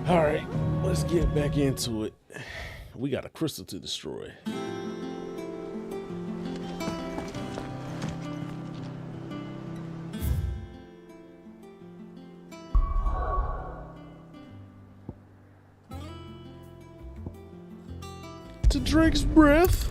Alright, let's get back into it. We got a crystal to destroy. To Drake's breath.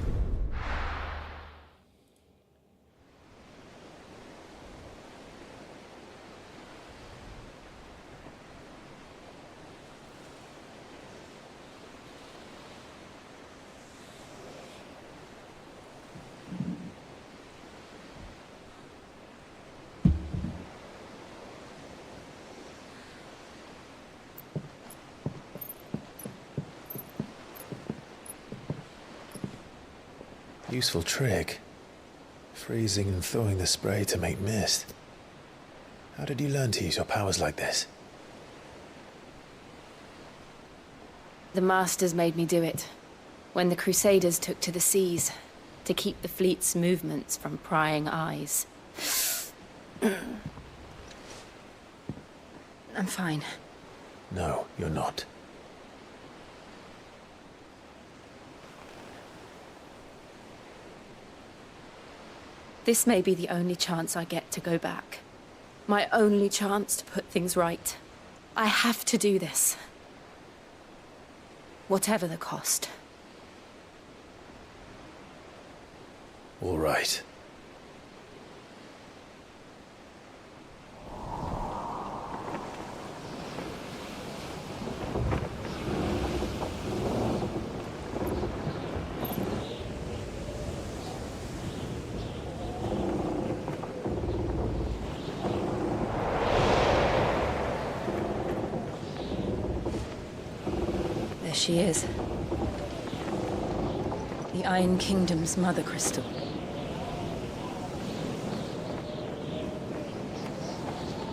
Useful trick. Freezing and thawing the spray to make mist. How did you learn to use your powers like this? The Masters made me do it. When the Crusaders took to the seas, to keep the fleet's movements from prying eyes. I'm fine. No, you're not. This may be the only chance I get to go back. My only chance to put things right. I have to do this. Whatever the cost. All right. There she is. The Iron Kingdom's mother crystal.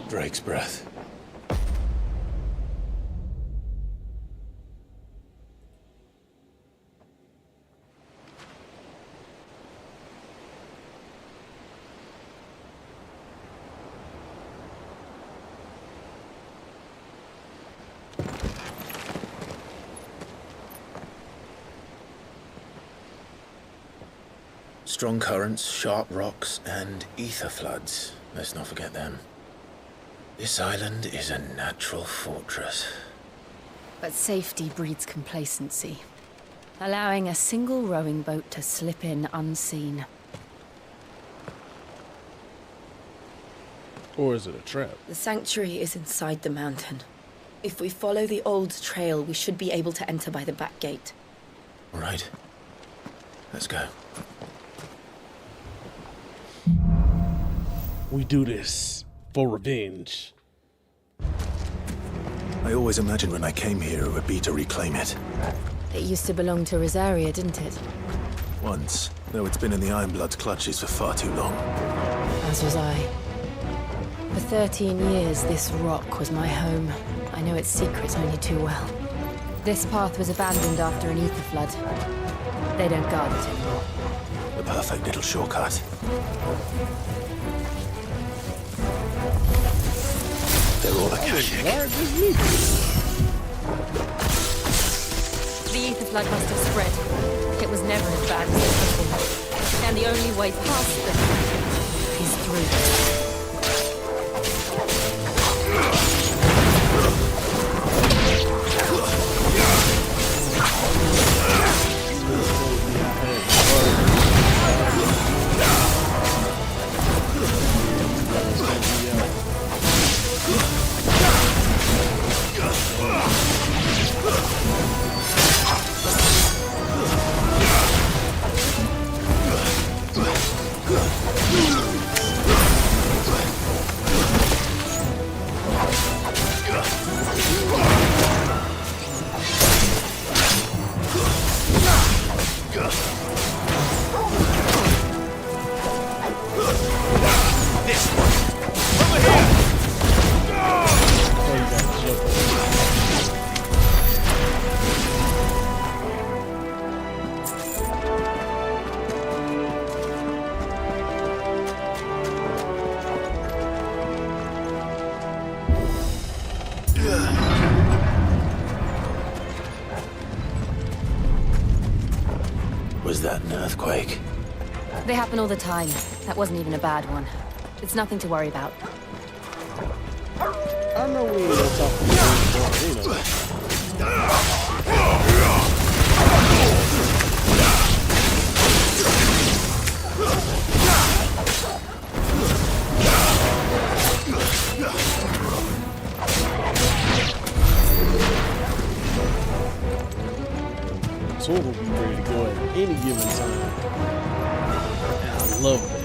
Drake's breath. Strong currents, sharp rocks, and ether floods. Let's not forget them. This island is a natural fortress. But safety breeds complacency. Allowing a single rowing boat to slip in unseen. Or is it a trap? The sanctuary is inside the mountain. If we follow the old trail, we should be able to enter by the back gate. All right. Let's go. We do this for revenge. I always imagined when I came here it would be to reclaim it. It used to belong to Rosaria, didn't it? Once, though it's been in the Ironblood's clutches for far too long. As was I. For 13 years, this rock was my home. I know its secrets only too well. This path was abandoned after an ether flood. They don't guard it anymore. The perfect little shortcut. They're all Akashic. The ether flood must have spread. It was never as bad as it before. And the only way past them is through. Was that an earthquake? They happen all the time. That wasn't even a bad one. It's nothing to worry about. I know we ain't gonna talk about you know. Sword will be ready to go at any given time. And I love that.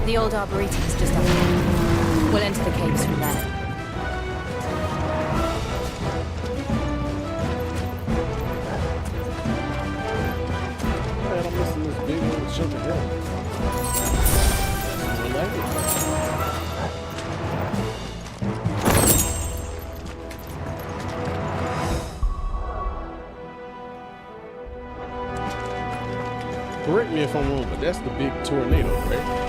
The old arboretum's just up here. We'll enter the caves from there. Man, I'm missing this big old chunk of hill. I like it. Correct me if I'm wrong, but that's the big tornado, right?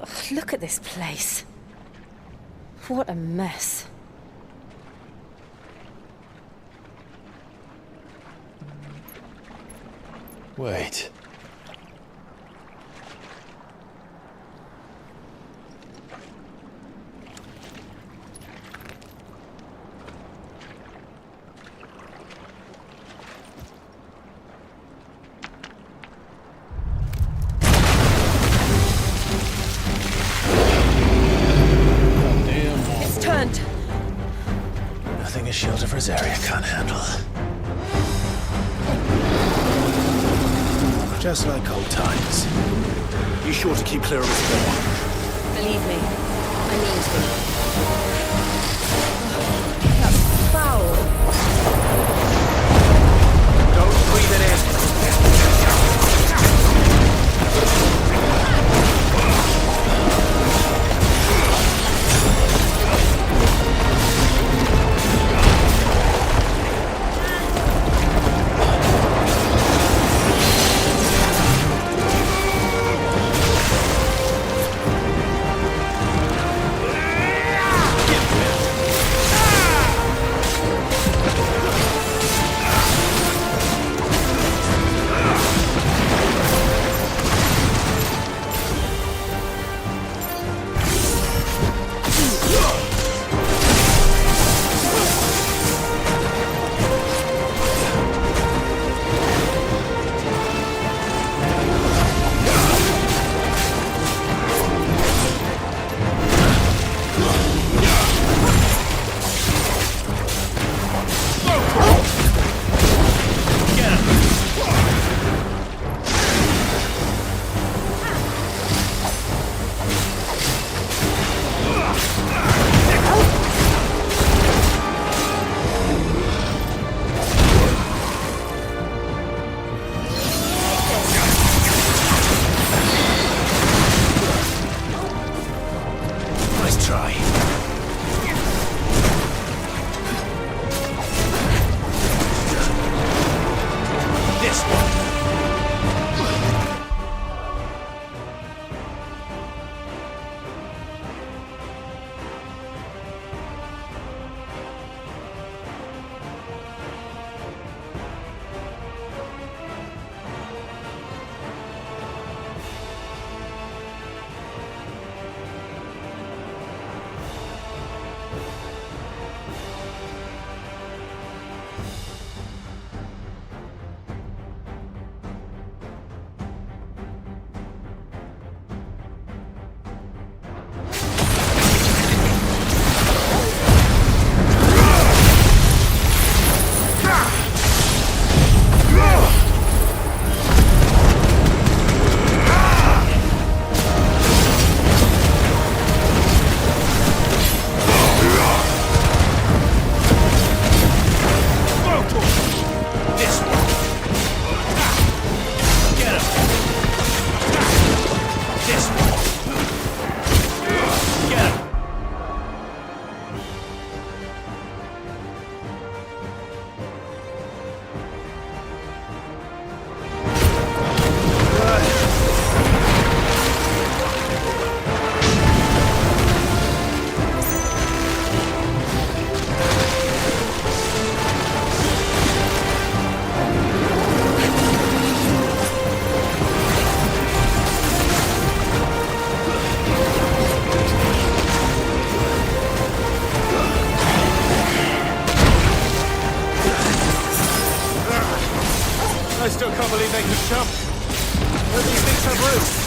Ugh, look at this place. What a mess. Wait. Nothing a shield of Rosaria can't handle. Just like old times. You sure to keep clear of this door? Believe me, I mean to. That's foul. Don't breathe it in. This one. I still can't believe they could jump. Where do you think have room?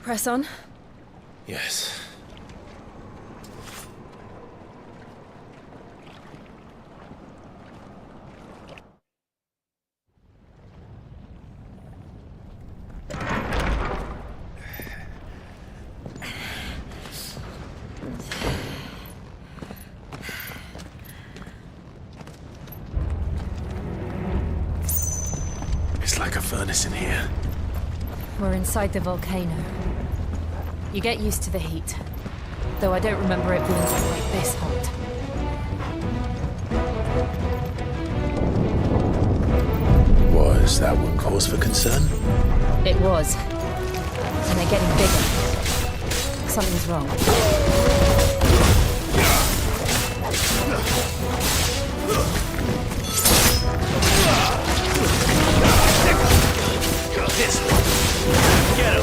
Press on. Yes. It's like a furnace in here. We're inside the volcano. You get used to the heat, though I don't remember it being quite this hot. Was that one cause for concern? It was. And they're getting bigger. Something's wrong. This one. Get him.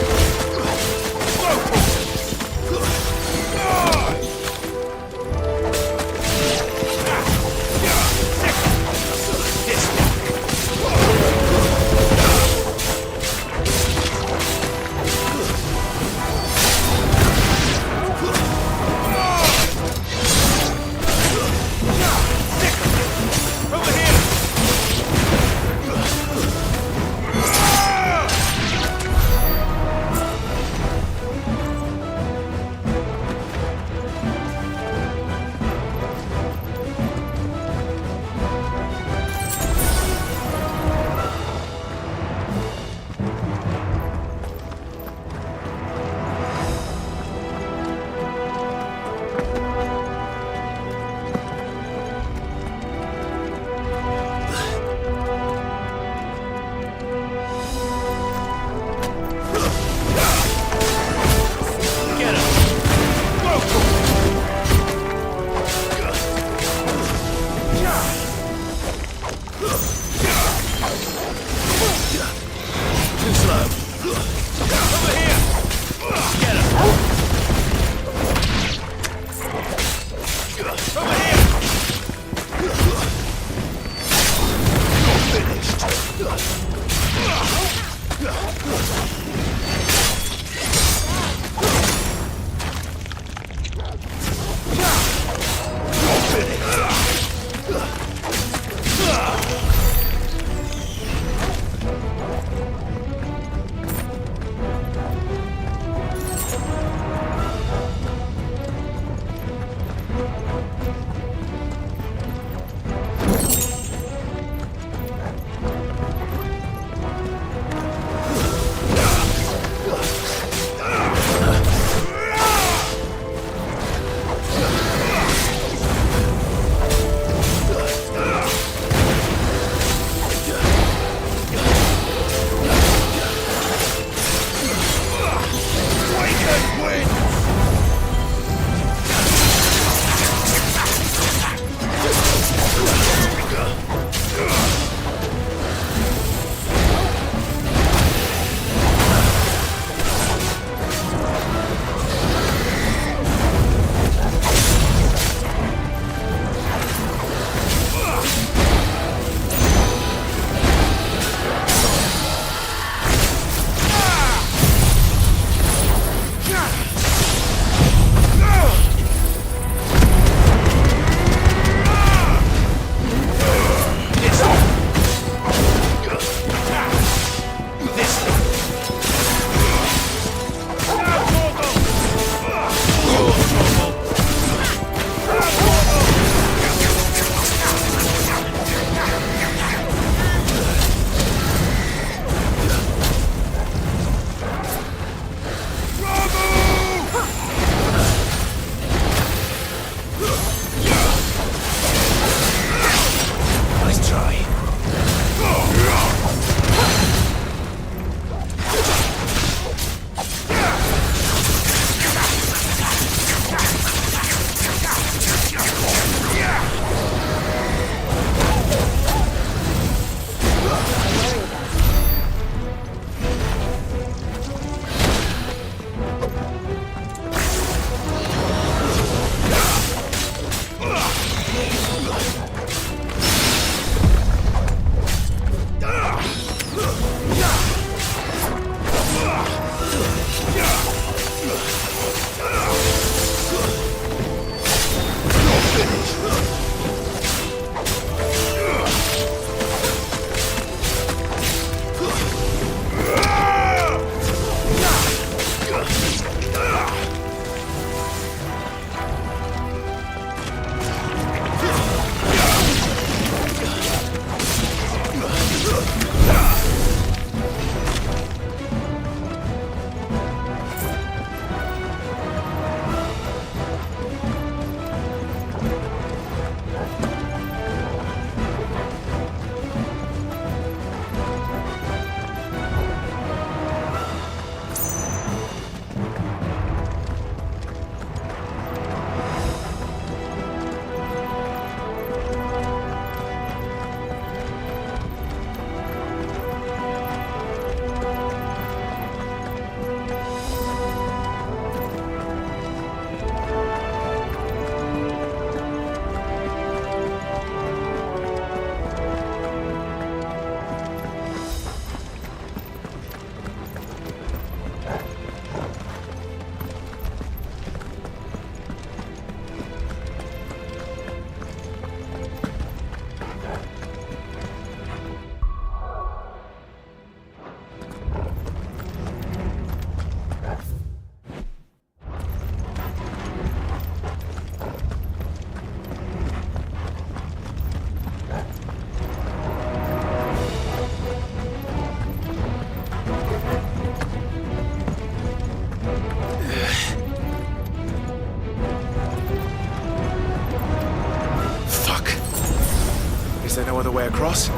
the way across.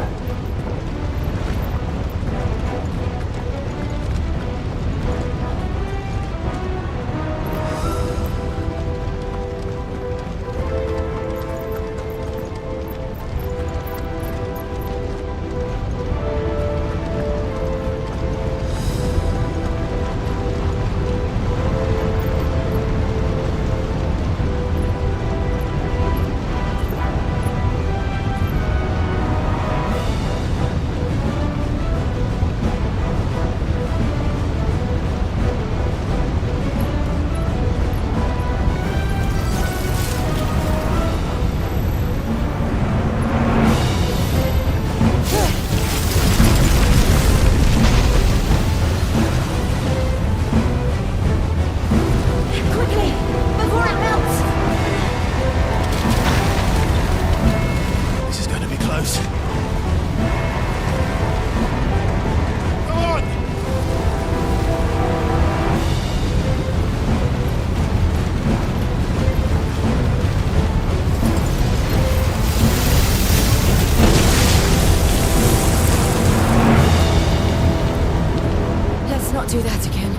Do that again.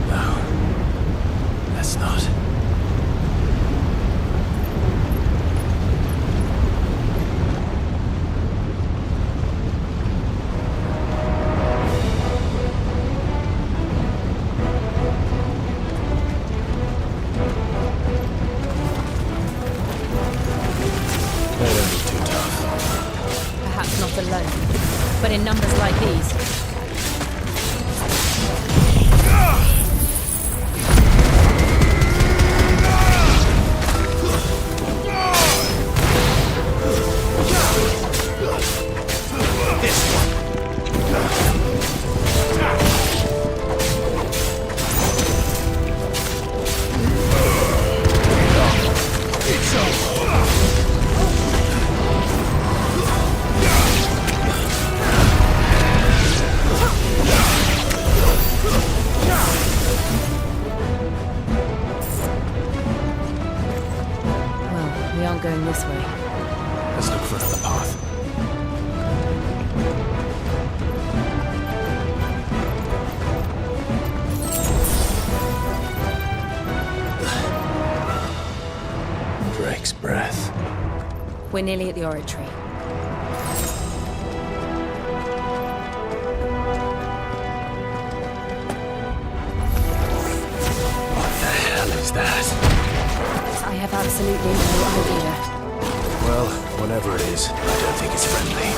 No. Let's not. They don't be too tough. Perhaps not alone, but in numbers like these. Going this way. Let's look for another path. Drake's breath. We're nearly at the oratory. What the hell is that? I have absolutely no idea. Well, whatever it is, I don't think it's friendly.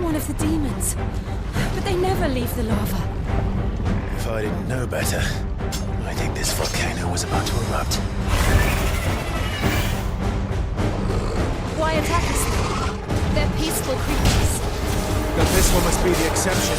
one of the demons. But they never leave the lava. If I didn't know better, I think this volcano was about to erupt. Why attack us then? They're peaceful creatures. Then this one must be the exception.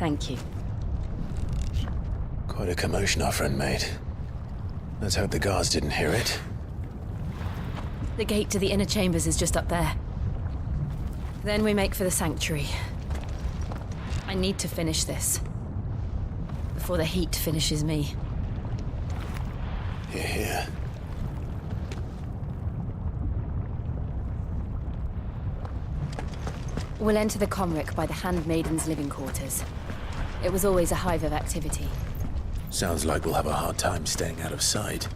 Thank you. Quite a commotion our friend made. Let's hope the guards didn't hear it. The gate to the inner chambers is just up there. Then we make for the sanctuary. I need to finish this. Before the heat finishes me. Hear, hear. We'll enter the Comric by the Handmaiden's living quarters. It was always a hive of activity. Sounds like we'll have a hard time staying out of sight.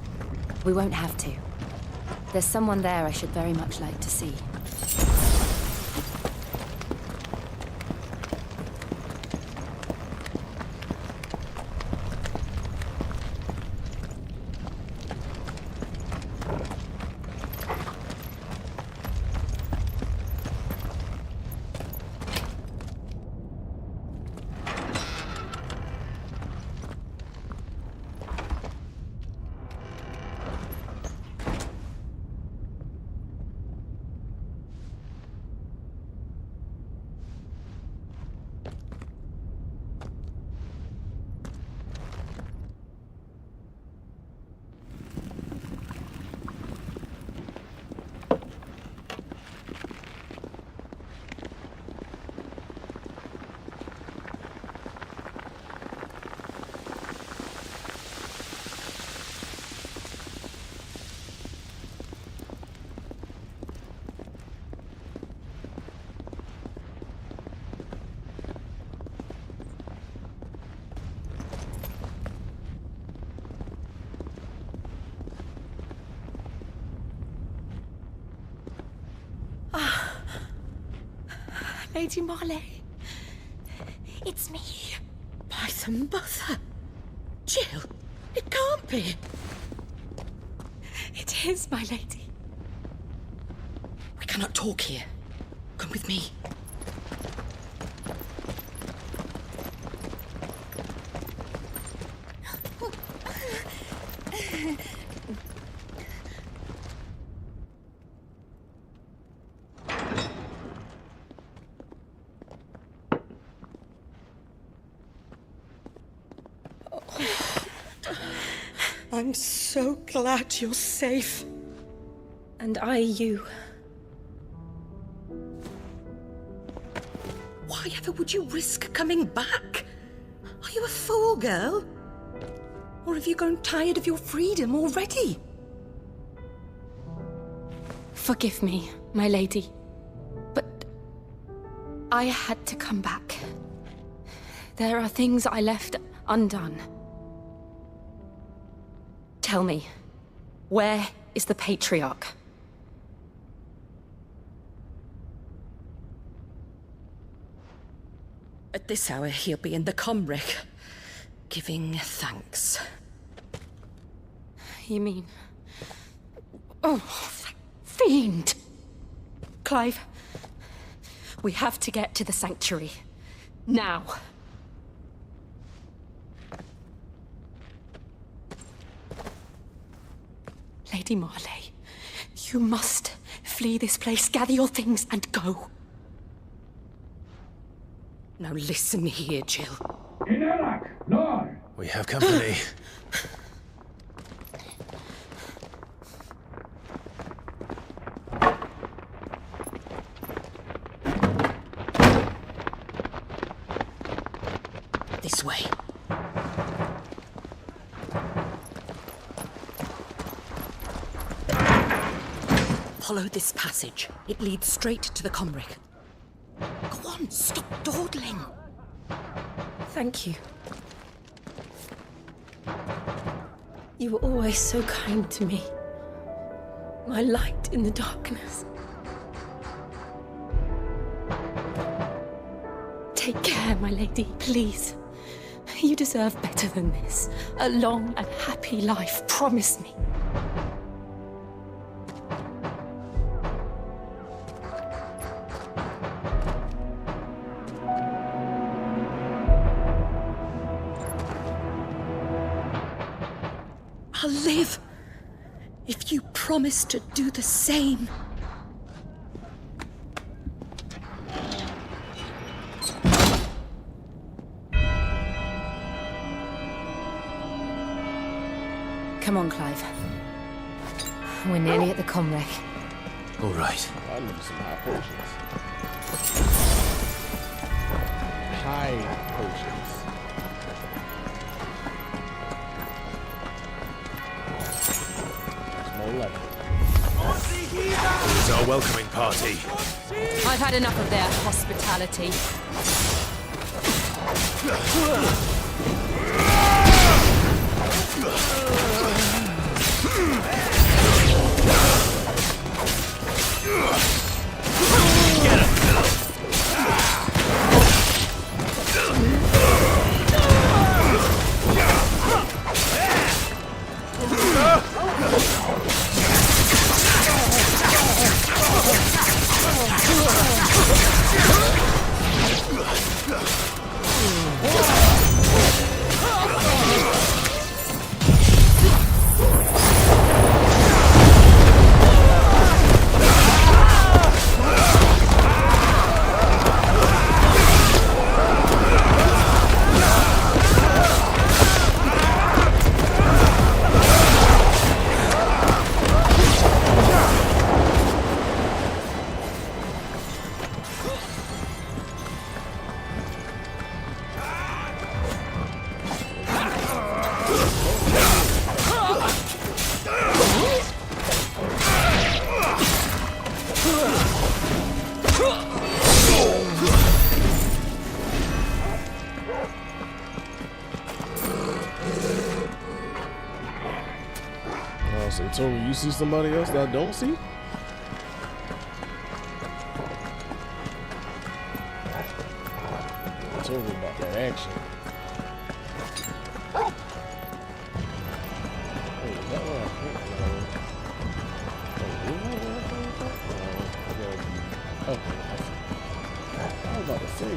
We won't have to. There's someone there I should very much like to see. Lady Marley, it's me. By the mother. Jill, it can't be. It is, my lady. We cannot talk here. Come with me. I'm so glad you're safe. And I you. Why ever would you risk coming back? Are you a fool, girl? Or have you grown tired of your freedom already? Forgive me, my lady. But I had to come back. There are things I left undone. Tell me, where is the Patriarch? At this hour, he'll be in the Comric, giving thanks. You mean... Oh, that fiend! Clive, we have to get to the sanctuary. Now. Lady Marley, you must flee this place, gather your things, and go. Now listen here, Jill. We have company. This way. Follow this passage. It leads straight to the Comric. Go on, stop dawdling. Thank you. You were always so kind to me. My light in the darkness. Take care, my lady, please. You deserve better than this. A long and happy life, promise me. I'll live if you promise to do the same. Come on, Clive. We're nearly at the comwreck. All right. I need some high potions. High potions. That's more like it. It's our welcoming party. I've had enough of their hospitality. So Tony, you see somebody else that I don't see? Tony about that action. Hey, is that what I think? No. Hey, is that what I think? No, I gotta be. Okay, I was about to say.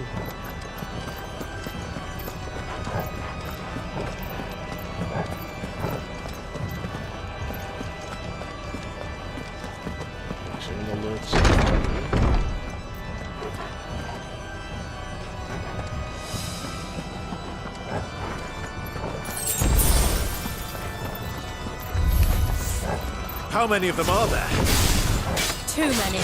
How many of them are there? Too many.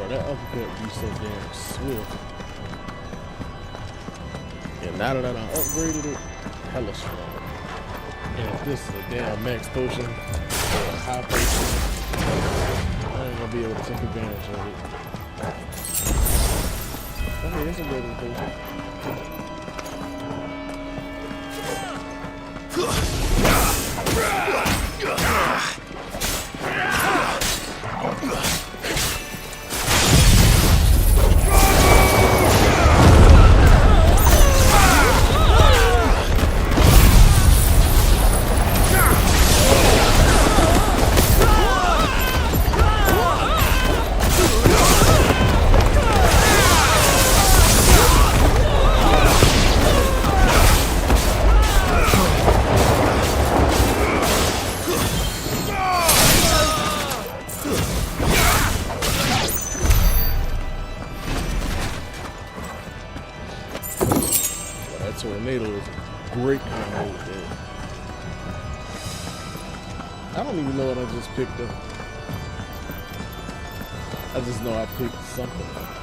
That uppercut be so damn swift. And now that I upgraded it, hella strong. And if this is a damn max potion or a high potion, I ain't gonna be able to take advantage of it. Okay, it's a regular potion. I don't even know what I just picked up. I just know I picked something up.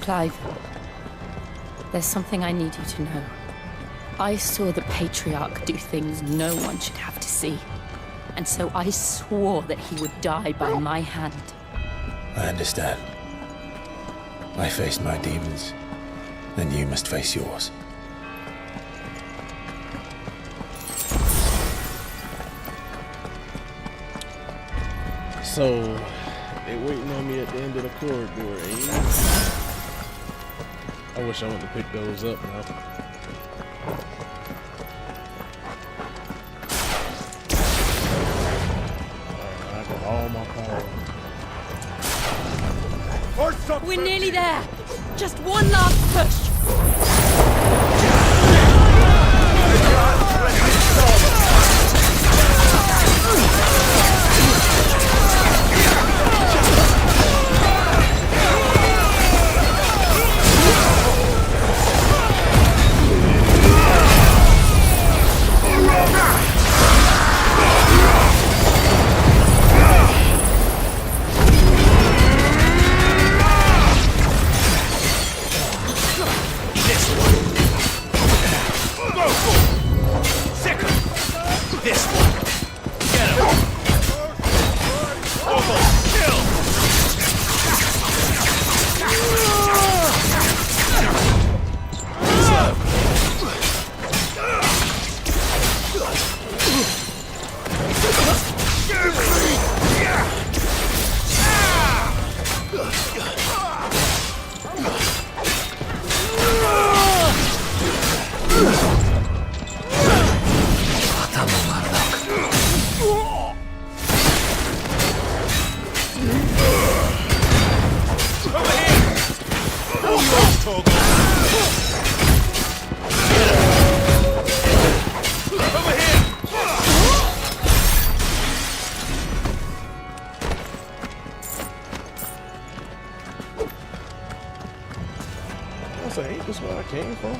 Clive, there's something I need you to know. I saw the Patriarch do things no one should have to see. And so I swore that he would die by my hand. I understand. I faced my demons, then you must face yours. So, they waiting on me at the end of the corridor, eh? I wish I went to pick those up now. Alright, I got all my power. We're nearly there! Just one last push! Ain't this where I came from?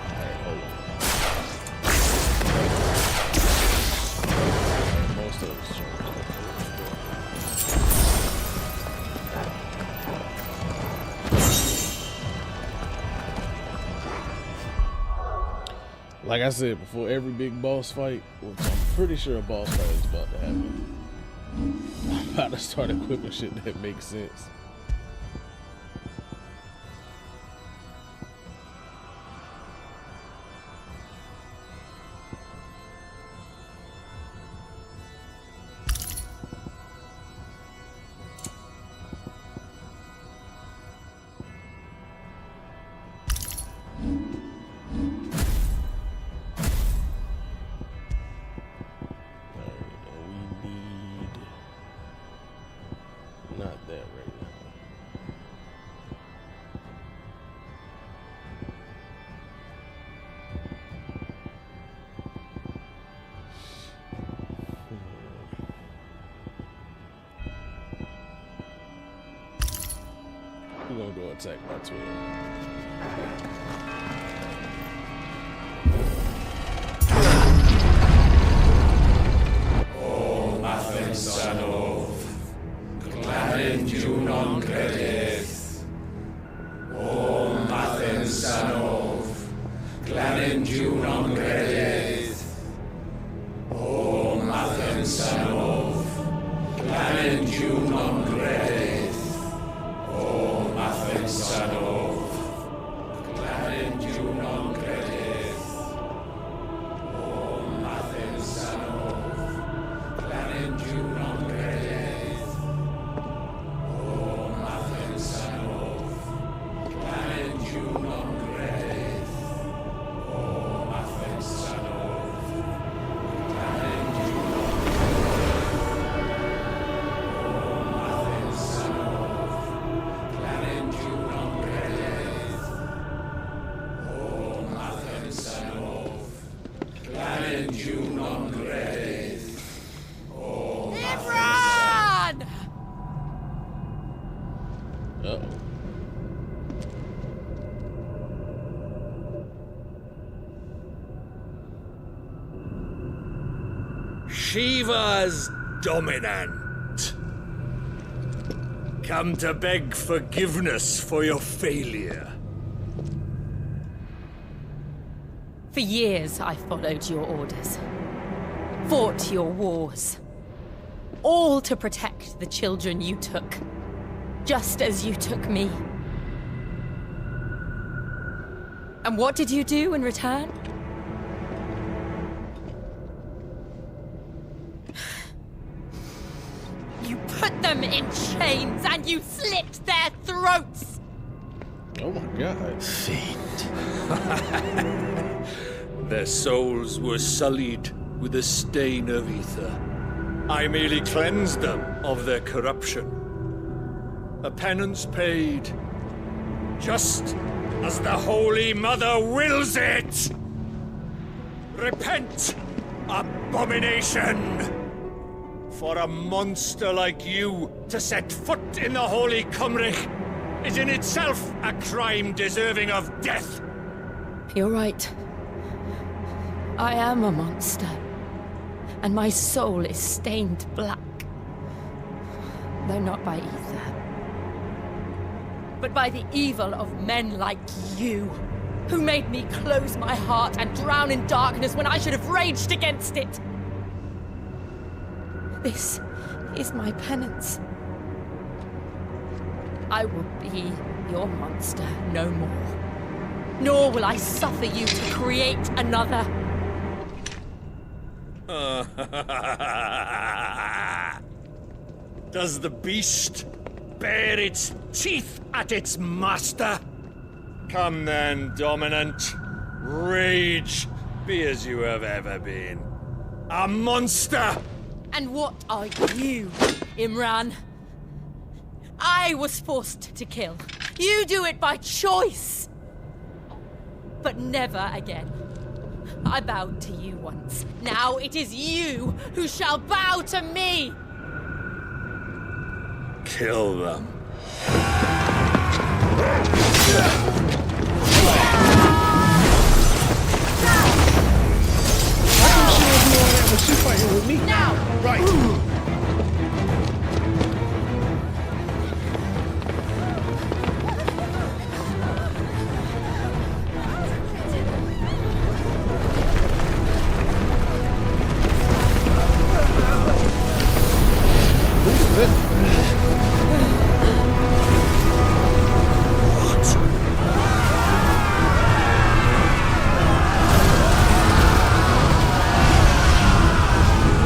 Alright, hold on. Most of it's like I said before, every big boss fight, which I'm pretty sure a boss fight is about to happen, I'm about to start equipping shit that makes sense. We're gonna go attack my twin. O Mathen Sanov, Gladen Junon Credith. O Mathen Sanov, Gladen Junon Credith. O Mathen Sanov, Gladen Junon Credith. O Mathen Sanov, Gladen Junon Credith. O Mathen Sanov, Gladen Junon Credith. O Mathen Sanov, Gladen Junon Credith. O Mathen Sanov, Gladen Junon Credith. O Mathen Uh-oh. Shiva's dominant. Come to beg forgiveness for your failure. For years, I followed your orders. Fought your wars. All to protect the children you took. Just as you took me. And what did you do in return? You put them in chains and you slit their throats! Oh my god. Fiend. Their souls were sullied with a stain of ether. I merely cleansed them of their corruption. A penance paid, just as the Holy Mother wills it! Repent, abomination! For a monster like you to set foot in the Holy Cymric is in itself a crime deserving of death! You're right. I am a monster. And my soul is stained black. Though not by ether. But by the evil of men like you, who made me close my heart and drown in darkness when I should have raged against it. This is my penance. I will be your monster no more. Nor will I suffer you to create another. Does the beast bare its teeth at its master? Come then, dominant. Rage, be as you have ever been. A monster! And what are you, Imran? I was forced to kill. You do it by choice. But never again. I bowed to you once. Now it is you who shall bow to me! Kill them. She's fighting with me. Now! Right.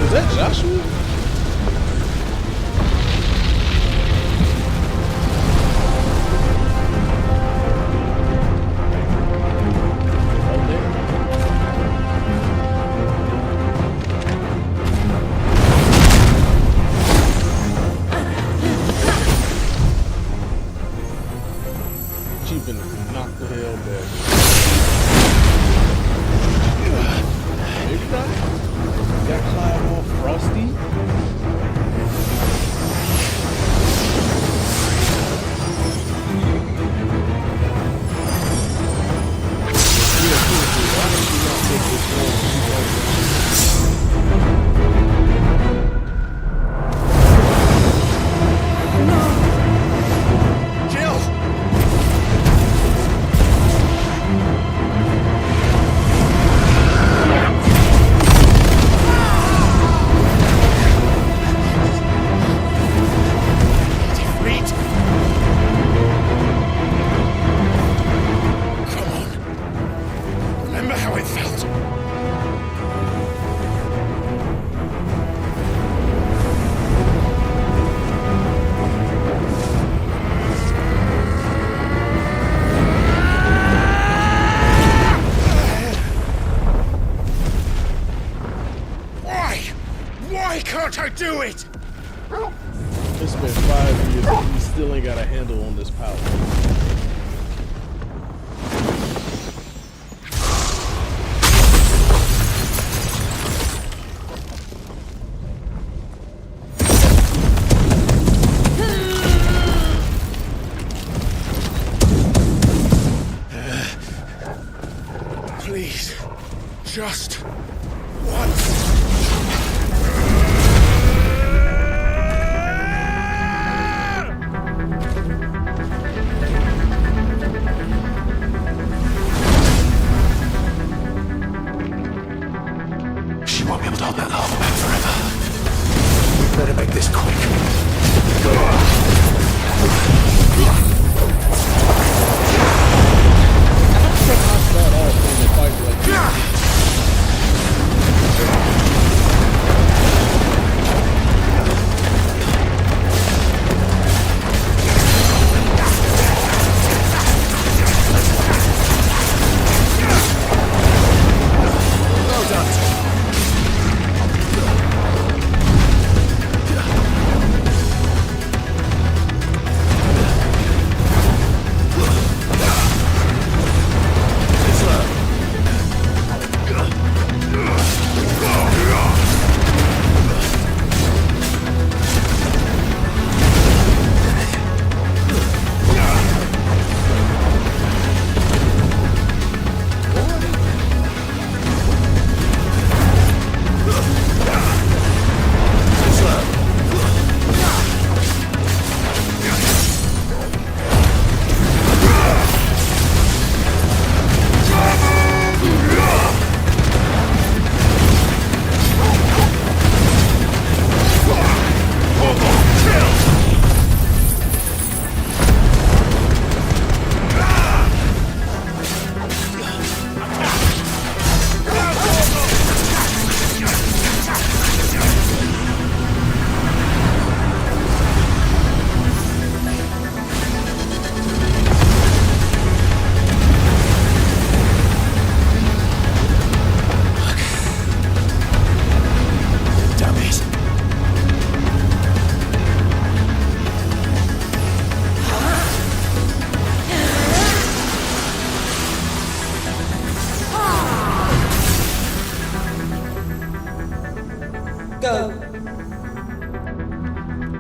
Is that Joshua? She been knocked the hell back. Maybe not. Got climb off Frosty. Jill! Defeat! Come on. Remember how it felt? Why? Why can't I do it? It's been 5 years and we still ain't got a handle on this power. Just once. She won't be able to hold that lava back forever. Better make this quick.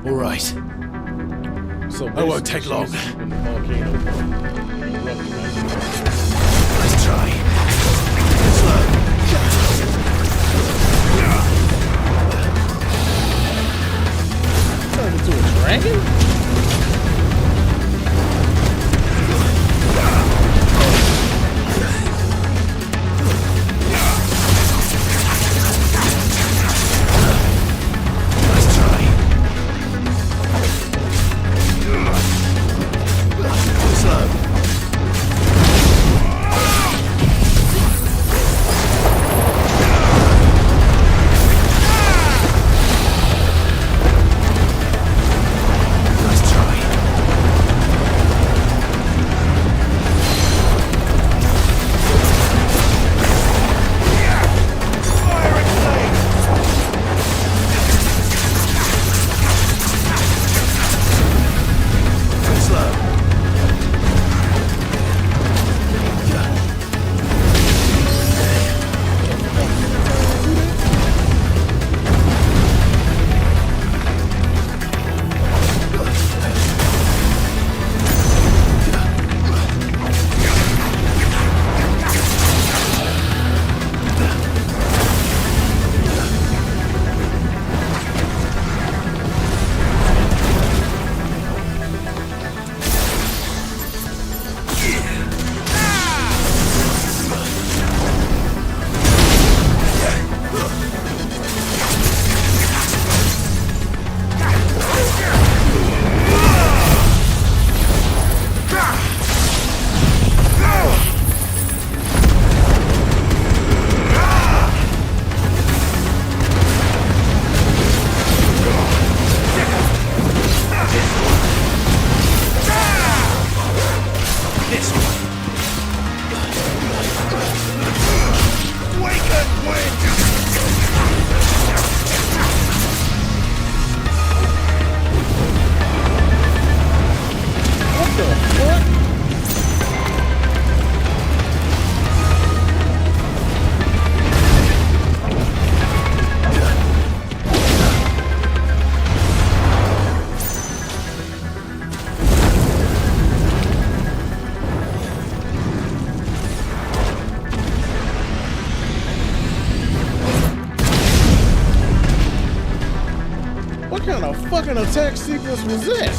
All right. So I won't take long. when the volcano erupted, Let's try. turned into a dragon? attack sequence was that?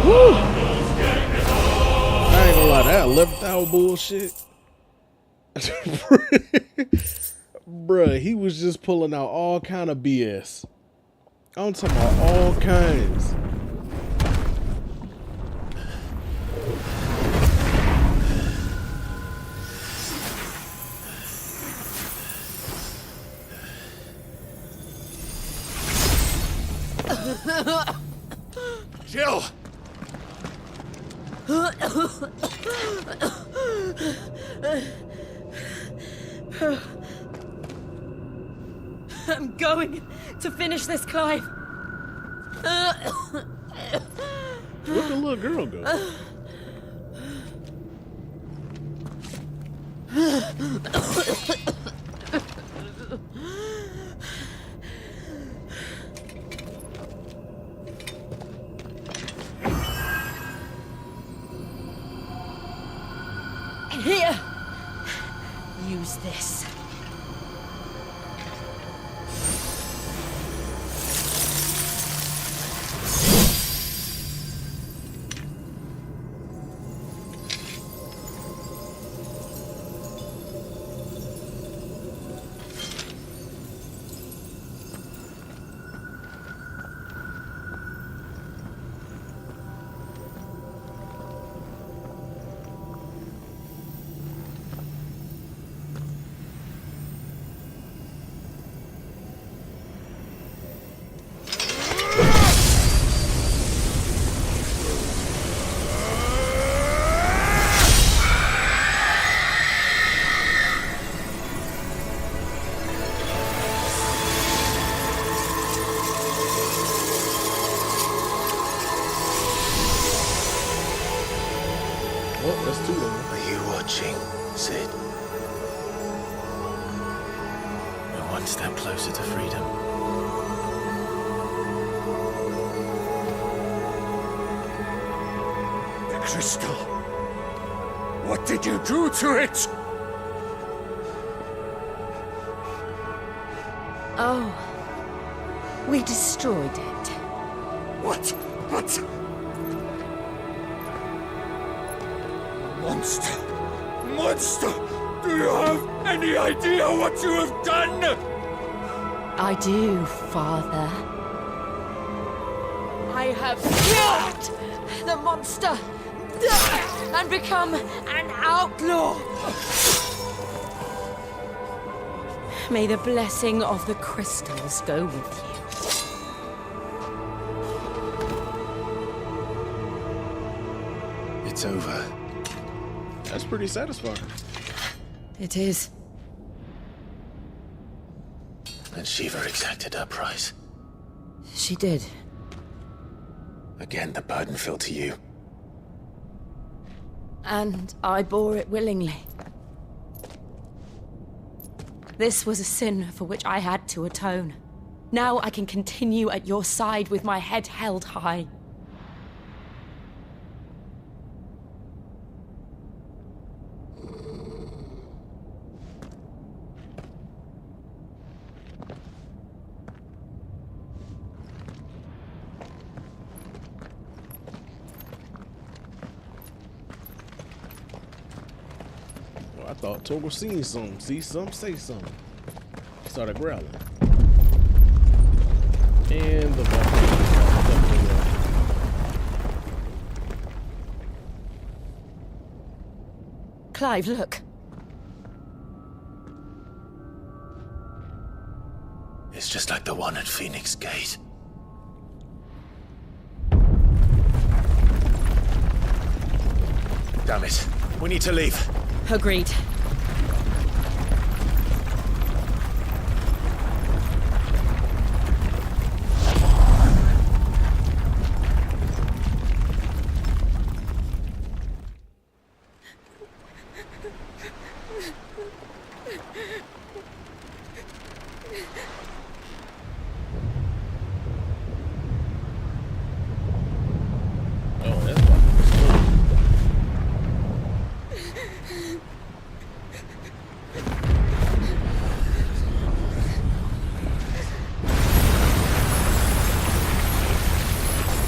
Woo! I ain't gonna lie, that 11th hour bullshit. Bruh, he was just pulling out all kind of BS. I'm talking about all kinds. Jill! I'm going to finish this, Clive. Where'd the little girl go? Here! Use this. Oh, that's two of them. Are you watching, Sid? We're one step closer to freedom. The crystal. What did you do to it? Oh. We destroyed it. What? Monster! Monster! Do you have any idea what you have done? I do, Father. I have killed the monster and become an outlaw. May the blessing of the crystals go with you. It's over. That's pretty satisfying. It is. And Shiva exacted her price. She did. Again, the burden fell to you. And I bore it willingly. This was a sin for which I had to atone. Now I can continue at your side with my head held high. Well, I thought Torgal seen something. See something, say something. Started growling. And the volcano. Clive, look. It's just like the one at Phoenix Gate. Damn it. We need to leave. Agreed. Oh, that's fucking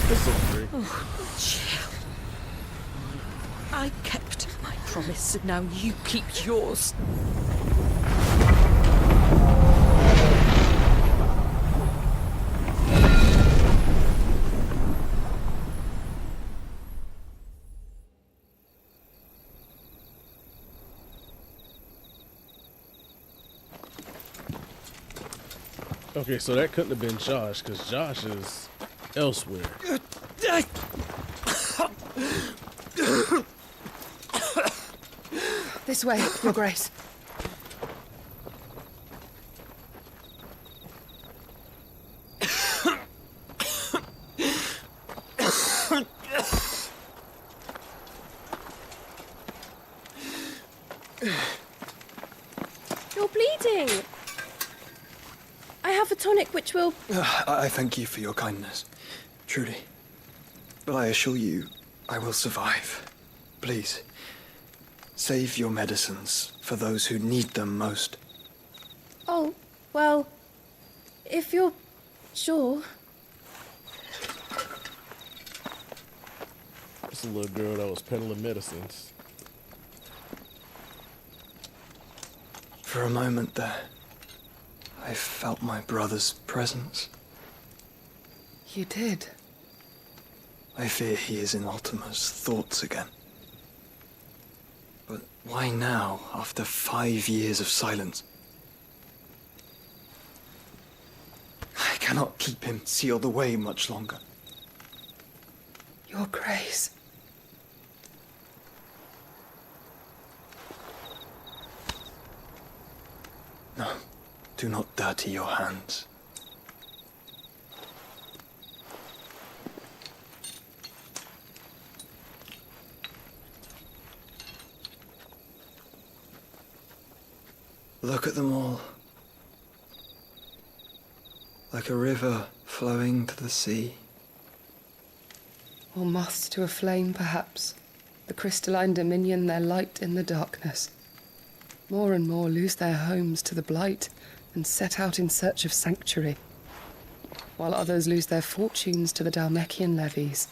This is great. Chill. I kept my promise, and now you keep yours. Okay, so that couldn't have been Josh, because Josh is elsewhere. This way, Your Grace. You're bleeding. I have a tonic which will... I thank you for your kindness, truly. But I assure you, I will survive. Please, save your medicines for those who need them most. Oh, well, if you're sure. It's a little girl that was peddling medicines. For a moment there, I felt my brother's presence. You did? I fear he is in Ultima's thoughts again. But why now, after 5 years of silence? I cannot keep him sealed away much longer. Your Grace. No, do not dirty your hands. Look at them all. Like a river flowing to the sea. Or moths to a flame, perhaps. The crystalline dominion their light in the darkness. More and more lose their homes to the blight and set out in search of sanctuary, while others lose their fortunes to the Dalmekian levies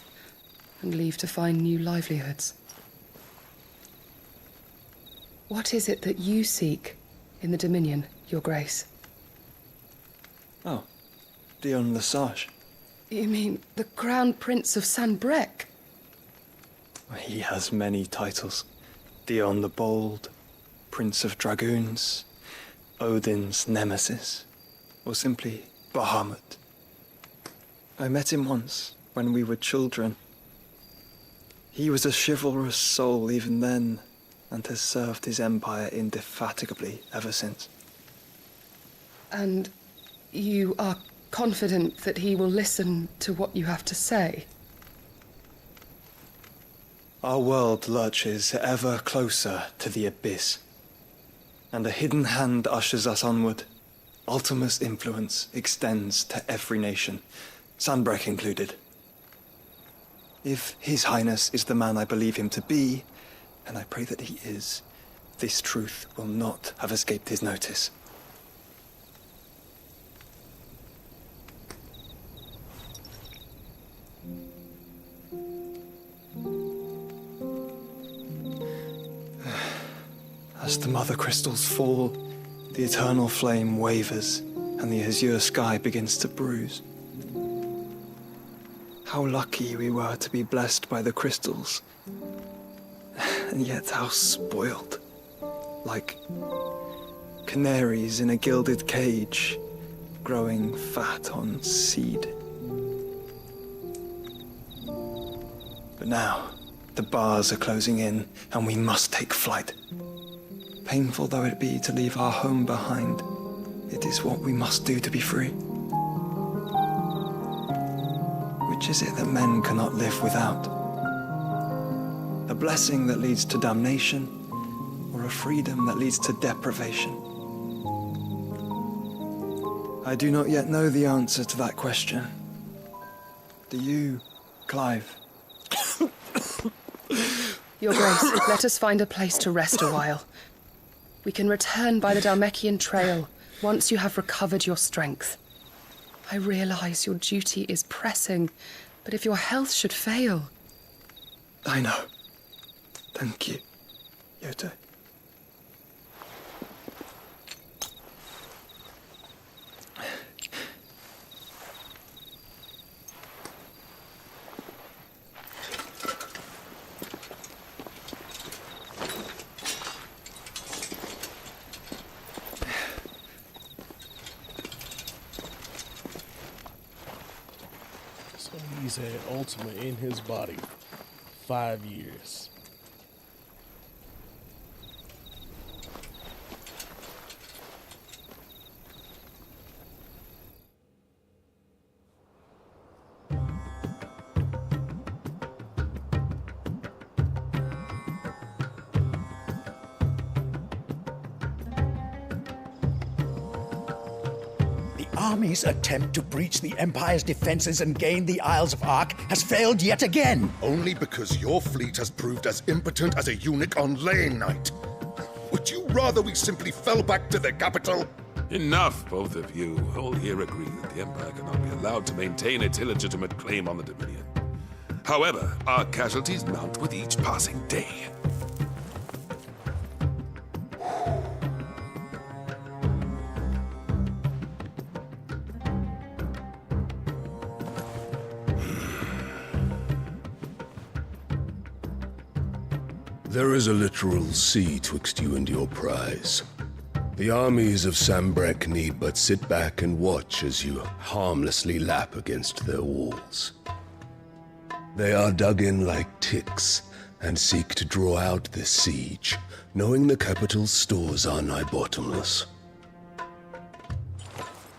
and leave to find new livelihoods. What is it that you seek in the Dominion, Your Grace? Oh, Dion Lesage. You mean the Crown Prince of Sanbrec? He has many titles. Dion the Bold, Prince of Dragoons, Odin's Nemesis, or simply Bahamut. I met him once when we were children. He was a chivalrous soul even then, and has served his empire indefatigably ever since. And you are confident that he will listen to what you have to say? Our world lurches ever closer to the abyss, and a hidden hand ushers us onward. Ultima's influence extends to every nation, Sanbreque included. If His Highness is the man I believe him to be, and I pray that he is, this truth will not have escaped his notice. As the mother crystals fall, the eternal flame wavers, and the azure sky begins to bruise. How lucky we were to be blessed by the crystals, and yet how spoiled. Like canaries in a gilded cage, growing fat on seed. But now, the bars are closing in, and we must take flight. Painful though it be to leave our home behind, it is what we must do to be free. Which is it that men cannot live without? A blessing that leads to damnation, or a freedom that leads to deprivation? I do not yet know the answer to that question. Do you, Clive? Your Grace, let us find a place to rest a while. We can return by the Dalmekian trail once you have recovered your strength. I realize your duty is pressing, but if your health should fail... I know. Thank you, Yote. He's had Ultima in his body 5 years. Army's attempt to breach the Empire's defenses and gain the Isles of Ark has failed yet again. Only because your fleet has proved as impotent as a eunuch on laying night. Would you rather we simply fell back to the capital? Enough, both of you. All here agree that the Empire cannot be allowed to maintain its illegitimate claim on the Dominion. However, our casualties mount with each passing day. There is a literal sea twixt you and your prize. The armies of Sanbreque need but sit back and watch as you harmlessly lap against their walls. They are dug in like ticks and seek to draw out this siege, knowing the capital's stores are nigh bottomless.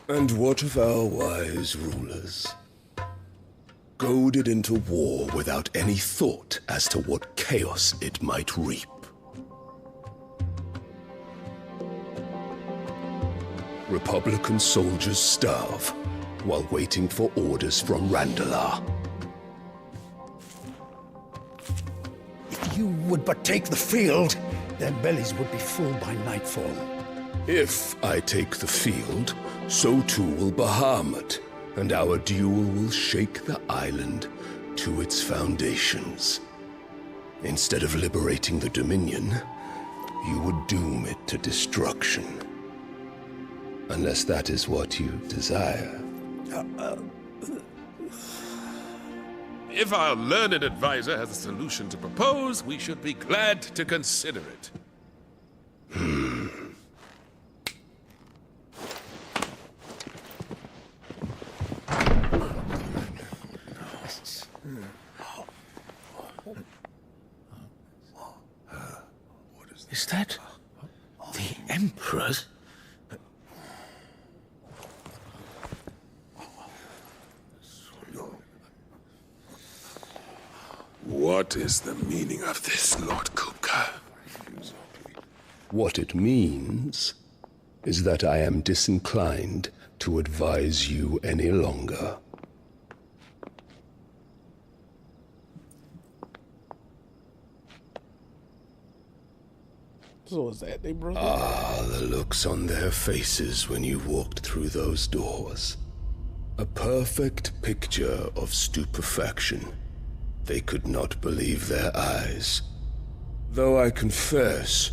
And what of our wise rulers? Goaded into war without any thought as to what chaos it might reap. Republican soldiers starve while waiting for orders from Randalar. If you would but take the field, their bellies would be full by nightfall. If I take the field, so too will Bahamut, and our duel will shake the island to its foundations. Instead of liberating the Dominion, you would doom it to destruction. Unless that is what you desire. If our learned advisor has a solution to propose, we should be glad to consider it. Is that the Emperor's? What is the meaning of this, Lord Kupka? What it means is that I am disinclined to advise you any longer. So is that they brother? Ah, the looks on their faces when you walked through those doors. A perfect picture of stupefaction. They could not believe their eyes. Though I confess,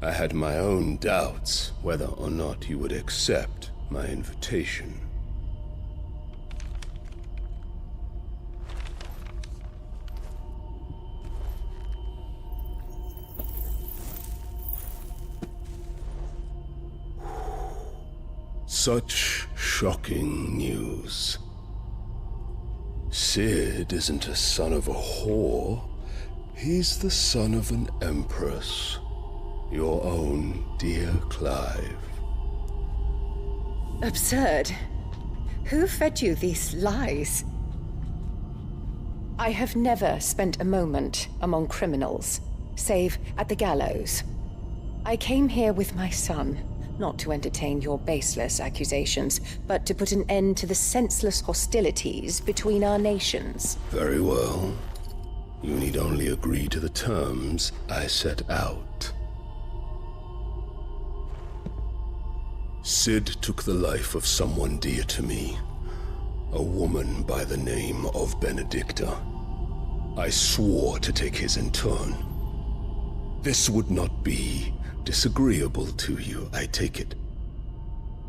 I had my own doubts whether or not you would accept my invitation. Such shocking news. Sid isn't a son of a whore. He's the son of an empress. Your own dear Clive. Absurd. Who fed you these lies? I have never spent a moment among criminals, save at the gallows. I came here with my son, not to entertain your baseless accusations, but to put an end to the senseless hostilities between our nations. Very well. You need only agree to the terms I set out. Sid took the life of someone dear to me, a woman by the name of Benedicta. I swore to take his in turn. This would not be disagreeable to you, I take it.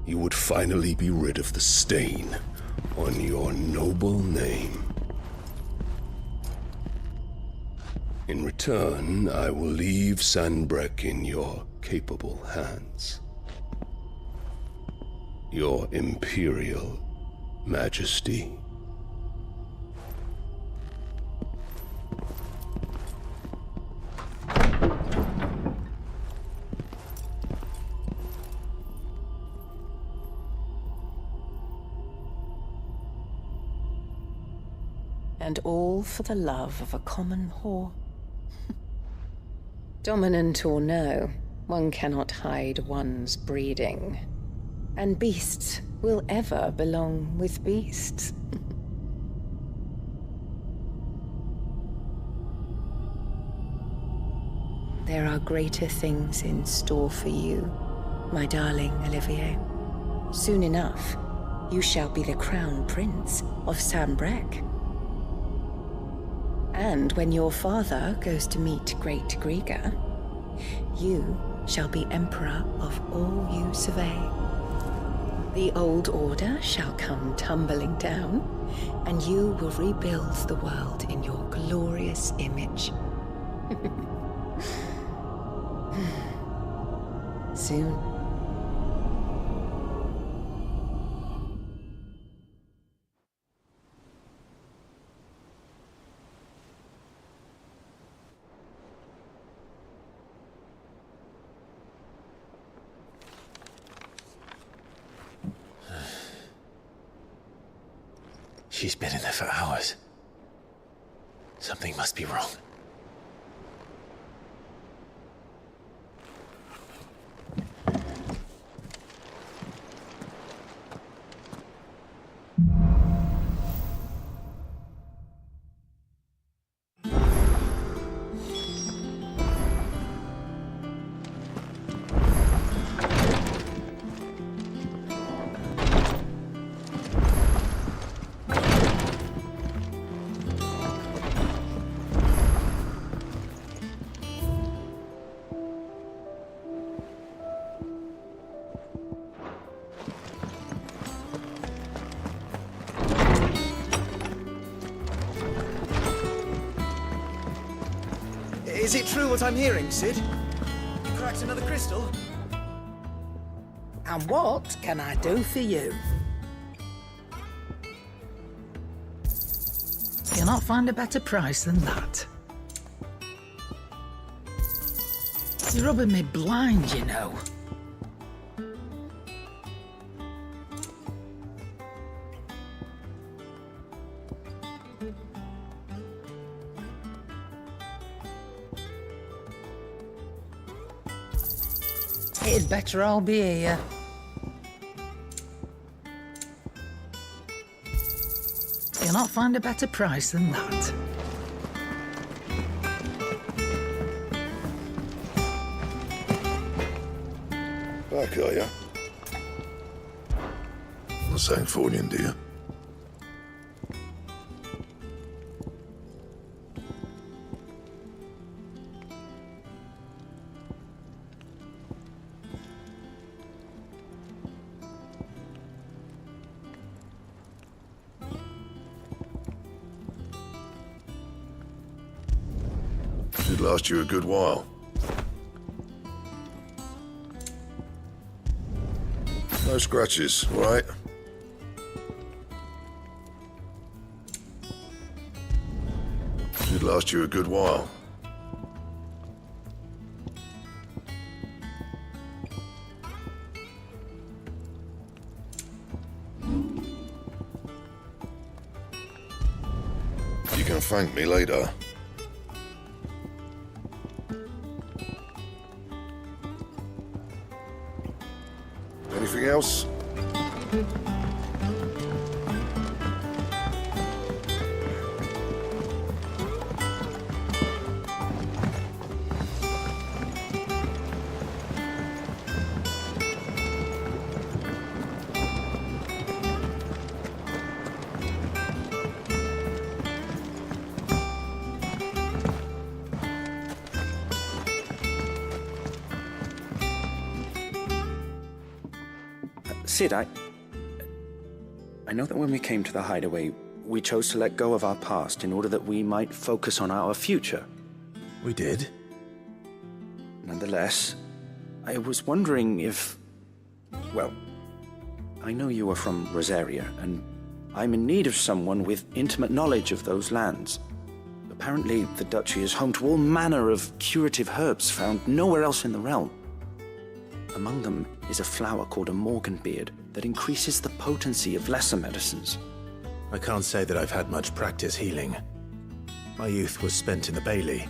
You would finally be rid of the stain on your noble name. In return, I will leave Sanbreque in your capable hands. Your Imperial Majesty. And all for the love of a common whore. Dominant or no, one cannot hide one's breeding. And beasts will ever belong with beasts. There are greater things in store for you, my darling Olivier. Soon enough, you shall be the crown prince of Sanbreque. And when your father goes to meet Great Griga, you shall be emperor of all you survey. The old order shall come tumbling down, and you will rebuild the world in your glorious image. Soon. She's been in there for hours. Something must be wrong. Is it true what I'm hearing, Sid? You cracked another crystal? And what can I do for you? You'll not find a better price than that. It's rubbing me blind, you know. It'd better all be here. You'll not find a better price than that. Back, are ya? The same fortune, do you? Should last you a good while. No scratches, all right? Should last you a good while. You can thank me later. Anything else? Sid, I know that when we came to the hideaway, we chose to let go of our past in order that we might focus on our future. We did. Nonetheless, I was wondering if... Well, I know you are from Rosaria, and I'm in need of someone with intimate knowledge of those lands. Apparently, the Duchy is home to all manner of curative herbs found nowhere else in the realm. Among them is a flower called a Morganbeard that increases the potency of lesser medicines. I can't say that I've had much practice healing. My youth was spent in the Bailey.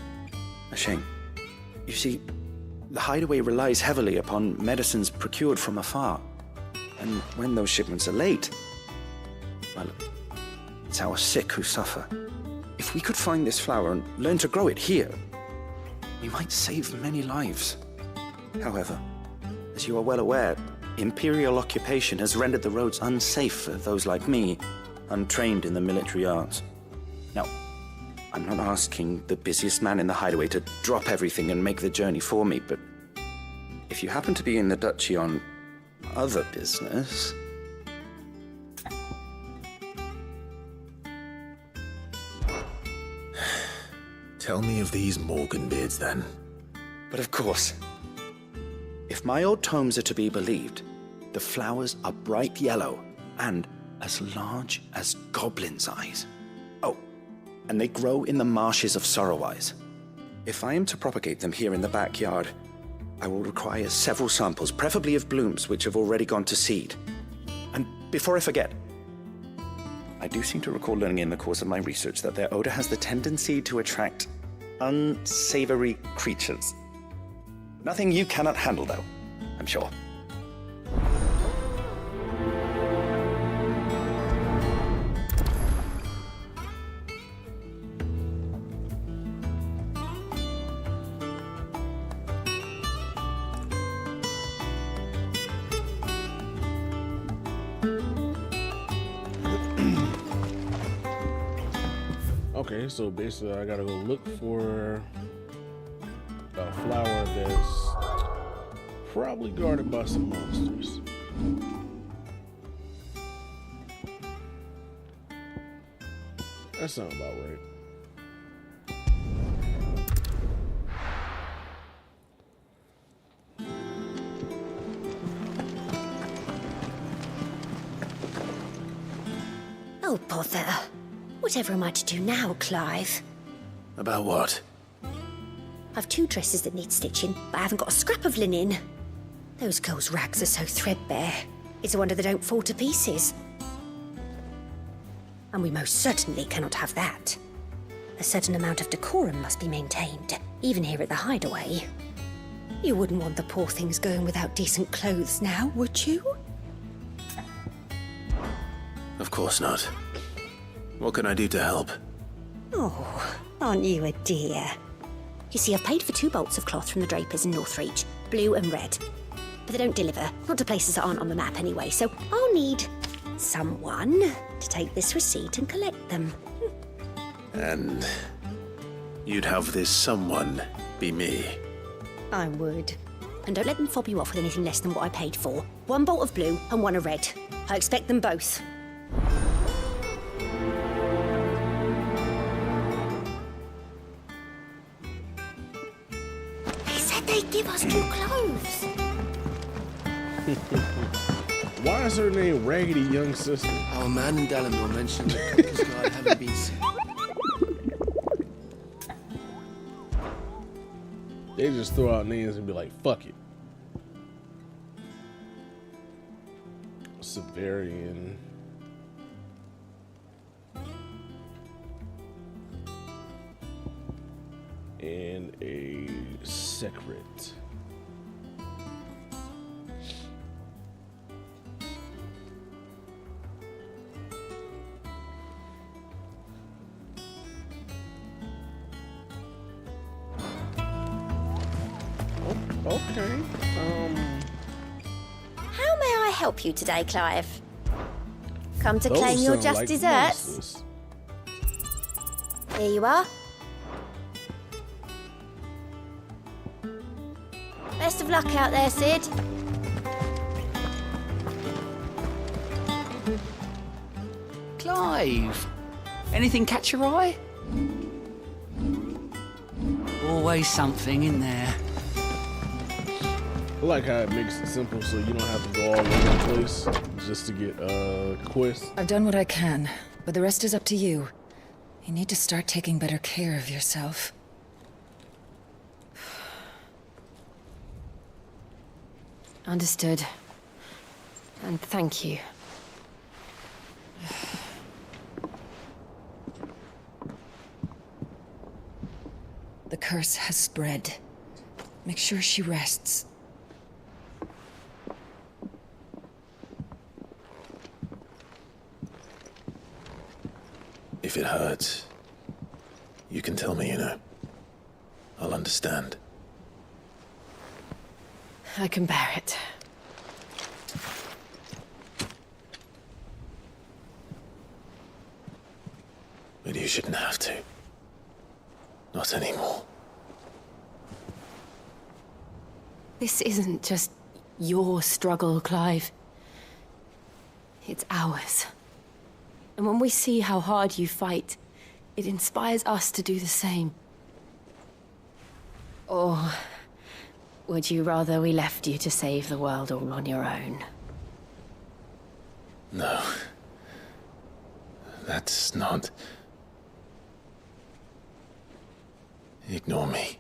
A shame. You see, the hideaway relies heavily upon medicines procured from afar. And when those shipments are late, well, it's our sick who suffer. If we could find this flower and learn to grow it here, we might save many lives. However, as you are well aware, Imperial occupation has rendered the roads unsafe for those like me, untrained in the military arts. Now, I'm not asking the busiest man in the hideaway to drop everything and make the journey for me, but if you happen to be in the Duchy on other business... Tell me of these Morganbeards, then. But of course. If my old tomes are to be believed, the flowers are bright yellow and as large as goblins' eyes. Oh, and they grow in the marshes of Sorrowise. If I am to propagate them here in the backyard, I will require several samples, preferably of blooms which have already gone to seed. And before I forget, I do seem to recall learning in the course of my research that their odor has the tendency to attract unsavory creatures. Nothing you cannot handle, though, I'm sure. Okay, so basically I gotta go look for a flower that's probably guarded by some monsters. That sounds about right. Oh, bother. Whatever am I to do now, Clive? About what? I've 2 dresses that need stitching, but I haven't got a scrap of linen. Those girls' rags are so threadbare. It's a wonder they don't fall to pieces. And we most certainly cannot have that. A certain amount of decorum must be maintained, even here at the Hideaway. You wouldn't want the poor things going without decent clothes now, would you? Of course not. What can I do to help? Oh, aren't you a dear? You see, I've paid for 2 bolts of cloth from the drapers in Northreach, blue and red. But they don't deliver, not to places that aren't on the map anyway, so I'll need someone to take this receipt and collect them. And you'd have this someone be me? I would. And don't let them fob you off with anything less than what I paid for. 1 bolt of blue and 1 of red. I expect them both. They said they'd give us 2 clothes. Why is her name Raggedy Young Sister? Our man in Dalamore mentioned that Cooper's Guide haven't been seen. They just throw out names and be like, fuck it. Severian. And a secret. Okay. How may I help you today, Clive? Come to Those claim your sound just like desserts? monsters. Here you are. Best of luck out there, Sid. Clive, anything catch your eye? Always something in there. I like how it makes it simple so you don't have to go all over the place just to get quests. I've done what I can, but the rest is up to you. You need to start taking better care of yourself. Understood. And thank you. The curse has spread. Make sure she rests. If it hurts, you can tell me, you know. I'll understand. I can bear it. But you shouldn't have to. Not anymore. This isn't just your struggle, Clive. It's ours. And when we see how hard you fight, it inspires us to do the same. Or would you rather we left you to save the world all on your own? No. That's not... Ignore me.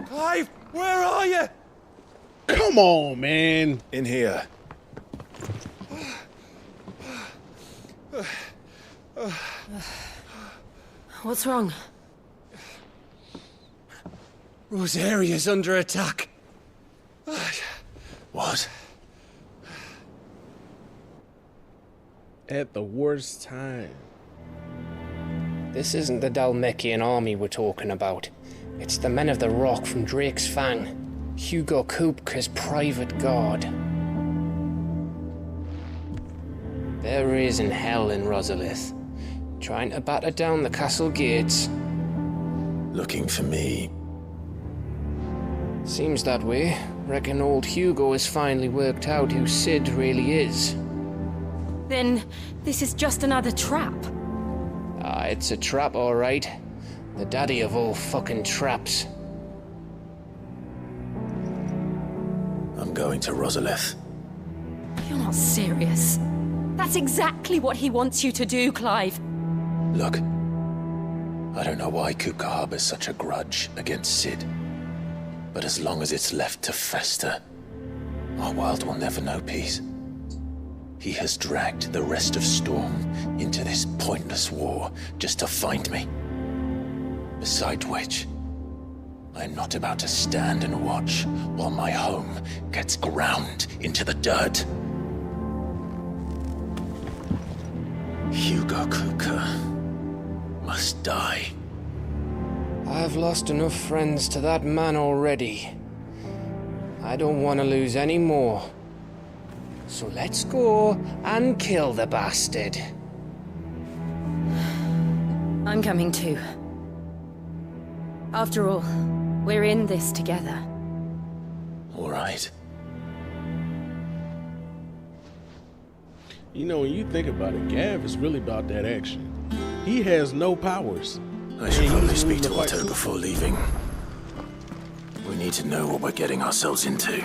Clive, where are you? Come on, man. In here. What's wrong? Rosaria's under attack. What? At the worst time. This isn't the Dalmekian army we're talking about. It's the men of the Rock from Drake's Fang. Hugo Kupka's private guard. There is in hell in Rosalith, trying to batter down the castle gates. Looking for me. Seems that way. Reckon old Hugo has finally worked out who Sid really is. Then this is just another trap. Ah, it's a trap, all right. The daddy of all fucking traps. going to Rosalith. You're not serious. That's exactly what he wants you to do, Clive. Look, I don't know why Kupka harbors such a grudge against Sid. But as long as it's left to fester, our world will never know peace. He has dragged the rest of Storm into this pointless war just to find me. Besides which, I am not about to stand and watch while my home gets ground into the dirt. Hugo Kupka must die. I've lost enough friends to that man already. I don't want to lose any more. So let's go and kill the bastard. I'm coming too. After all, we're in this together. All right. You know, when you think about it, Gav is really about that action. He has no powers. I should probably speak to Otto before leaving. We need to know what we're getting ourselves into.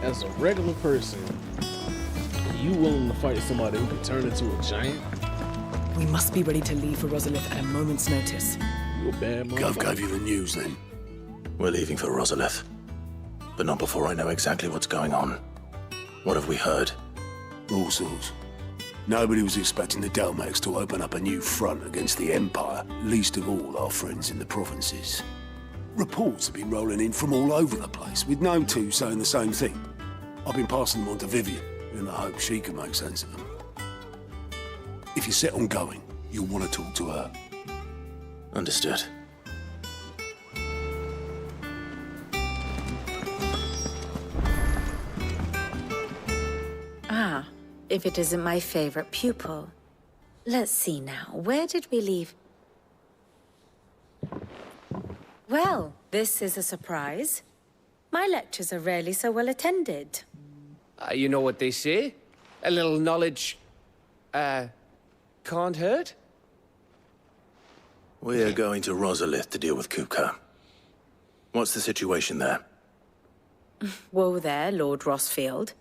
As a regular person, are you willing to fight somebody who can turn into a giant? We must be ready to leave for Rosalith at a moment's notice. You're a bad Gov motherfucker. gave you the news then? We're leaving for Rosalith. But not before I know exactly what's going on. What have we heard? All sorts. Nobody was expecting the Dalmex to open up a new front against the Empire, least of all our friends in the provinces. Reports have been rolling in from all over the place, with no two saying the same thing. I've been passing them on to Vivian, in the hope she can make sense of them. If you're set on going, you'll want to talk to her. Understood. Ah, if it isn't my favorite pupil. Let's see now, where did we leave? Well, this is a surprise. My lectures are rarely so well attended. You know what they say? A little knowledge, can't hurt? We're going to Rosalith to deal with Kupka. What's the situation there? Whoa there, Lord Rossfield.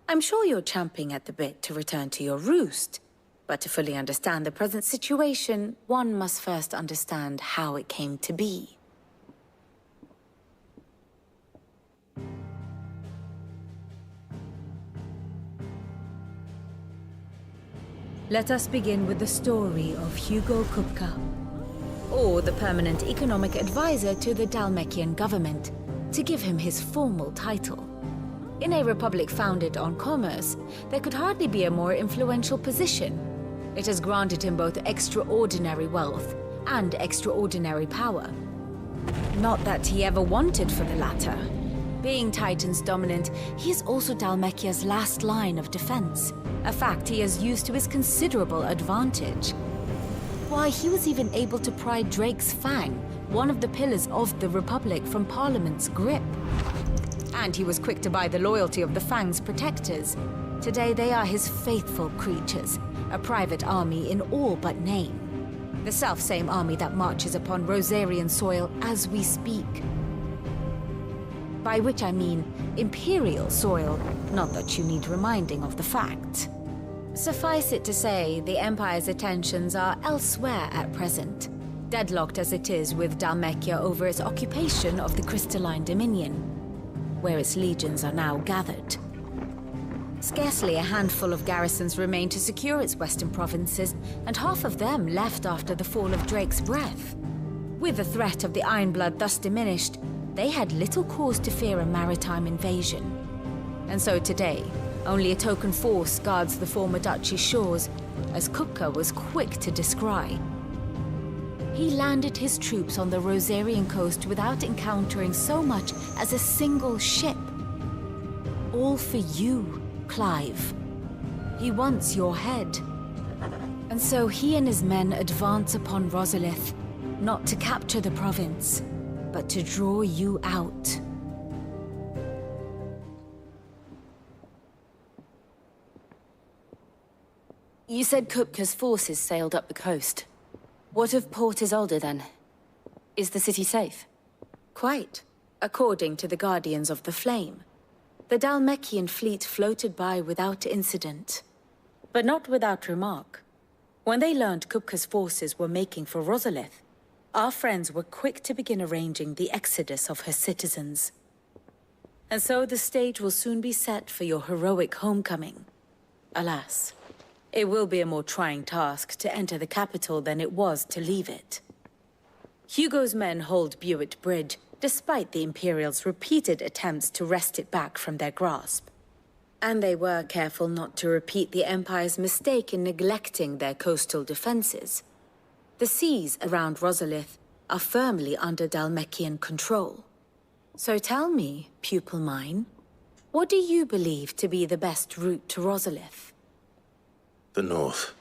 I'm sure you're champing at the bit to return to your roost. But to fully understand the present situation, one must first understand how it came to be. Let us begin with the story of Hugo Kupka, or the permanent economic advisor to the Dalmekian government, to give him his formal title. In a republic founded on commerce, there could hardly be a more influential position. It has granted him both extraordinary wealth and extraordinary power. Not that he ever wanted for the latter. Being Titan's dominant, he is also Dalmekia's last line of defense, a fact he has used to his considerable advantage. Why, he was even able to pry Drake's Fang, one of the pillars of the Republic, from Parliament's grip. And he was quick to buy the loyalty of the Fang's protectors. Today they are his faithful creatures, a private army in all but name. The self-same army that marches upon Rosarian soil as we speak. By which I mean Imperial soil, not that you need reminding of the fact. Suffice it to say, the Empire's attentions are elsewhere at present, deadlocked as it is with Dalmekia over its occupation of the Crystalline Dominion, where its legions are now gathered. Scarcely a handful of garrisons remain to secure its western provinces, and half of them left after the fall of Drake's Breath. With the threat of the Ironblood thus diminished, they had little cause to fear a maritime invasion. And so today, only a token force guards the former duchy's shores, as Kupka was quick to descry. He landed his troops on the Rosarian coast without encountering so much as a single ship. All for you, Clive. He wants your head. And so he and his men advance upon Rosalith, not to capture the province, but to draw you out. You said Kupka's forces sailed up the coast. What of Port Isolde, then? Is the city safe? Quite, according to the Guardians of the Flame. The Dalmekian fleet floated by without incident. But not without remark. When they learned Kupka's forces were making for Rosalith, our friends were quick to begin arranging the exodus of her citizens. And so the stage will soon be set for your heroic homecoming. Alas, it will be a more trying task to enter the capital than it was to leave it. Hugo's men hold Buet Bridge, despite the Imperials' repeated attempts to wrest it back from their grasp. And they were careful not to repeat the Empire's mistake in neglecting their coastal defenses. The seas around Rosalith are firmly under Dalmekian control. So tell me, pupil mine, what do you believe to be the best route to Rosalith? The north.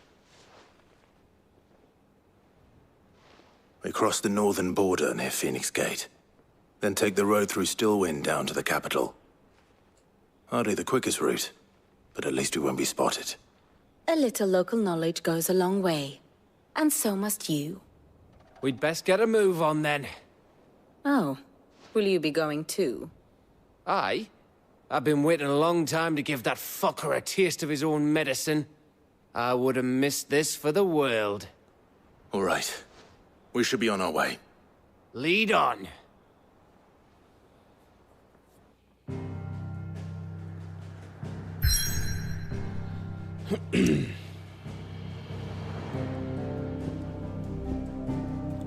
We cross the northern border near Phoenix Gate. Then take the road through Stillwind down to the capital. Hardly the quickest route, but at least we won't be spotted. A little local knowledge goes a long way. And so must you. We'd best get a move on then. Oh, will you be going too? Aye. I've been waiting a long time to give that fucker a taste of his own medicine. I would have missed this for the world. All right. We should be on our way. Lead on.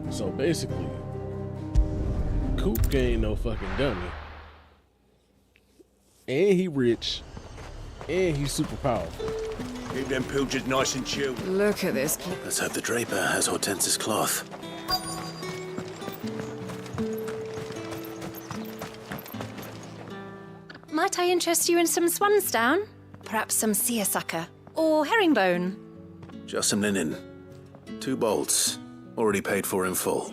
So basically, Kupka ain't no fucking dummy. And he rich. And he's super powerful. Keep them pilgers nice and chilled. Look at this. Let's hope the Draper has Hortense's cloth. Might I interest you in some swansdown? Perhaps some seersucker? Or herringbone? Just some linen. 2 bolts. Already paid for in full.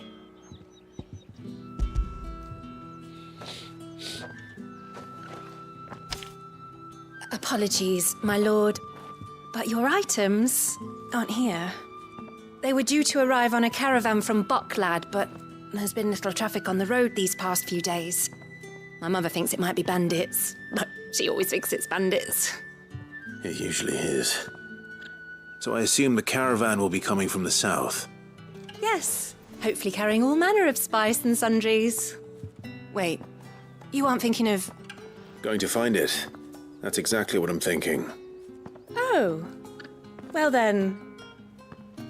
Apologies, my lord, but your items aren't here. They were due to arrive on a caravan from Boklad, but there's been little traffic on the road these past few days. My mother thinks it might be bandits, but she always thinks it's bandits. It usually is. So I assume the caravan will be coming from the south. Yes, hopefully carrying all manner of spice and sundries. Wait, you aren't thinking of... Going to find it. That's exactly what I'm thinking. Oh, well then,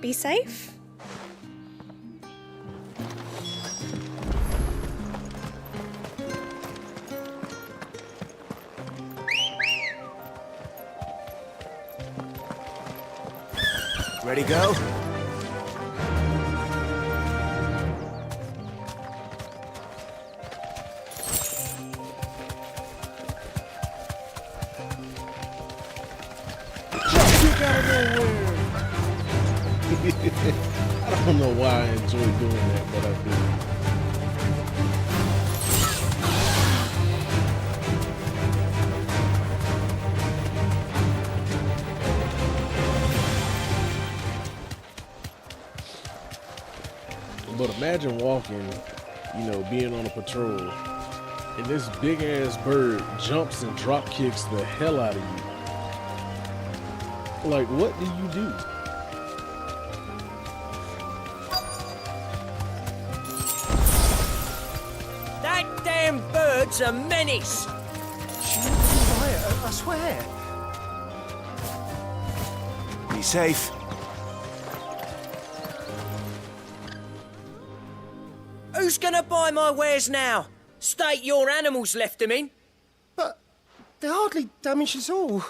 be safe. Ready, go? I don't know why I enjoy doing that, but I do. But imagine walking, being on a patrol, and this big ass bird jumps and drop kicks the hell out of you. Like, what do you do? That damn bird's a menace! I swear. Be safe. Who's gonna buy my wares now? State your animals left them in. But they're hardly damaged at all.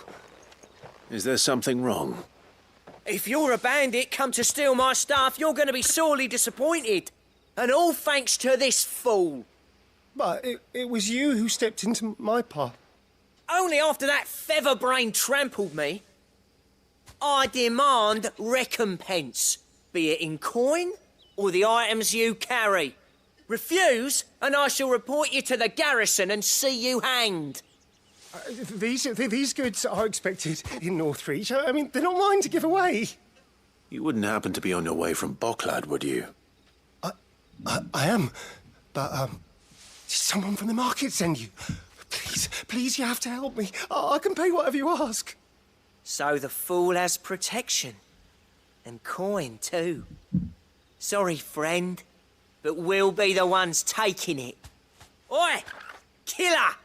Is there something wrong? If you're a bandit come to steal my stuff, you're gonna be sorely disappointed. And all thanks to this fool. But it was you who stepped into my path. Only after that feather-brain trampled me. I demand recompense, be it in coin or the items you carry. Refuse, and I shall report you to the garrison and see you hanged. These goods are expected in Northreach. I mean, they're not mine to give away. You wouldn't happen to be on your way from Bocklad, would you? I am, but, did someone from the market send you? Please, you have to help me. I can pay whatever you ask. So the fool has protection. And coin, too. Sorry, friend, but we'll be the ones taking it. Oi! Killer!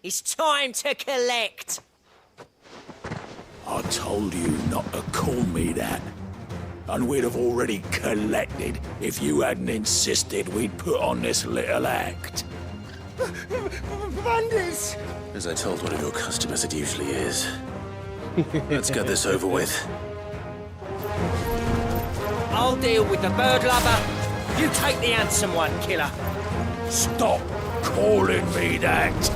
It's time to collect! I told you not to call me that. And we'd have already collected if you hadn't insisted we'd put on this little act. Bandits! As I told one of your customers, it usually is. Let's get this over with. I'll deal with the bird lover. You take the handsome one, killer. Stop calling me that.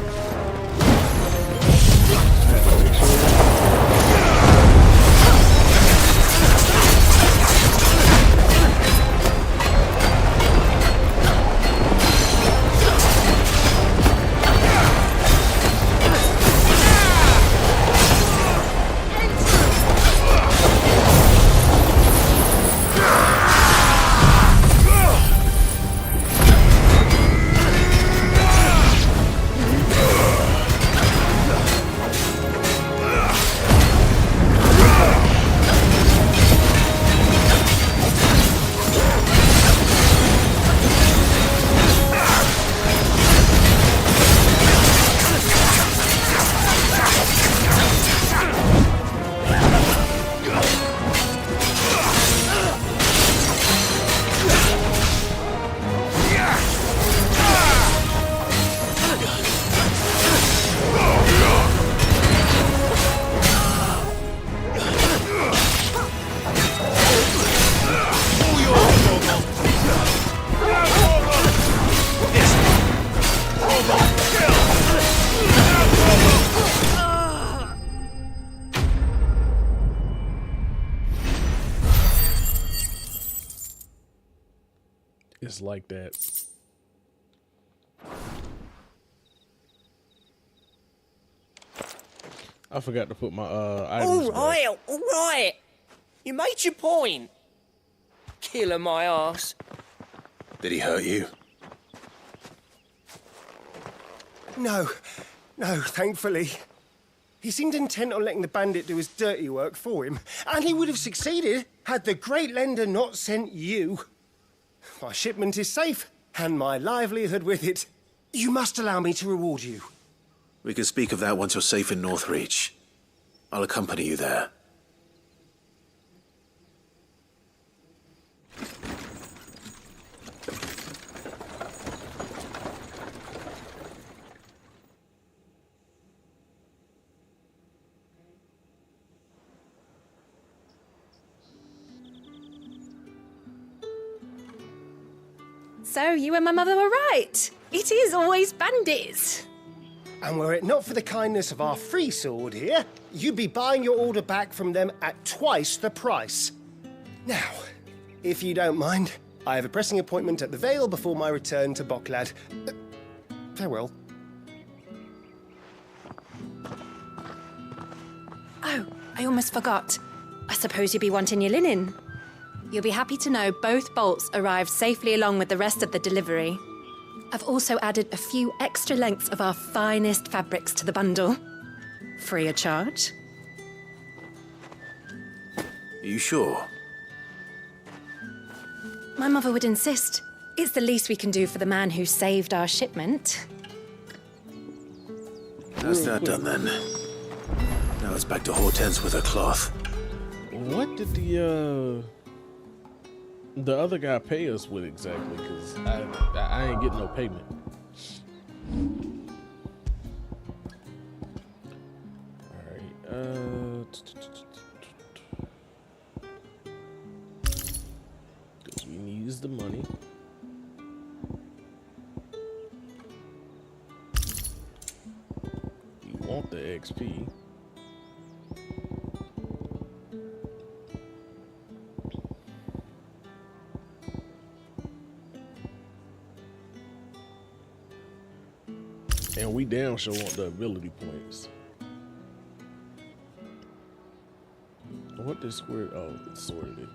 It's like that. I forgot to put my items back. All right. You made your point. Killer my ass. Did he hurt you? No, thankfully. He seemed intent on letting the bandit do his dirty work for him, and he would have succeeded had the Great Lender not sent you. My shipment is safe, and my livelihood with it. You must allow me to reward you. We can speak of that once you're safe in Northreach. I'll accompany you there. So you and my mother were right. It is always bandits. And were it not for the kindness of our free sword here, you'd be buying your order back from them at twice the price. Now, if you don't mind, I have a pressing appointment at the Vale before my return to Bocklad. Farewell. Oh, I almost forgot. I suppose you'll be wanting your linen. You'll be happy to know both bolts arrived safely along with the rest of the delivery. I've also added a few extra lengths of our finest fabrics to the bundle. Free of charge. Are you sure? My mother would insist. It's the least we can do for the man who saved our shipment. That's that done then. Now it's back to Hortense with her cloth. What did the other guy pay us with exactly? Because I ain't getting no payment. Alright, because we need the money. You want the XP. And we damn sure want the ability points. What this square? Oh, it's sorted it.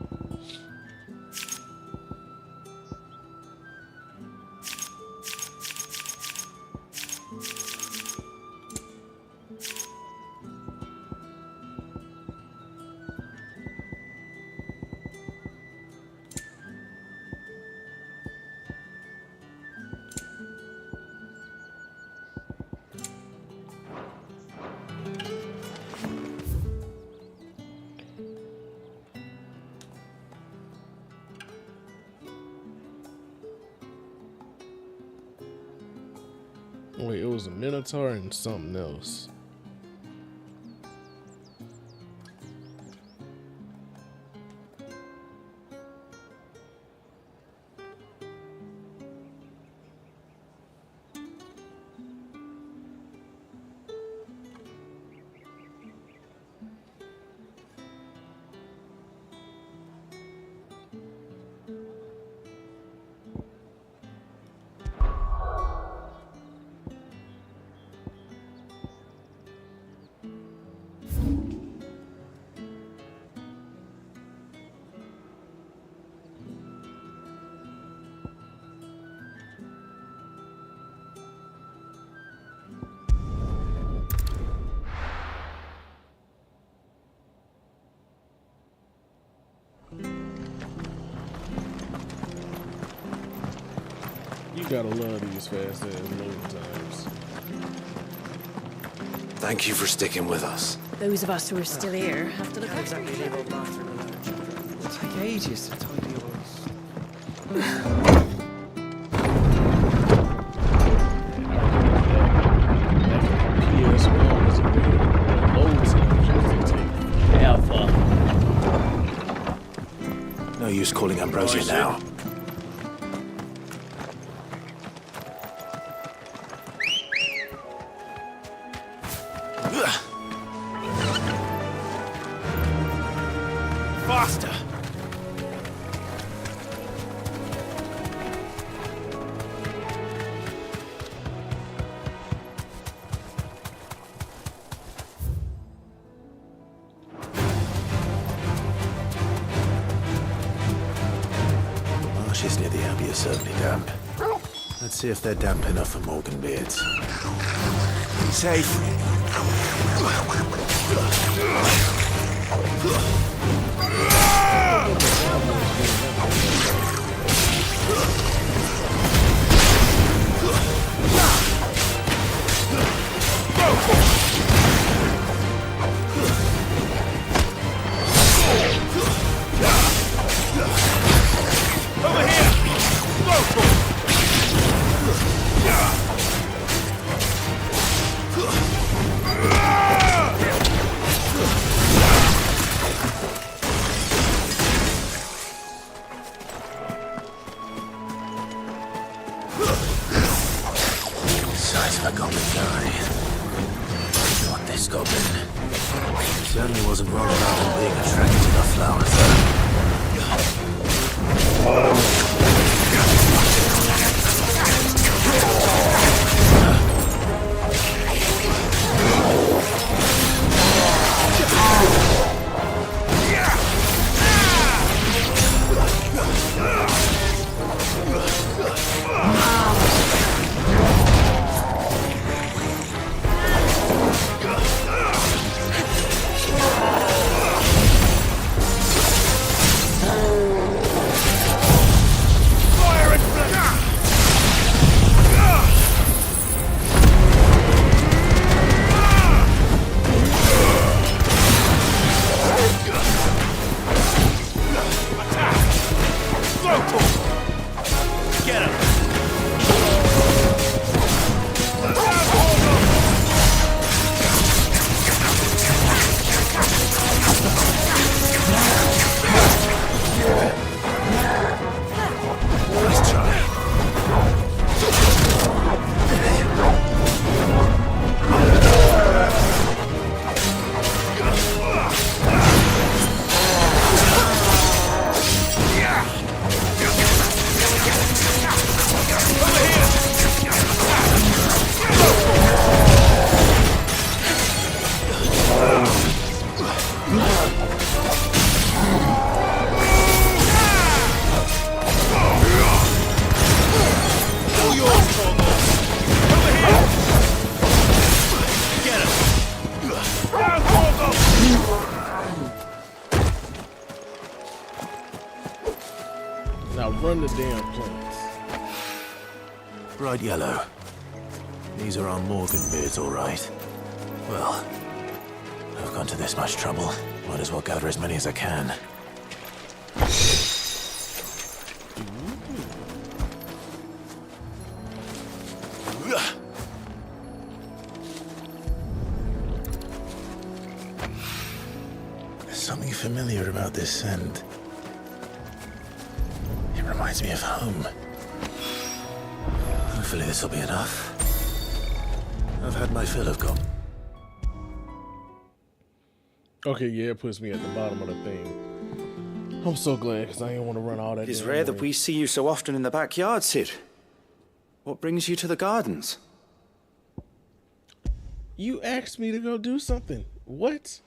Wait, it was a Minotaur and something else. You gotta love these fast ass loading times. Thank you for sticking with us. Those of us who are still here have to look Can't after exactly each leave other. old Martha alone. It'll take ages to tidy all this. PS1 was a game. Load times used to take forever. No use calling Ambrosia now. Faster! Marshes near the Abbey are certainly damp. Let's see if they're damp enough for Morgan beards. Be safe. Over here! Local! Size of a goblin's eye. Not this goblin. He certainly wasn't wrong about him being attracted to the flowers, the damn plants. Bright yellow. These are our Morgan beards, all right. Well, I've gone to this much trouble. Might as well gather as many as I can. There's something familiar about this scent. It reminds me of home. Hopefully this will be enough. I've had my fill of gold. Okay, yeah, it puts me at the bottom of the thing. I'm so glad, because I didn't want to run all that. It is damn rare that way. we see you so often in the backyard, Sid. What brings you to the gardens? You asked me to go do something. What?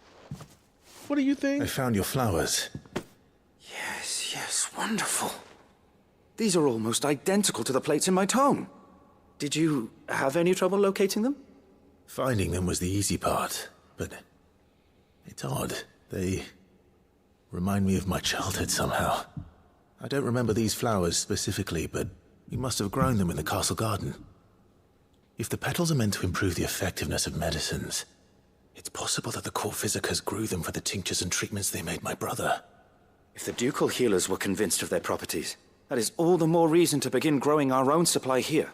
What do you think? I found your flowers. Yes, wonderful. These are almost identical to the plates in my tome. Did you have any trouble locating them? Finding them was the easy part, but it's odd. They remind me of my childhood somehow. I don't remember these flowers specifically, but you must have grown them in the castle garden. If the petals are meant to improve the effectiveness of medicines, it's possible that the court physicers grew them for the tinctures and treatments they made my brother. If the ducal healers were convinced of their properties, that is all the more reason to begin growing our own supply here.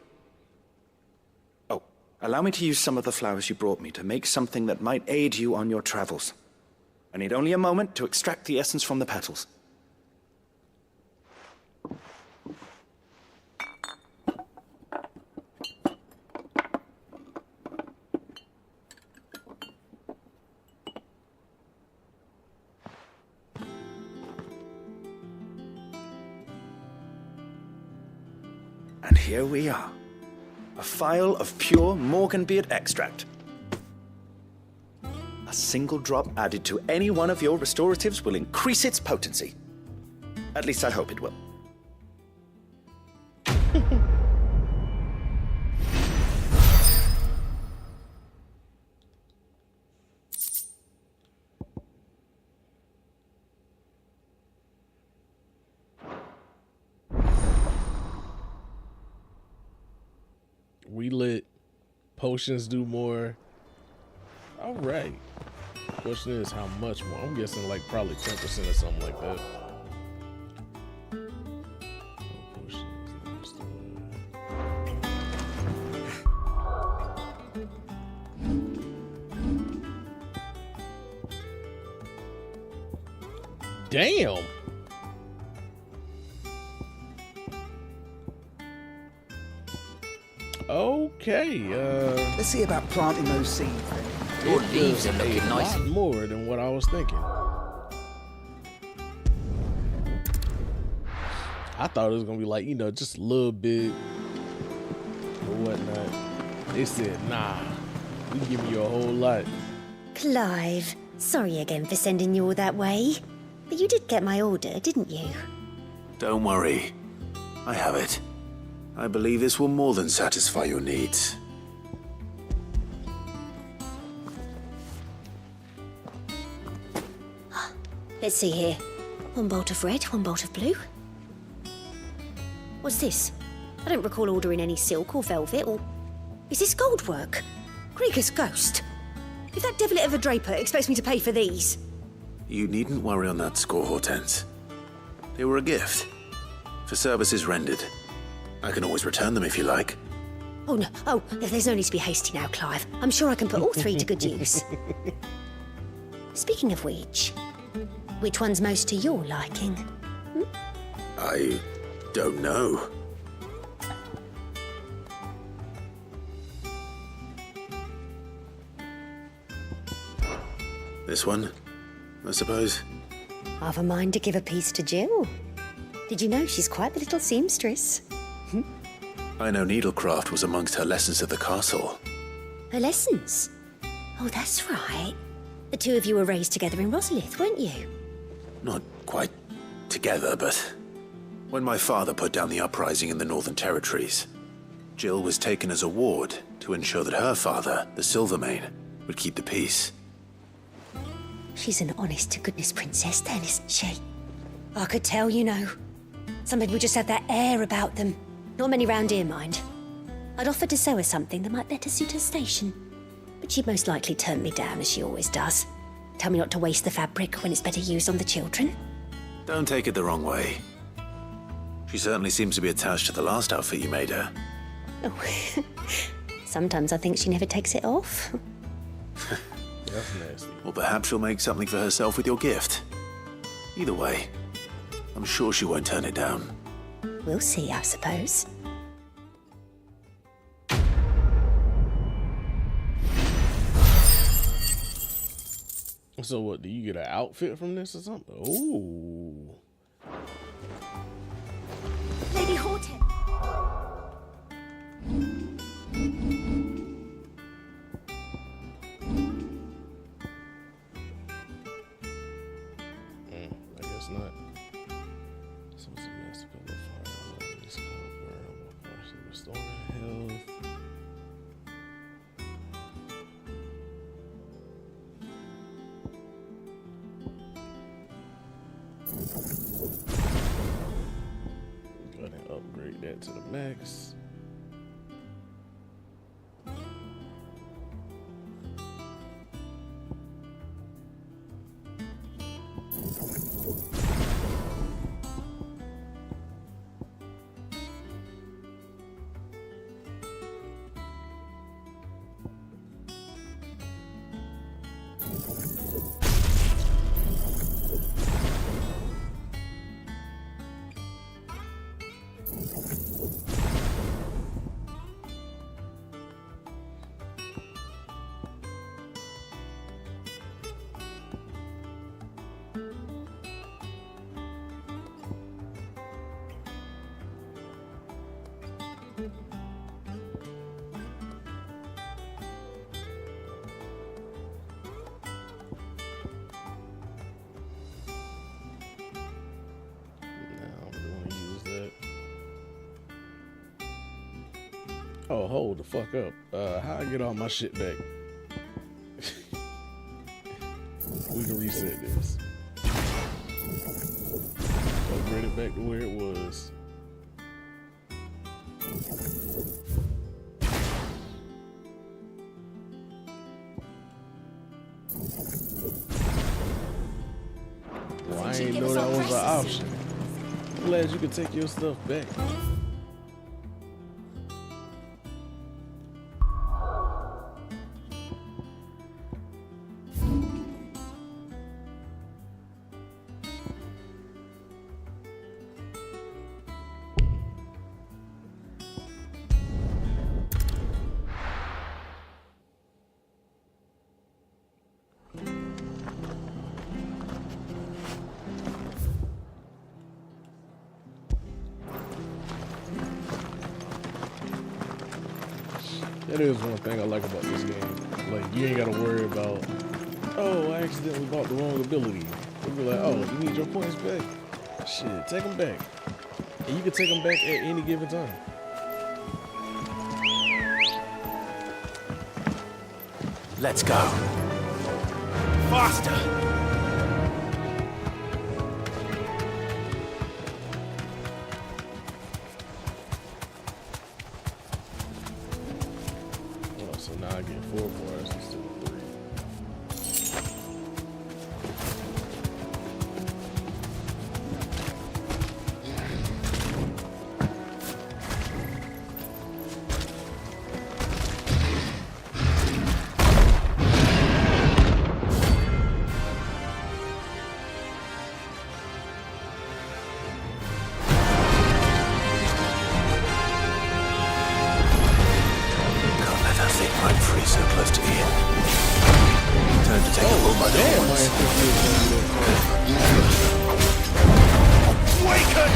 Oh, allow me to use some of the flowers you brought me to make something that might aid you on your travels. I need only a moment to extract the essence from the petals. And here we are. A phial of pure Morganbeard extract. A single drop added to any one of your restoratives will increase its potency. At least I hope it will. We lit. Potions do more. All right. Question is how much more? I'm guessing like probably 10% or something like that. Damn. Okay, Let's see about planting those seeds. Your leaves are looking nice. A lot more than what I was thinking. I thought it was gonna be like, you know, just a little bit or whatnot. They said, nah, we giving you a whole lot. Clive, sorry again for sending you all that way. But you did get my order, didn't you? Don't worry. I have it. I believe this will more than satisfy your needs. Let's see here. One bolt of red, one bolt of blue. What's this? I don't recall ordering any silk or velvet, or... Is this gold work? Krieger's ghost. If that devilet of a draper expects me to pay for these... You needn't worry on that score, Hortense. They were a gift. For services rendered. I can always return them if you like. Oh, no. Oh, there's no need to be hasty now, Clive. I'm sure I can put all three to good use. Speaking of which one's most to your liking? I don't know. This one, I suppose. I've a mind to give a piece to Jill. Did you know she's quite the little seamstress? I know needlecraft was amongst her lessons at the castle. Her lessons? Oh, that's right. The two of you were raised together in Rosalith, weren't you? Not quite together, but when my father put down the uprising in the Northern Territories, Jill was taken as a ward to ensure that her father, the Silvermane, would keep the peace. She's an honest-to-goodness princess then, isn't she? I could tell, you know. Some people just have that air about them. Not many round here, mind. I'd offered to sew her something that might better suit her station. But she'd most likely turn me down, as she always does. Tell me not to waste the fabric when it's better used on the children. Don't take it the wrong way. She certainly seems to be attached to the last outfit you made her. Oh, sometimes I think she never takes it off. That's nasty. Or perhaps she'll make something for herself with your gift. Either way, I'm sure she won't turn it down. We'll see, I suppose. So what, do you get an outfit from this or something? Ooh. Lady Horton! I guess not. So it's a master pillar fire. This cover will partially restore health. Go ahead and upgrade that to the max. Oh, hold the fuck up. How I get all my shit back? We can reset this. Upgrade it back to where it was. Well, I didn't know that was an option. I'm glad you could take your stuff back. That is one thing I like about this game. Like, you ain't gotta worry about, oh, I accidentally bought the wrong ability. You be like, oh, you need your points back? Shit, take them back. And you can take them back at any given time. Let's go. Faster! So now I get 4 bars instead of 3. So close to the end. Time to take a look by the horns. Awaken!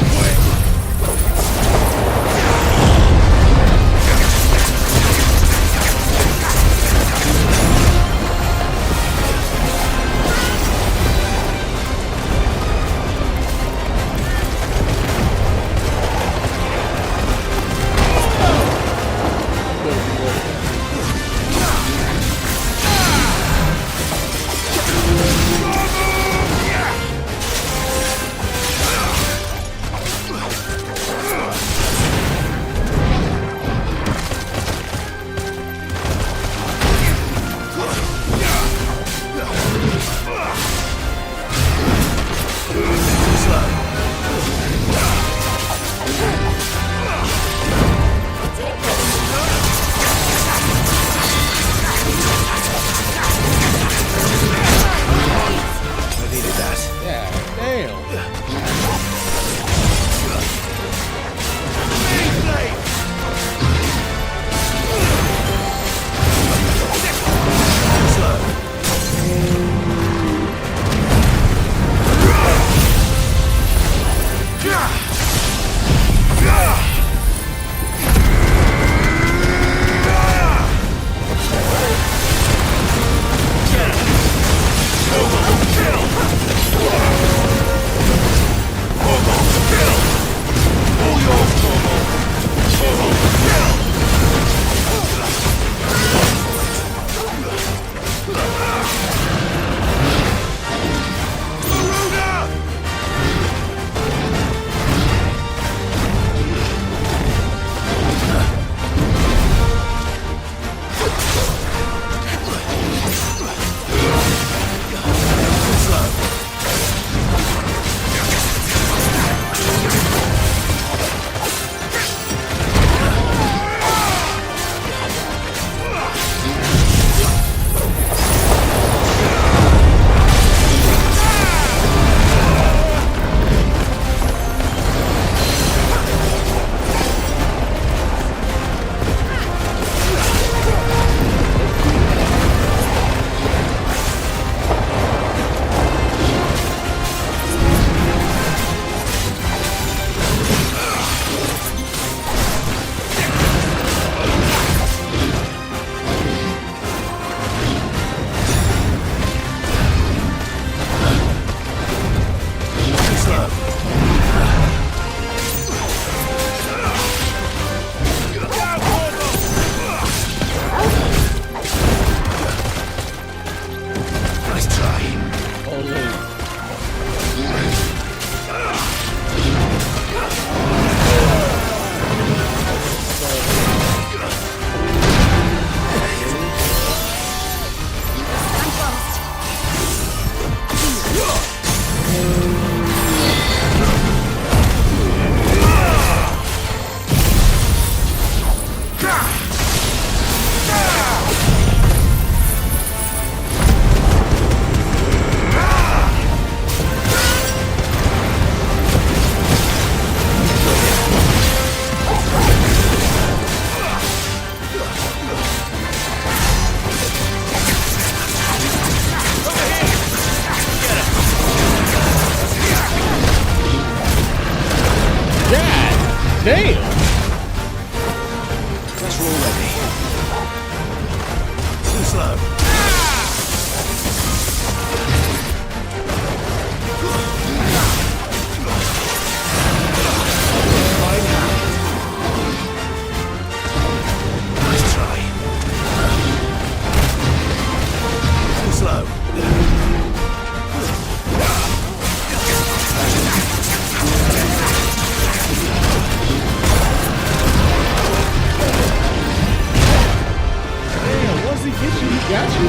got you.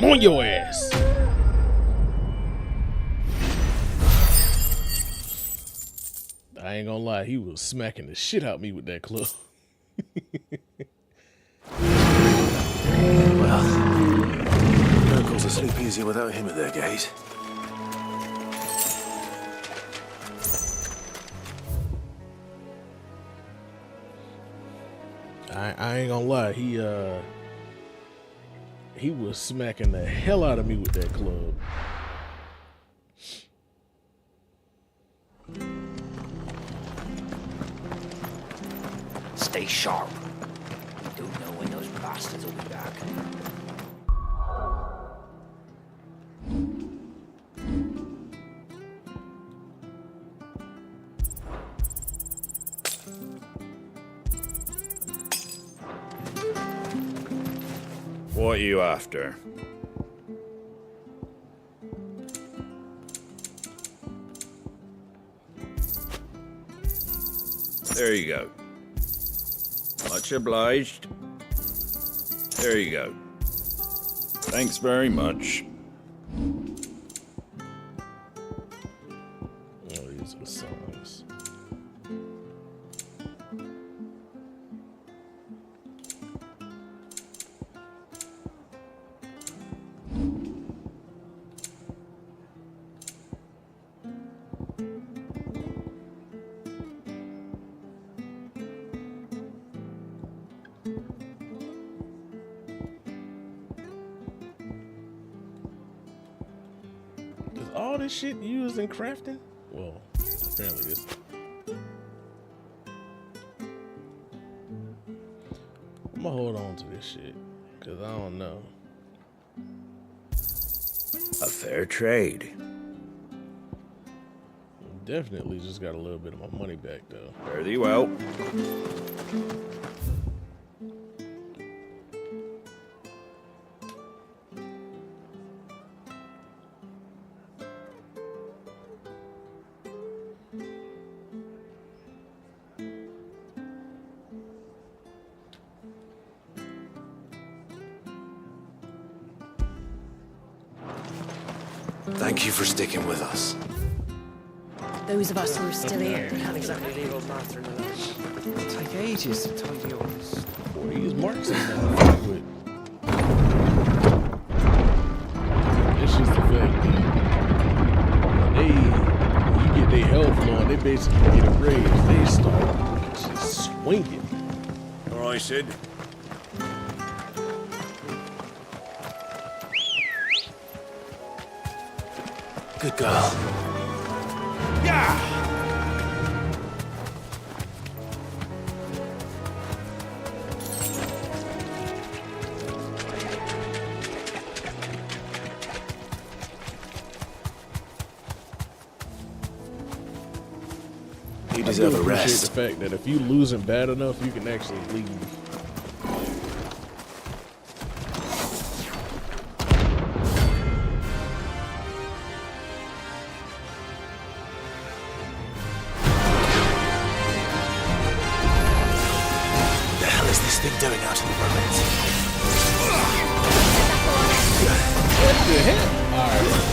I'm on your ass. I ain't gonna lie, he was smacking the shit out of me with that club. Well, miracles will sleep easier without him at their gate. I ain't gonna lie, he was smacking the hell out of me with that club. Stay sharp. You don't know when those bastards will be back. What are you after? There you go. Much obliged. There you go. Thanks very much. Oh, these are the songs. All this shit used in crafting? Well, apparently this. I'm gonna hold on to this shit, cause I don't know. A fair trade. Definitely just got a little bit of my money back though. Fare thee well. Thank you for sticking with us. Those of us who are still here Can't exactly leave old master alone. It'll take ages to tidy all this. Boy, these marks ain't nothing to fuck with. It's just the fact that when you get their health low, they basically get a raise. They start just swinging. All right, Sid. Good girl. Yeah! You deserve a appreciate rest. the fact that if you losing bad enough, you can actually leave. What the hell is this thing doing out in the ruins? What the hell? Alright.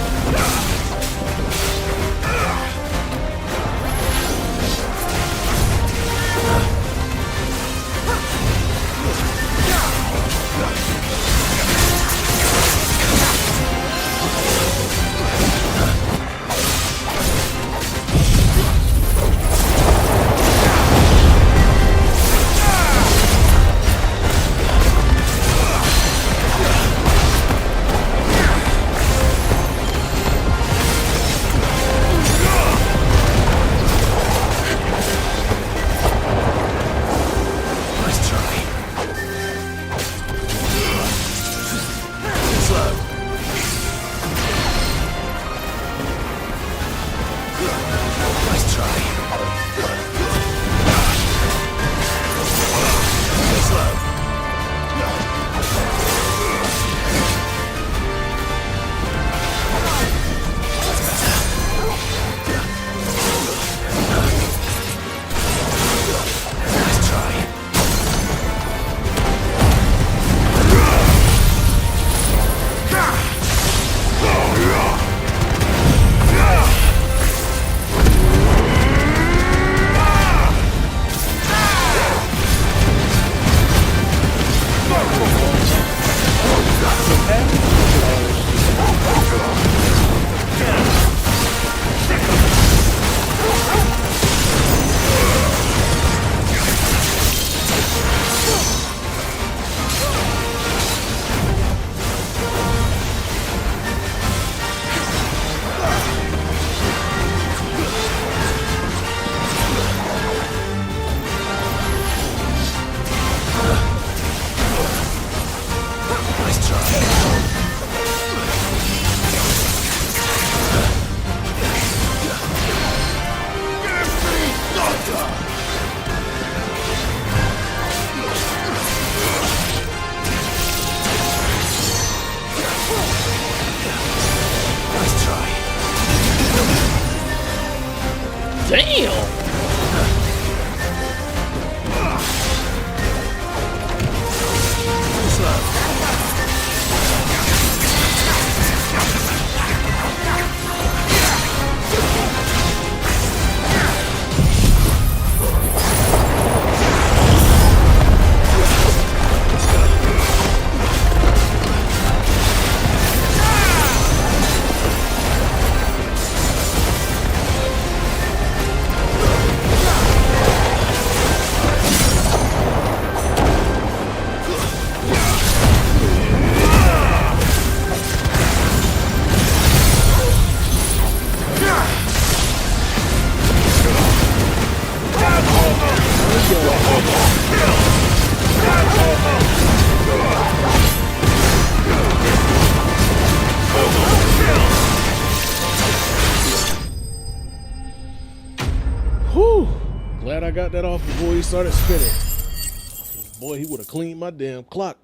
Glad I got that off before he started spinning. 'Cause boy, he would have cleaned my damn clock.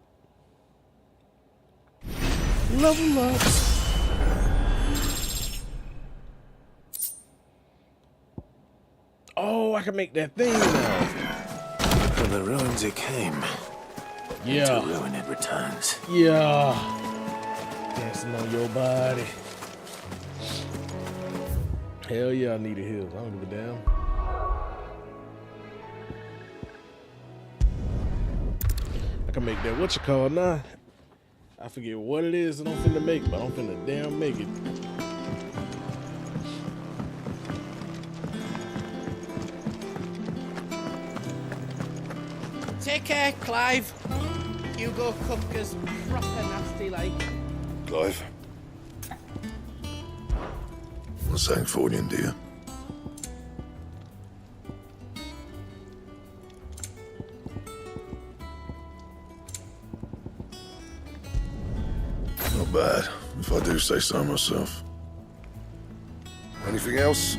Level up. Oh, I can make that thing now. From the ruins it came. Yeah. To ruin it returns. Yeah. Dancing on your body. Hell yeah, I need a heal. I don't give a damn. I can make that what you call now. I forget what it is that I'm finna make, but I'm finna damn make it. Take care, Clive. Hugo Kupka's proper nasty like. Clive? A Sancfordian, dear. Not bad, if I do say so myself. Anything else?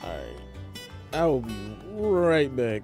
Alright. I will be right back.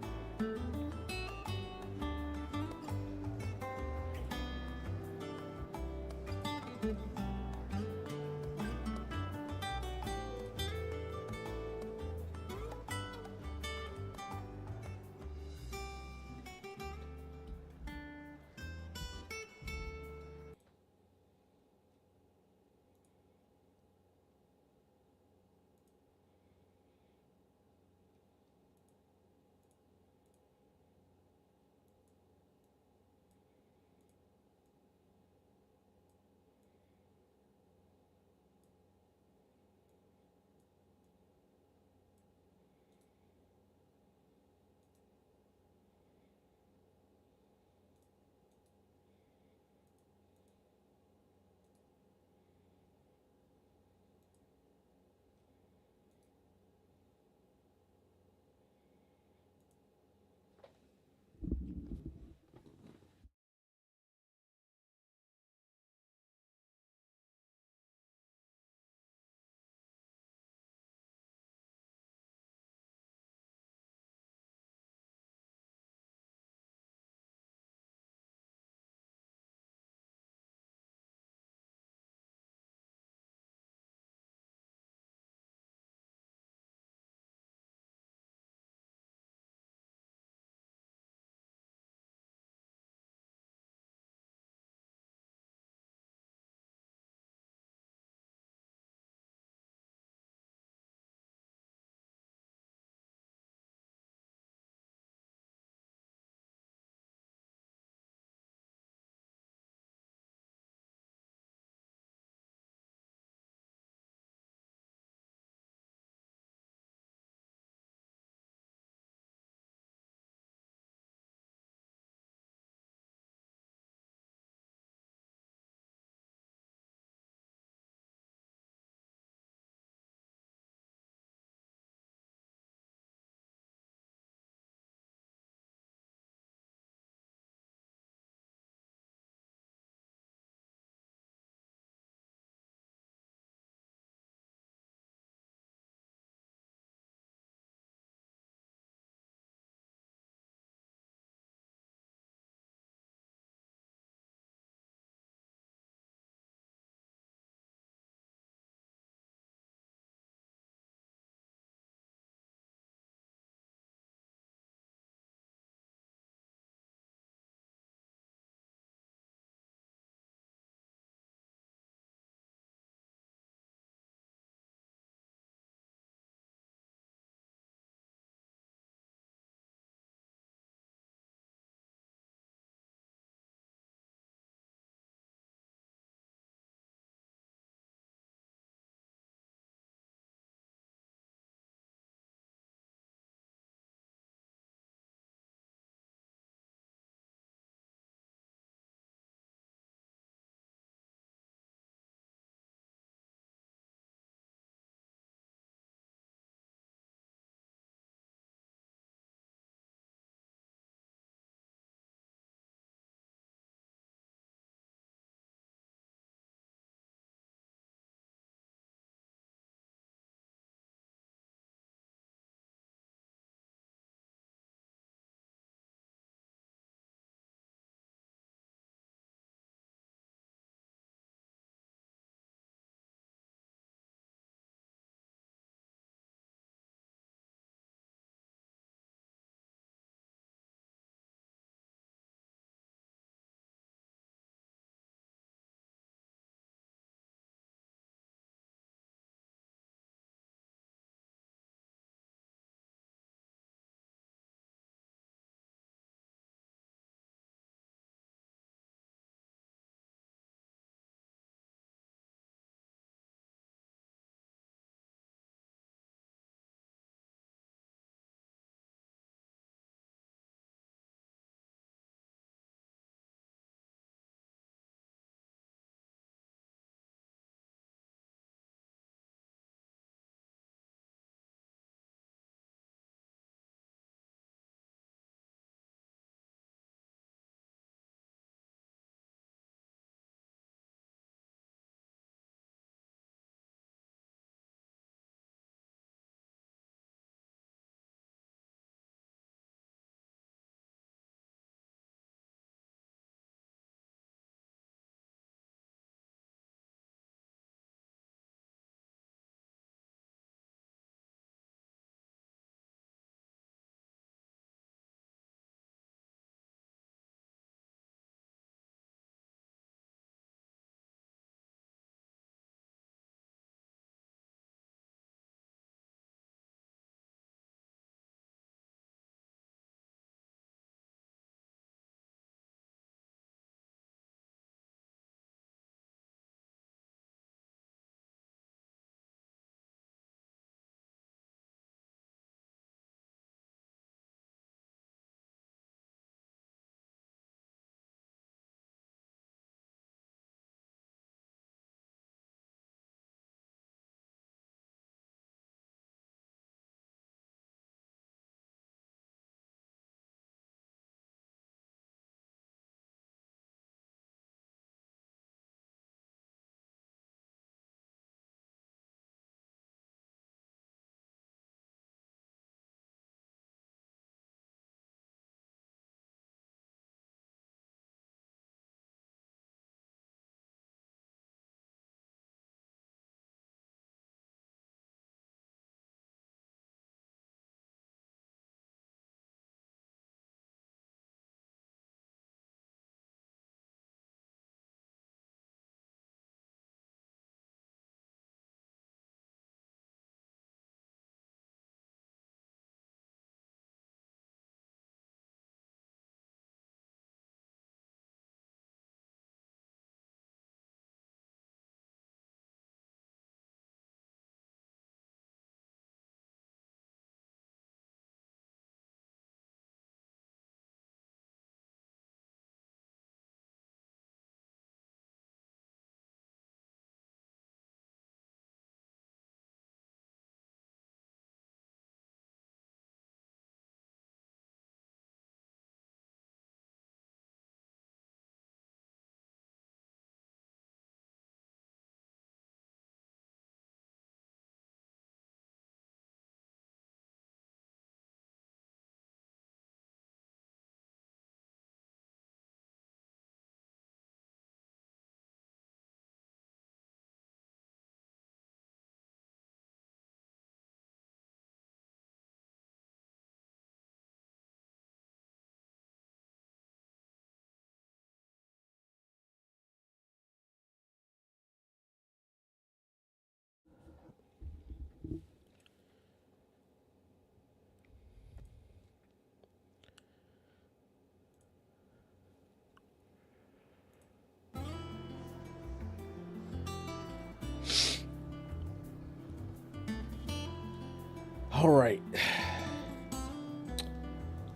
All right.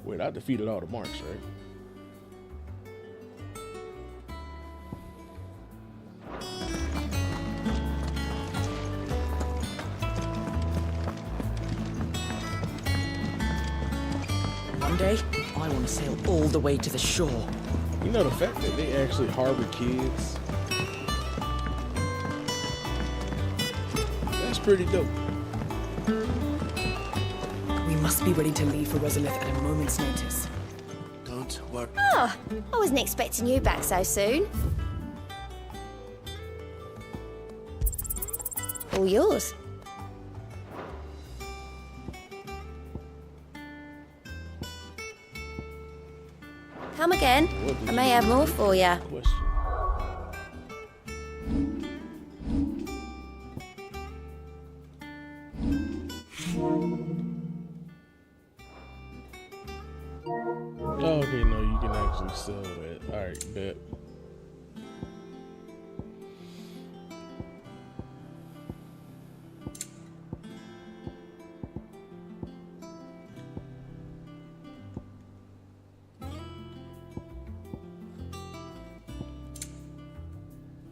Wait, I defeated all the marks, right? One day, I want to sail all the way to the shore. You know, the fact that they actually harbor kids, that's pretty dope. We must be ready to leave for Rosalith at a moment's notice. Don't worry. Oh, I wasn't expecting you back so soon. All yours. Come again. I may have more for you. Oh, okay, no, you can actually sell that. Alright, bet.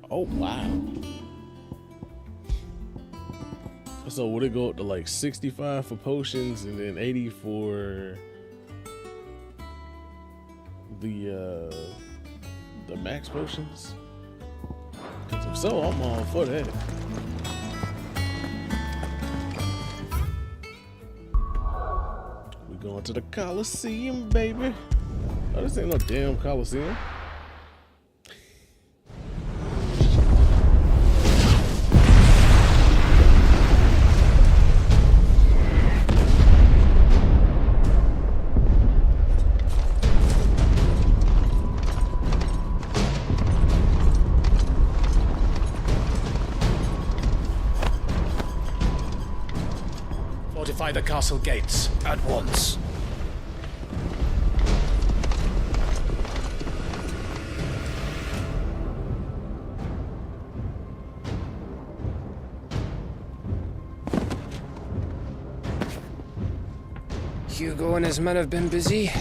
Oh, wow. So would it go up to like 65 for potions and then 80 for the max potions? Because if so, I'm all for that. We going to the Coliseum, baby. Oh, this ain't no damn Coliseum. Fortify the castle gates at once. Hugo and his men have been busy.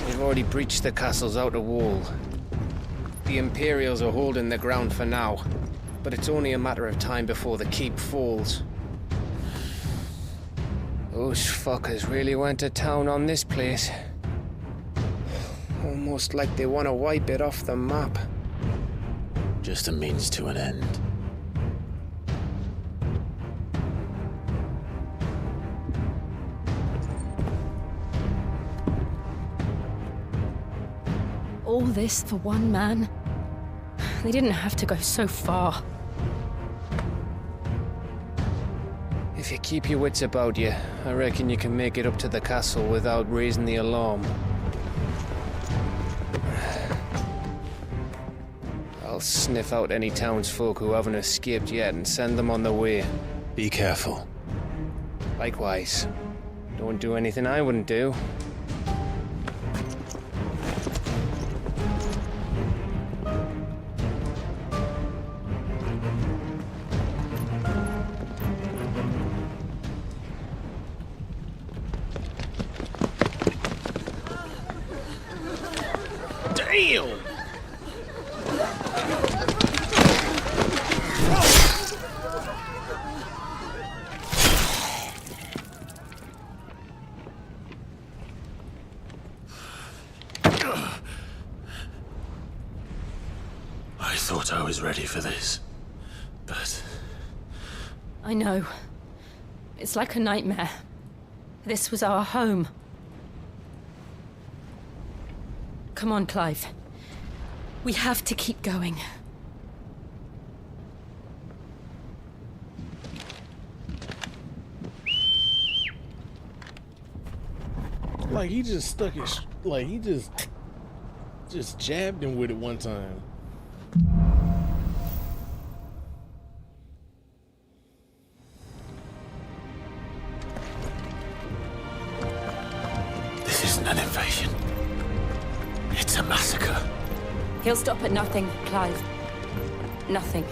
They've already breached the castle's outer wall. The Imperials are holding the ground for now, but it's only a matter of time before the keep falls. Those fuckers really went to town on this place. Almost like they want to wipe it off the map. Just a means to an end. All this for one man? They didn't have to go so far. If you keep your wits about you, I reckon you can make it up to the castle without raising the alarm. I'll sniff out any townsfolk who haven't escaped yet and send them on their way. Be careful. Likewise. Don't do anything I wouldn't do. Damn! I thought I was ready for this, but... I know. It's like a nightmare. This was our home. Come on, Clive. We have to keep going. Like he just stuck it, like he just jabbed him with it one time. This isn't an invasion. It's a massacre. He'll stop at nothing, Clive. Nothing.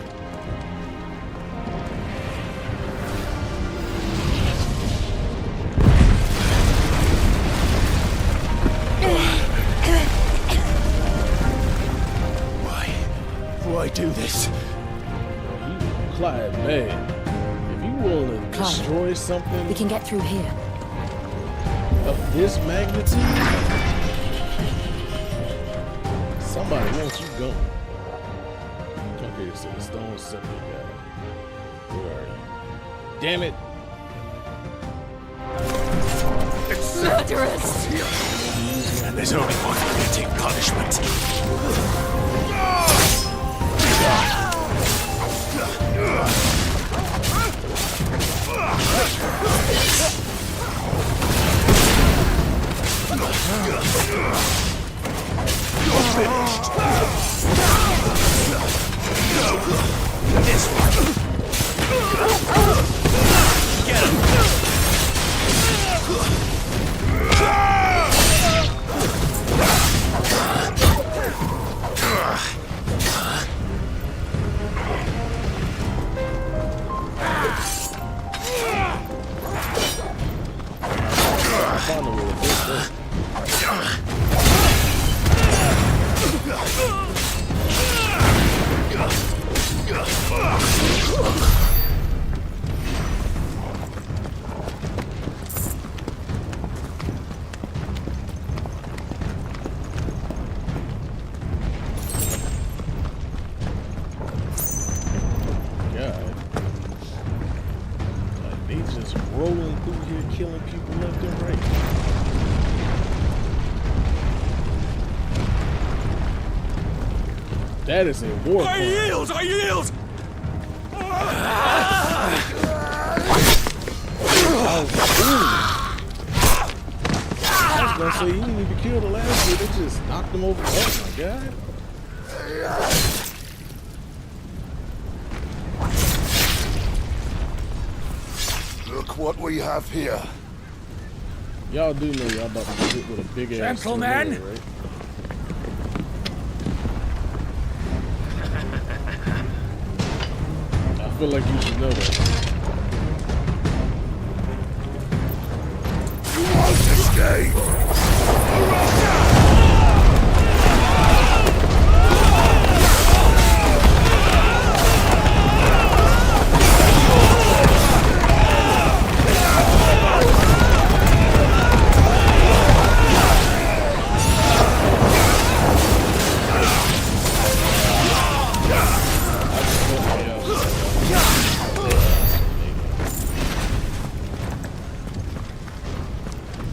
do this? Clyde, man. If you willing to Clyde, destroy something we can get through here. of this magnitude, somebody wants you gone. Okay, so the stone scepter guy. Where are you? Damn it! Murderers! And there's only one fitting punishment. You're finished. This one. Get him. rolling through here, killing people left and right. That is a war crime. I yield! I yield! I was gonna say, he didn't even kill the last dude, they just knocked him over. Oh my god. Look what we have here. Y'all do know y'all about to get hit with a big ass Gentlemen! tornado, right? I feel like you should know that. You won't escape!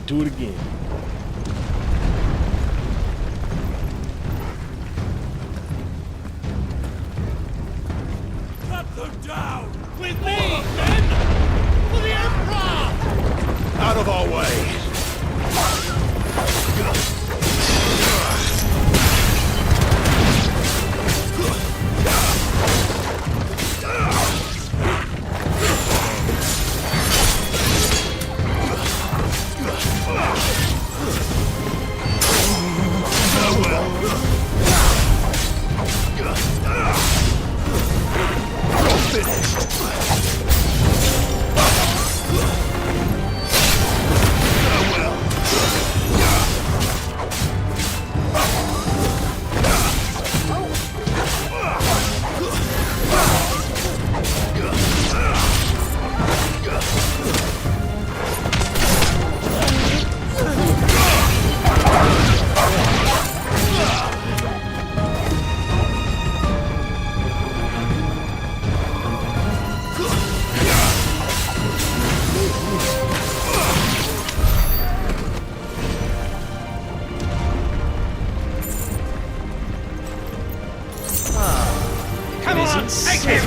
Do it again. Cut them down! With me, men! For the Emperor! Out of our way! Take him!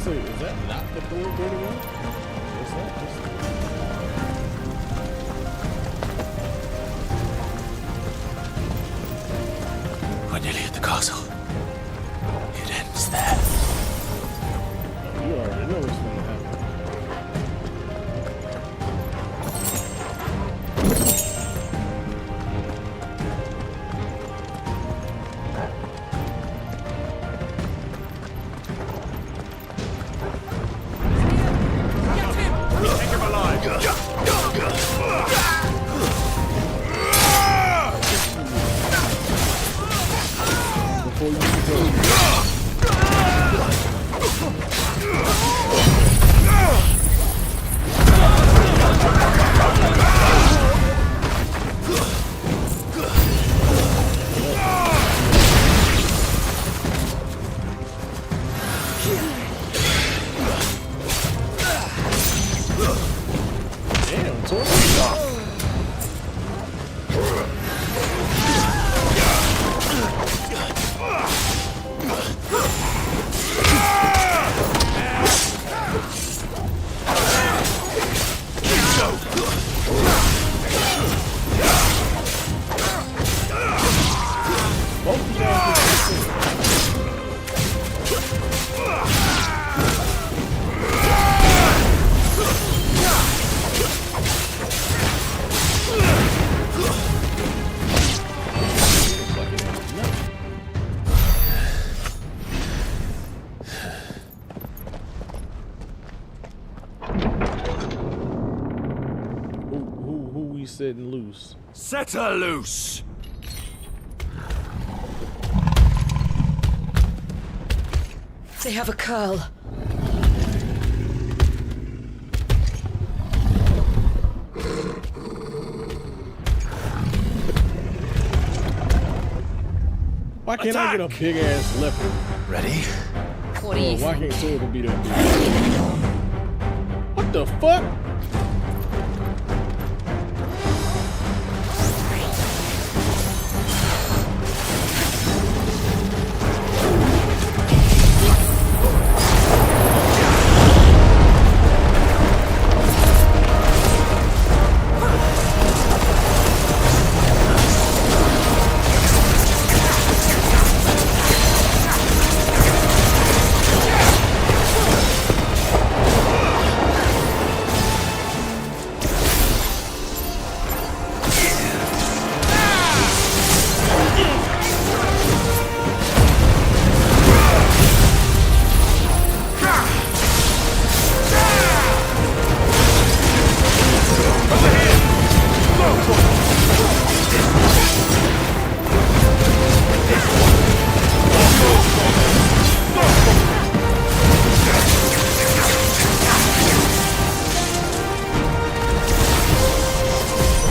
So is that not the cool dirty one? Is that just... We're nearly at the castle. It ends there. You already know what's going to happen. Take him alive! Before you go. Damn, Torch. Who we setting loose? Set her loose! They have a curl. Why can't I get a big ass leopard? Ready? What do you Why think? can't Sword be that big? What the fuck?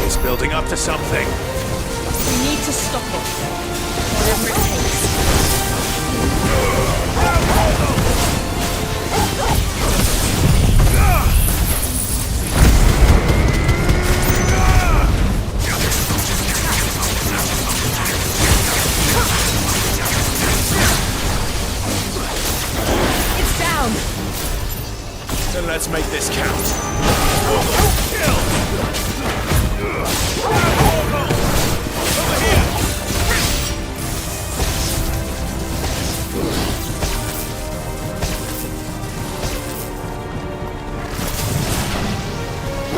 It's building up to something. We need to stop it. Whatever it takes. It's down. Then let's make this count.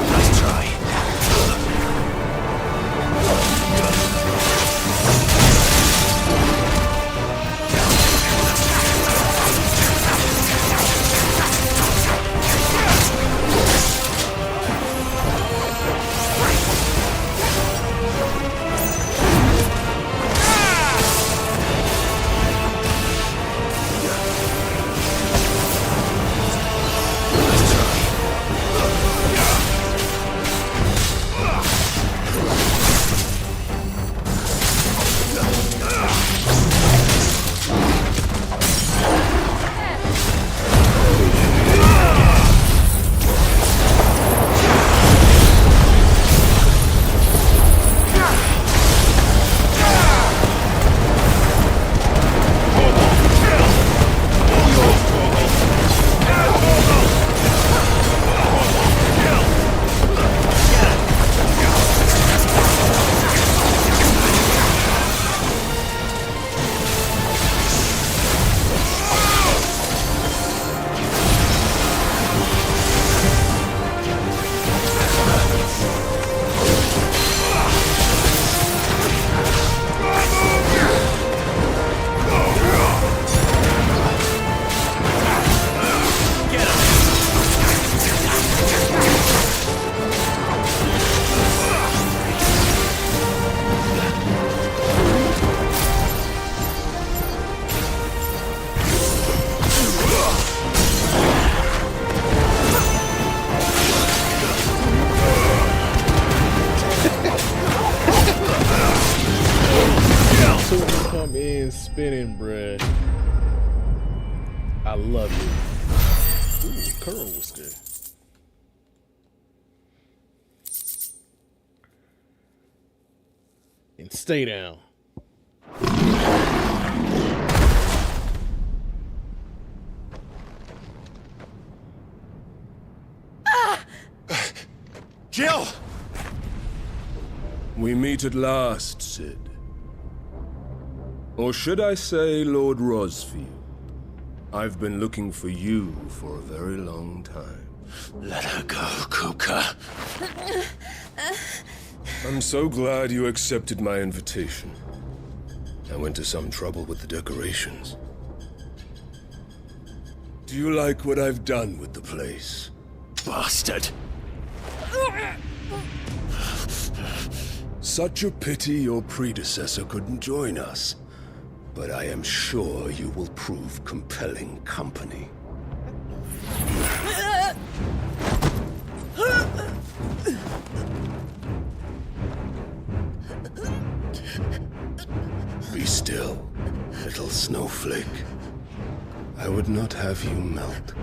Nice try. spinning, bruh. I love it. Ooh, curl whisker. And stay down. Jill! We meet at last, Sid. Or should I say, Lord Rosfield? I've been looking for you for a very long time. Let her go, Kupka. I'm so glad you accepted my invitation. I went to some trouble with the decorations. Do you like what I've done with the place? Bastard! Such a pity your predecessor couldn't join us. But I am sure you will prove compelling company. Be still, little snowflake. I would not have you melt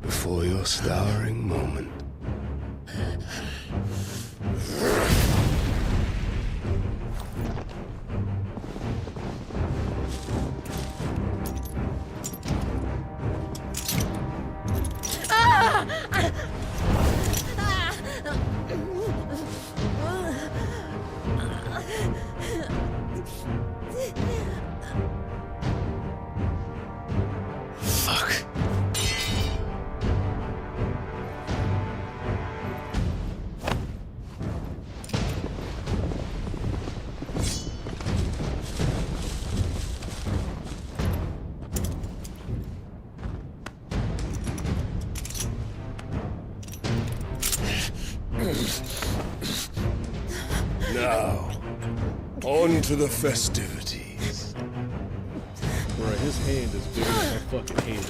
before your starring moment. Fuck. Now, on to the festivities. Bro, his hand is bigger than my fucking head.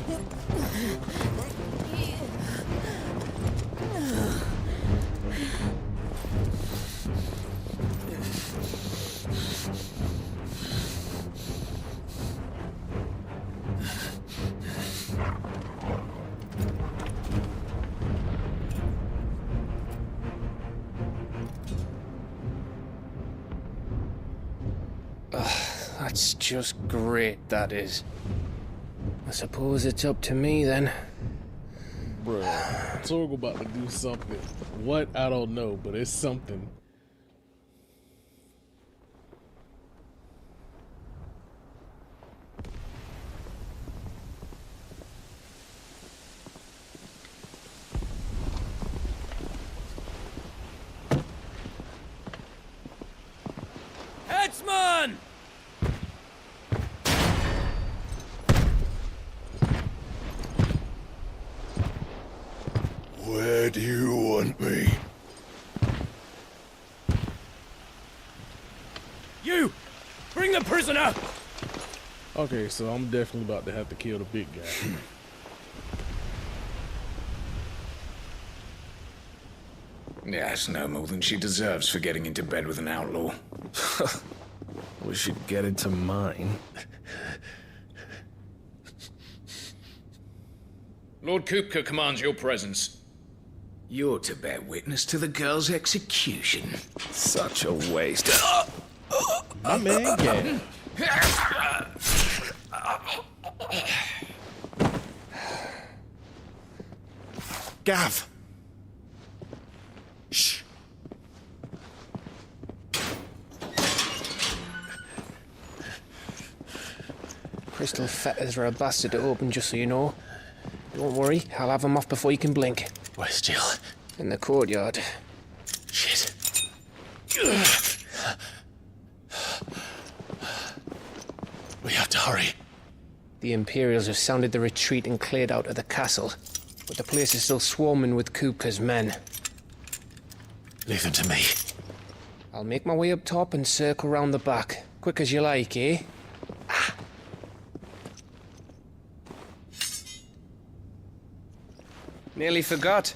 That's just great, that is. I suppose it's up to me then. Bro, Torg about to do something. What? I don't know, but it's something. Headsman! Where do you want me? You! Bring the prisoner! Okay, so I'm definitely about to have to kill the big guy. Yeah, it's no more than she deserves for getting into bed with an outlaw. We should get into mine. Lord Kupka commands your presence. You're to bear witness to the girl's execution. Such a waste. My man, Gav. Gav! Shh! Crystal fetters are a bastard to open, just so you know. Don't worry, I'll have them off before you can blink. Where's Jill? In the courtyard. Shit. We have to hurry. The Imperials have sounded the retreat and cleared out of the castle, but the place is still swarming with Kupka's men. Leave them to me. I'll make my way up top and circle round the back. Quick as you like, eh? Nearly forgot.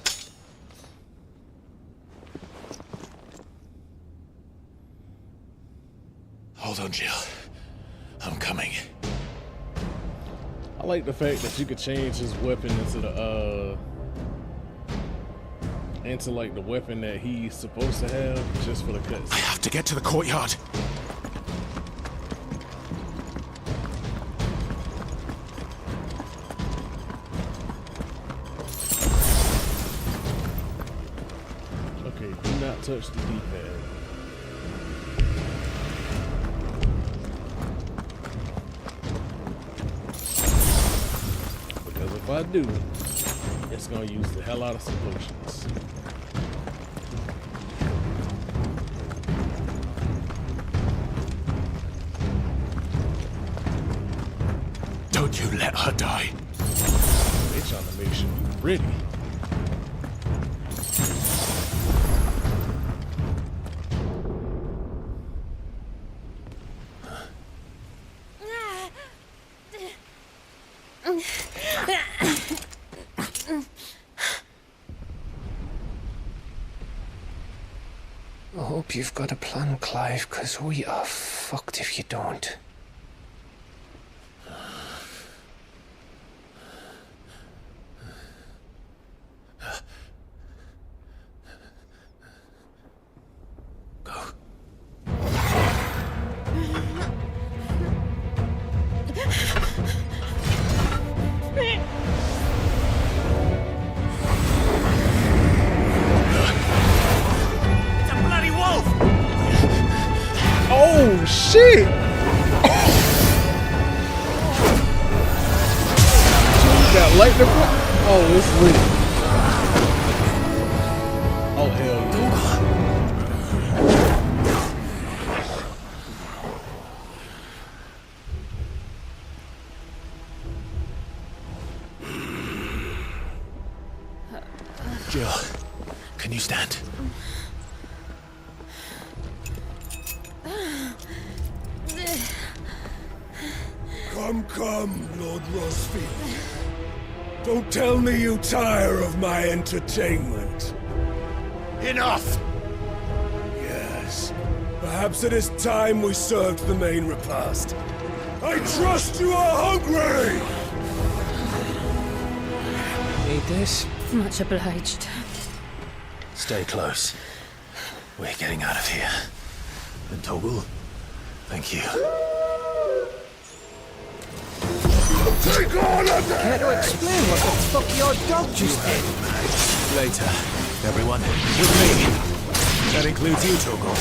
Hold on, Jill. I'm coming. I like the fact that you could change his weapon into like the weapon that he's supposed to have just for the cuts. I have to get to the courtyard. Okay, do not touch the D-pad. Because if I do, it's gonna use the hell out of some potions. Don't you let her die. They trying to make sure you're ready. I hope you've got a plan, Clive, because we are fucked if you don't. Oh shit! Got lightning. Oh, it's lit. Oh hell yeah. Jill, can you stand? Come, Lord Rosfield. Don't tell me you tire of my entertainment. Enough! Yes. Perhaps it is time we served the main repast. I trust you are hungry! Need this? Much obliged. Stay close. We're getting out of here. And Toggle, thank you. Take on a Care to explain what the fuck your dog just did? Later. Everyone, with me. That includes you, Toggle.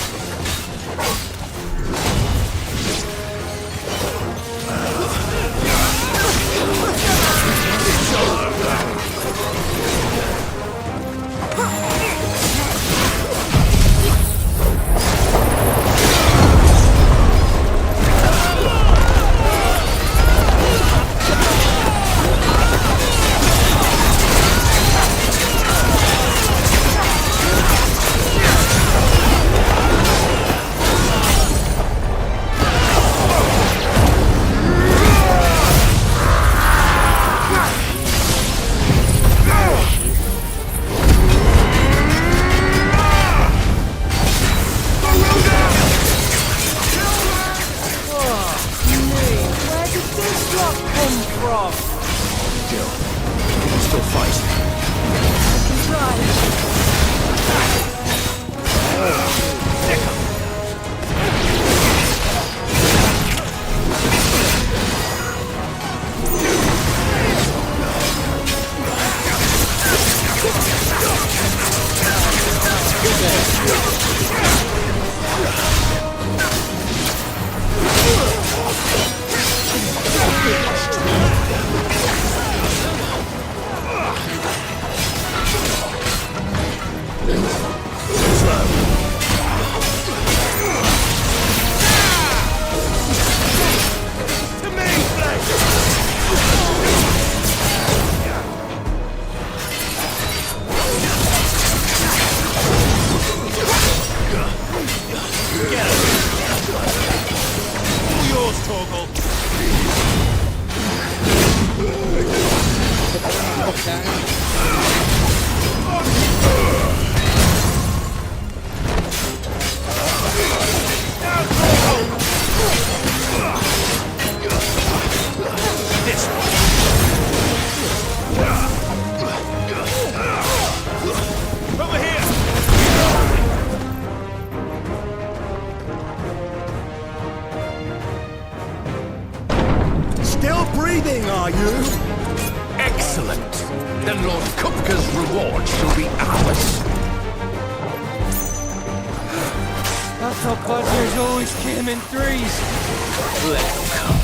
you? Excellent. Then Lord Kupka's reward shall be ours. I thought badgers always came in threes. Let them come.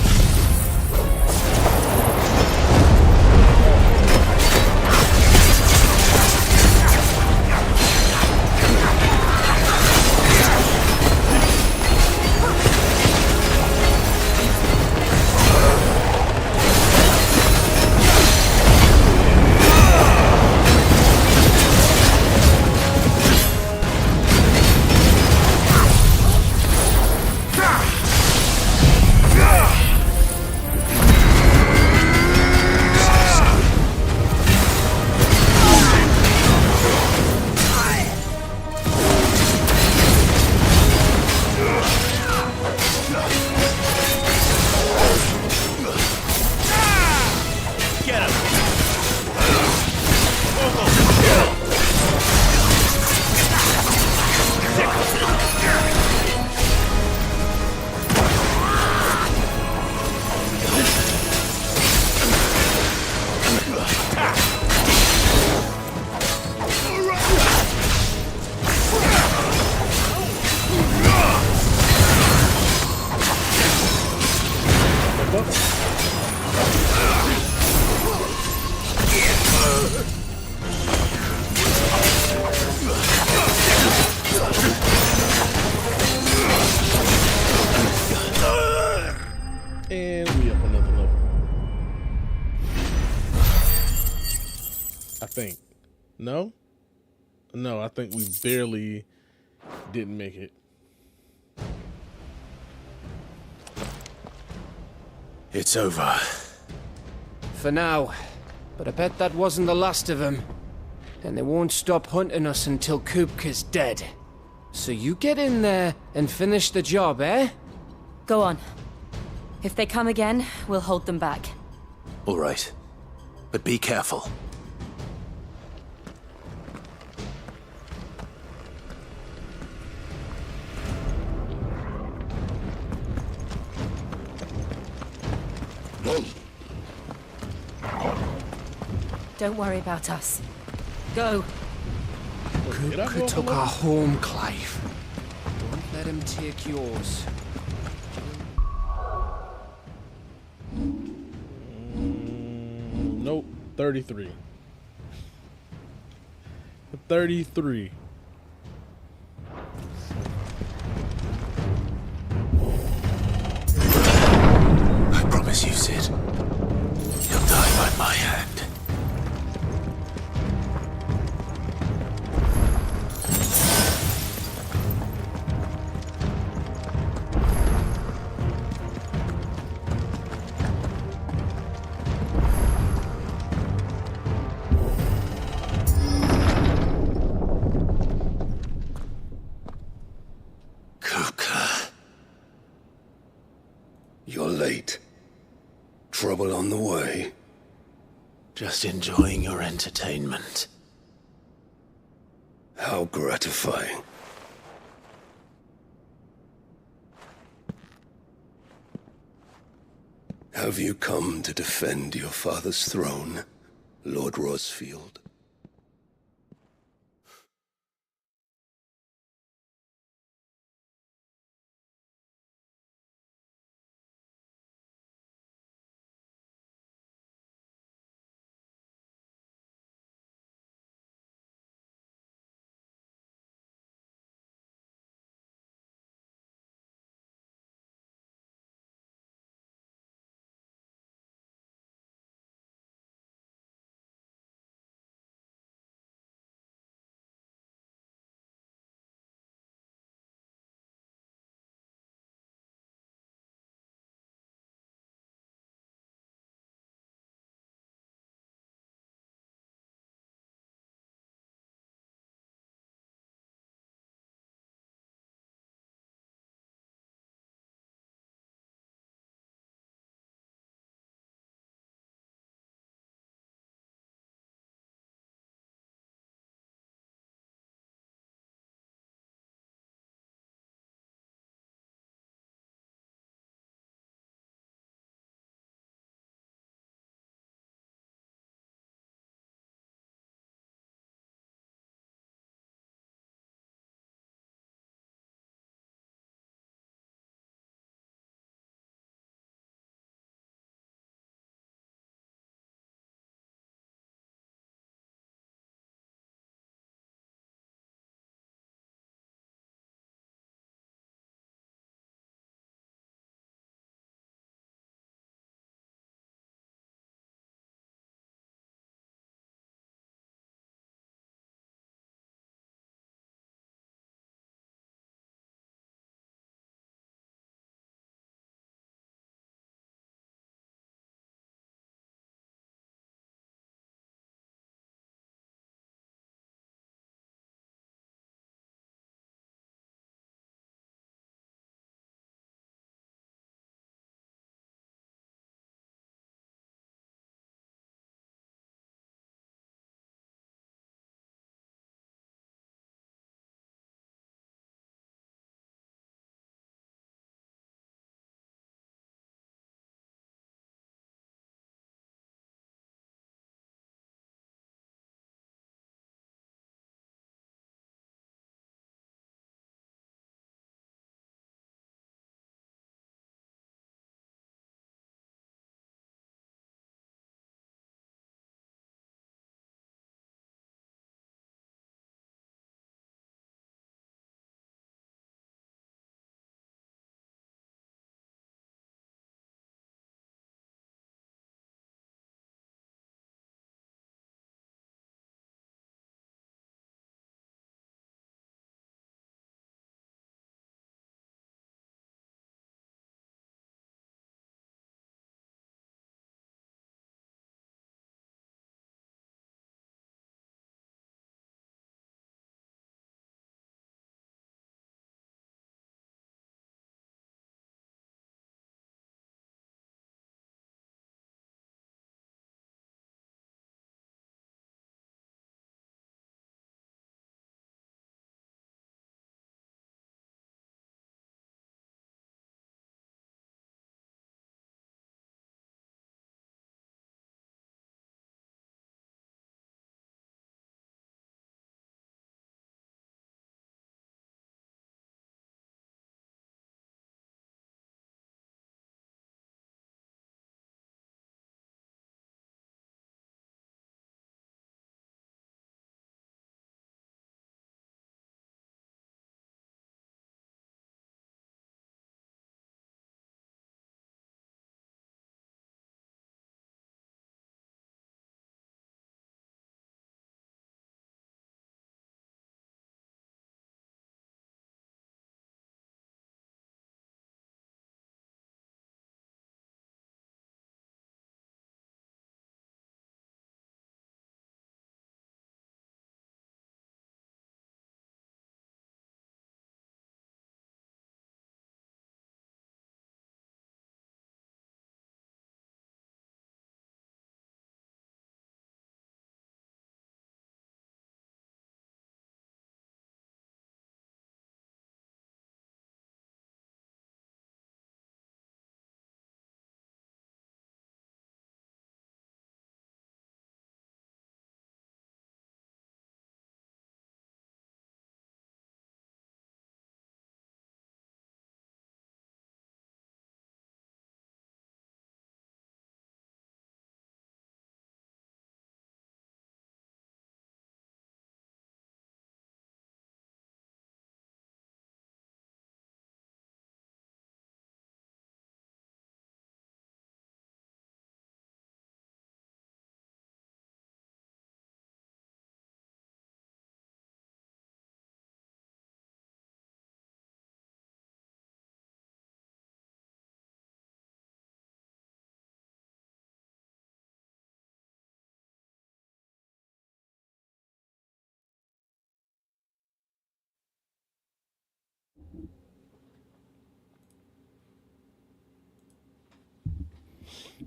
And we up another level. I think. No? No, I think we barely didn't make it. It's over. For now. But I bet that wasn't the last of them. And they won't stop hunting us until Kupka's dead. So you get in there and finish the job, eh? Go on. If they come again, we'll hold them back. All right. But be careful. Don't worry about us. Go. Kupka took our home, Clive. Don't let him take yours. Nope. 33. 33. I promise you, Sid. You'll die by my hand. You're late. Trouble on the way? Just enjoying your entertainment. How gratifying. Have you come to defend your father's throne, Lord Rosfield?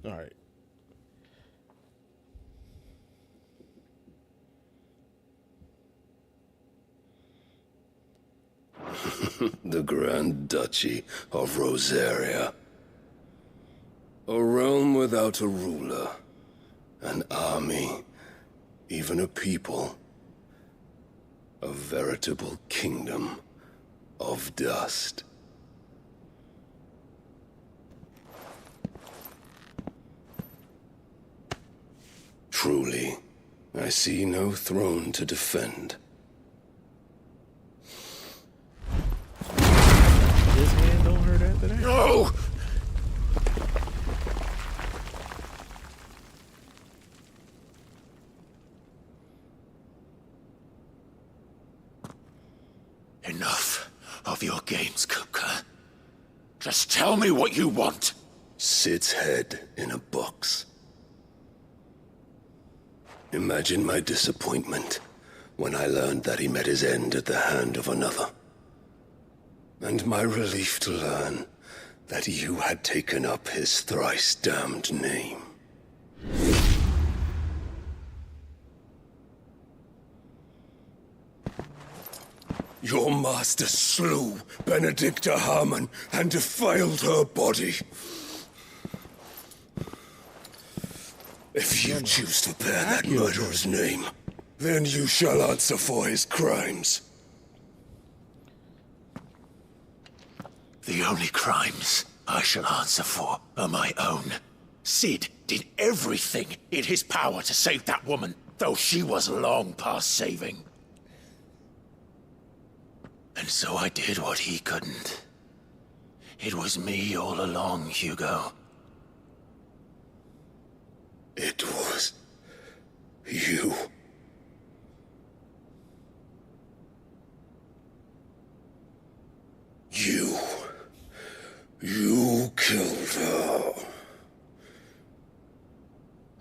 All right. The Grand Duchy of Rosaria. A realm without a ruler, an army, even a people. A veritable kingdom of dust. Truly, I see no throne to defend. This man don't hurt after that? No! Enough of your games, Kupka. Just tell me what you want. Sid's head in a box. Imagine my disappointment when I learned that he met his end at the hand of another. And my relief to learn that you had taken up his thrice-damned name. Your master slew Benedicta Harmon and defiled her body. If you choose to bear that murderer's name, then you shall answer for his crimes. The only crimes I shall answer for are my own. Sid did everything in his power to save that woman, though she was long past saving. And so I did what he couldn't. It was me all along, Hugo. It was you. You killed her.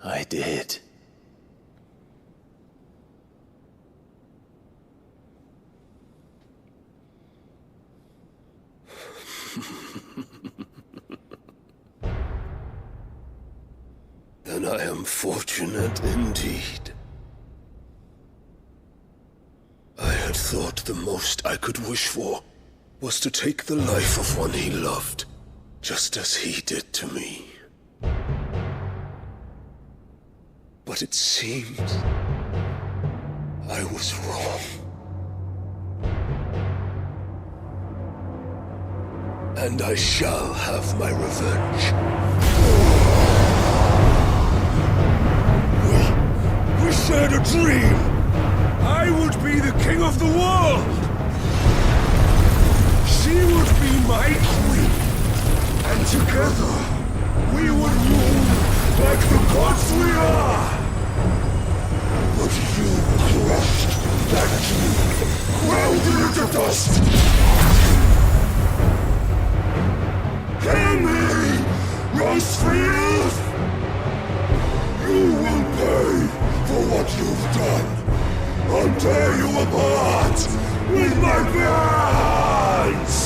I did. Then I am fortunate indeed. I had thought the most I could wish for was to take the life of one he loved, just as he did to me. But it seems I was wrong. And I shall have my revenge. We shared a dream. I would be the king of the world. She would be my queen. And together, we would rule like the gods we are. But you crushed that dream, ground it into dust. Hear me, Rosefield! You will pay for what you've done. I'll tear you apart with my hands!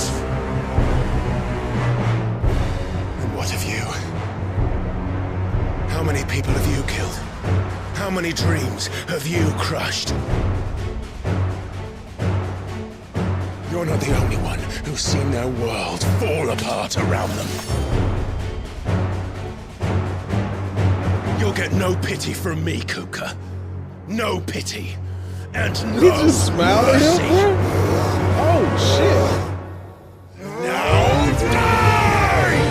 And what of you? How many people have you killed? How many dreams have you crushed? You're not the only one who's seen their world fall apart around them. You'll get no pity from me, Kuka. No pity. And no He just smiled at him, bro? Oh, shit. Now die!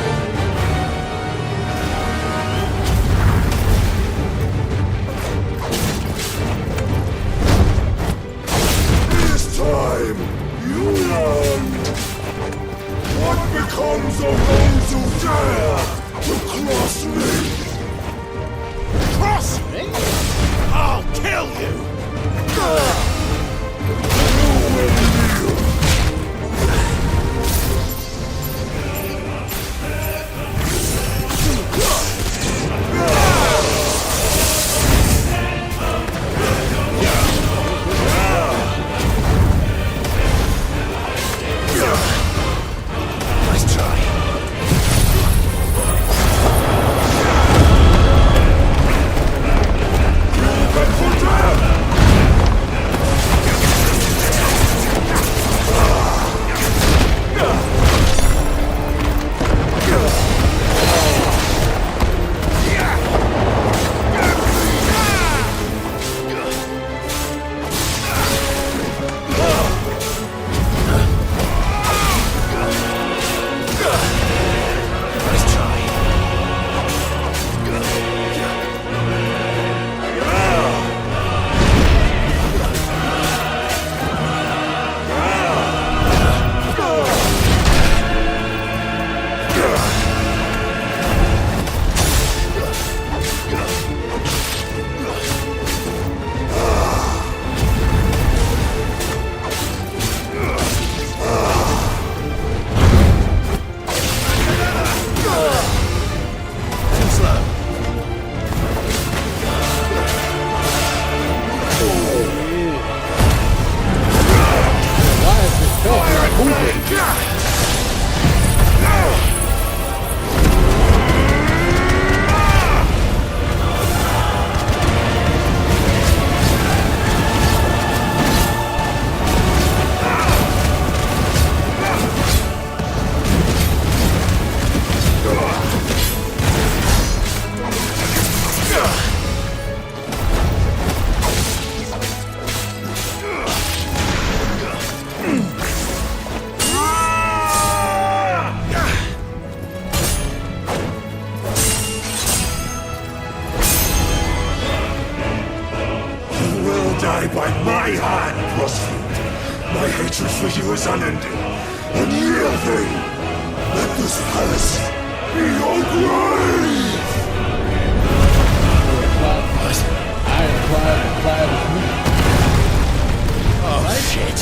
This time, you learned what becomes of those who dare to cross me. Cross me? I'll kill you! You will kneel die by my hand, Crossfield. My hatred for you is unending. Unyielding. Let this palace be your grave! Oh, shit.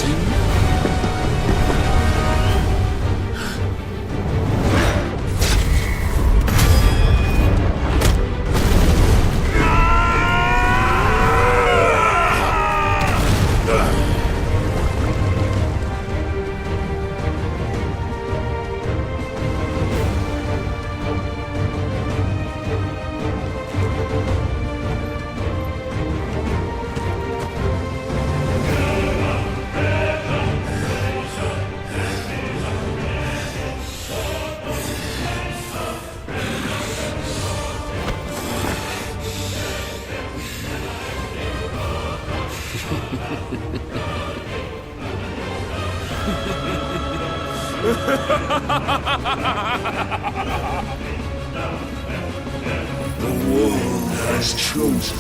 The world has chosen.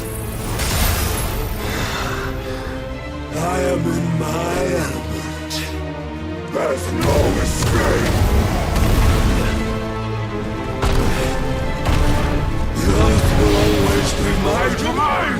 I am in my element. There's no escape. The earth will always be my domain.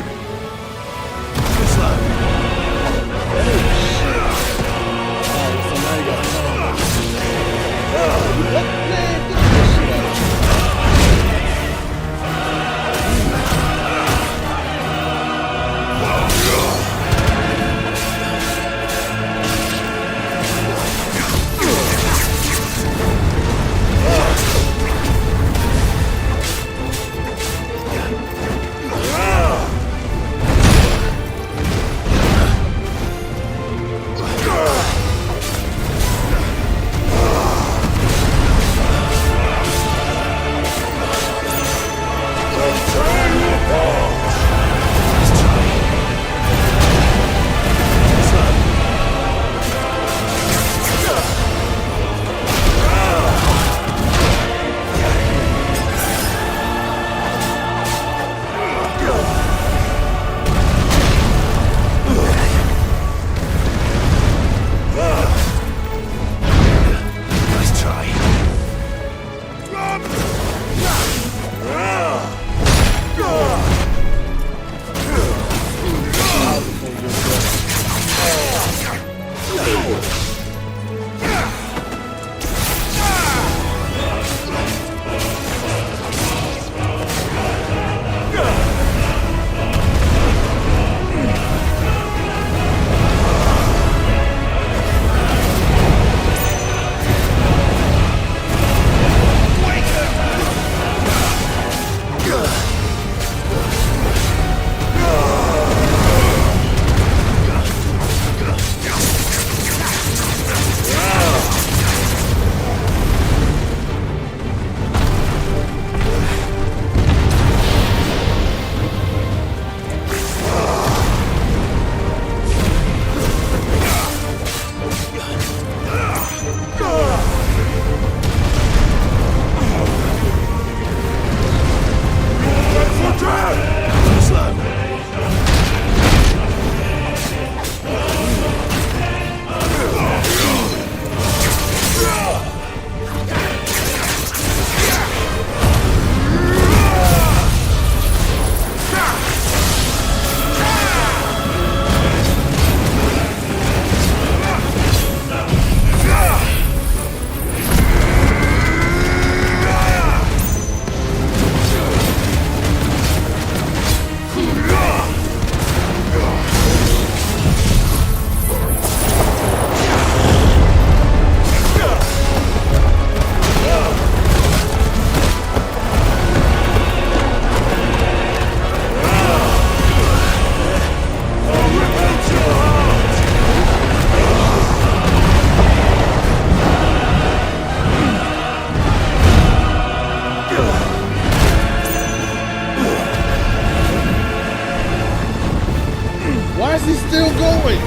Why is he still going?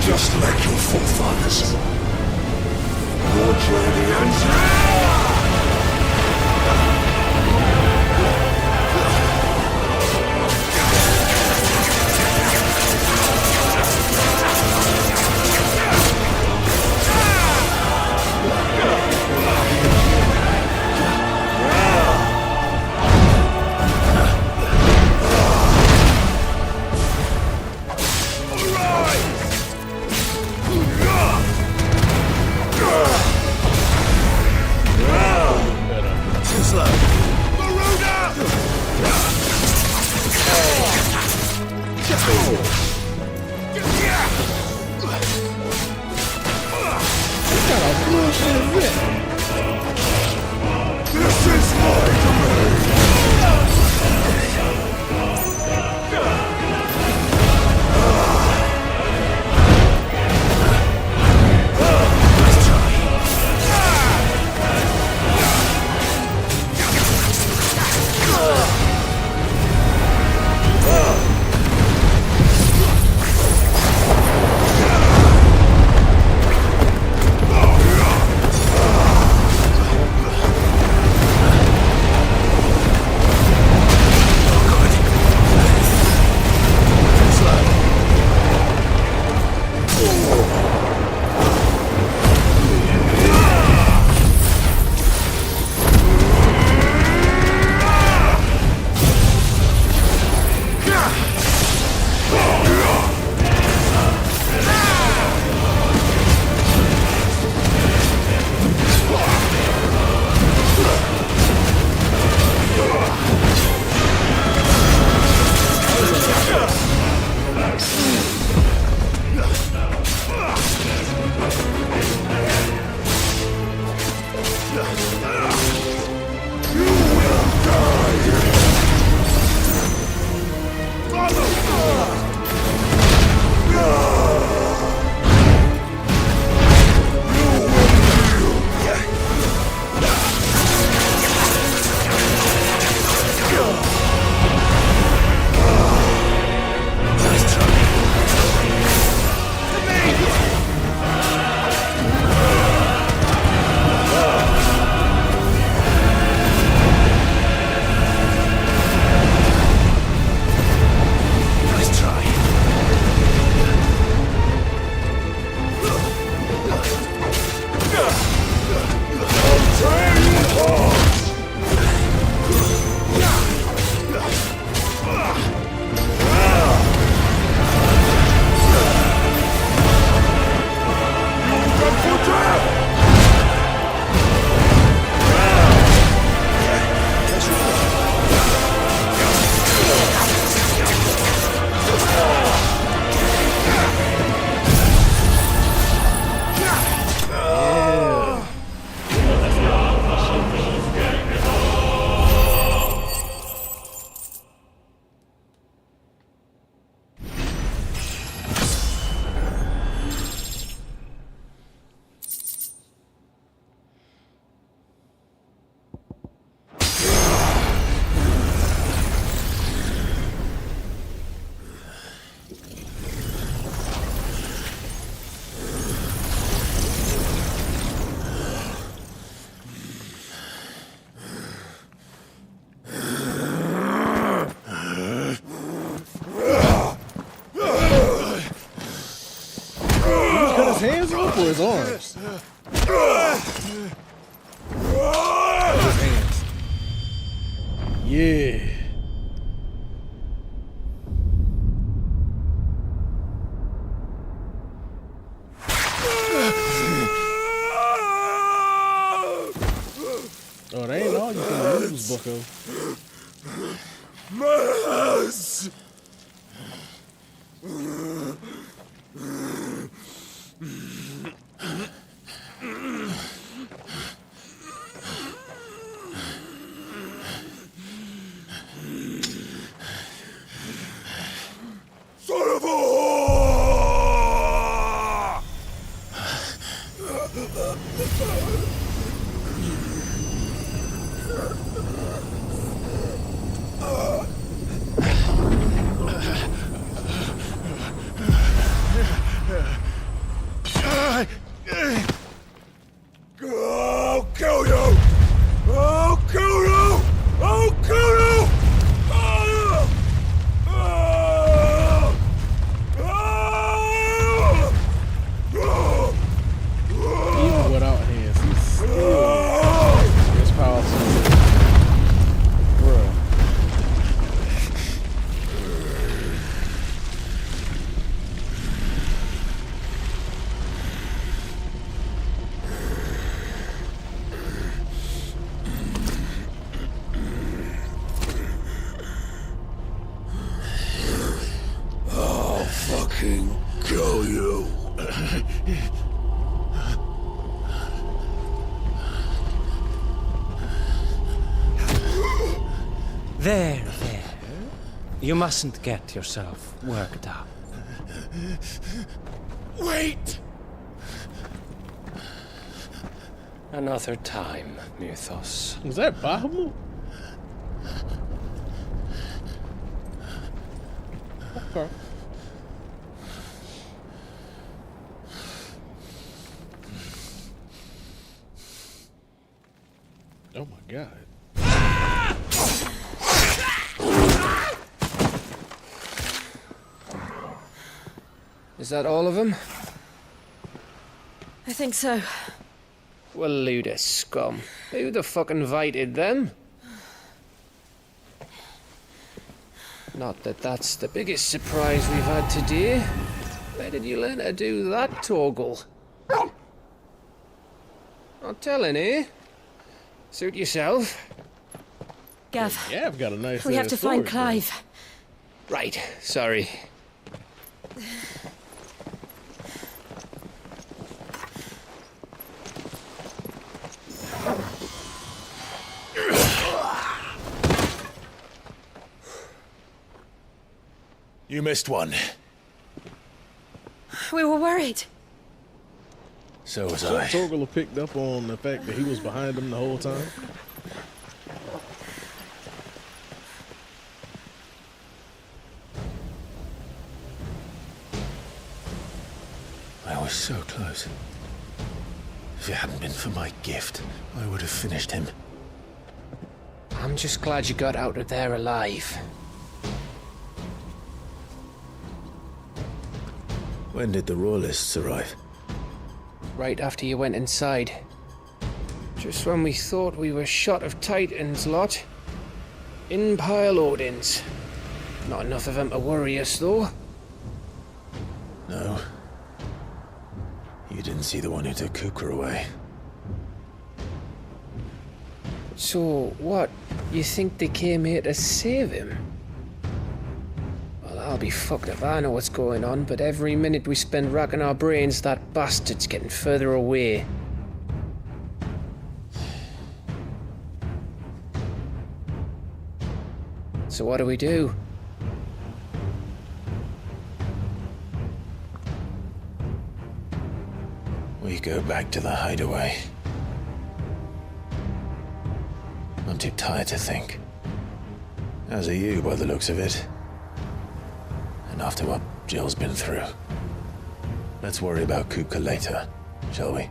Just like your forefathers. for his arms. His hands. Yeah. Oh, that ain't all you can lose, bucko. Mass! Son of a whore! There. You mustn't get yourself worked up. Wait! Another time, Mythos. Was that Bahamut? Okay. Oh my god. Is that all of them? I think so. Well, load of scum. Who the fuck invited them? Not that that's the biggest surprise we've had today. Where did you learn to do that, Toggle? Not telling, eh? Suit yourself. Gav. Yeah, I've got a nice. We have to find sword, Clive. Right, sorry. You missed one. We were worried. So was So I. Toggle picked up on the fact that he was behind him the whole time. I was so close. If it hadn't been for my gift, I would have finished him. I'm just glad you got out of there alive. When did the Royalists arrive? Right after you went inside. Just when we thought we were shot of Titans lot. In pile Odins. Not enough of them to worry us, though. No. You didn't see the one who took Kukra away. So, what? You think they came here to save him? Well, I'll be fucked if I know what's going on, but every minute we spend racking our brains, that bastard's getting further away. So what do we do? We go back to the hideaway. I'm too tired to think. As are you, by the looks of it. And after what Jill's been through. Let's worry about Kuka later, shall we?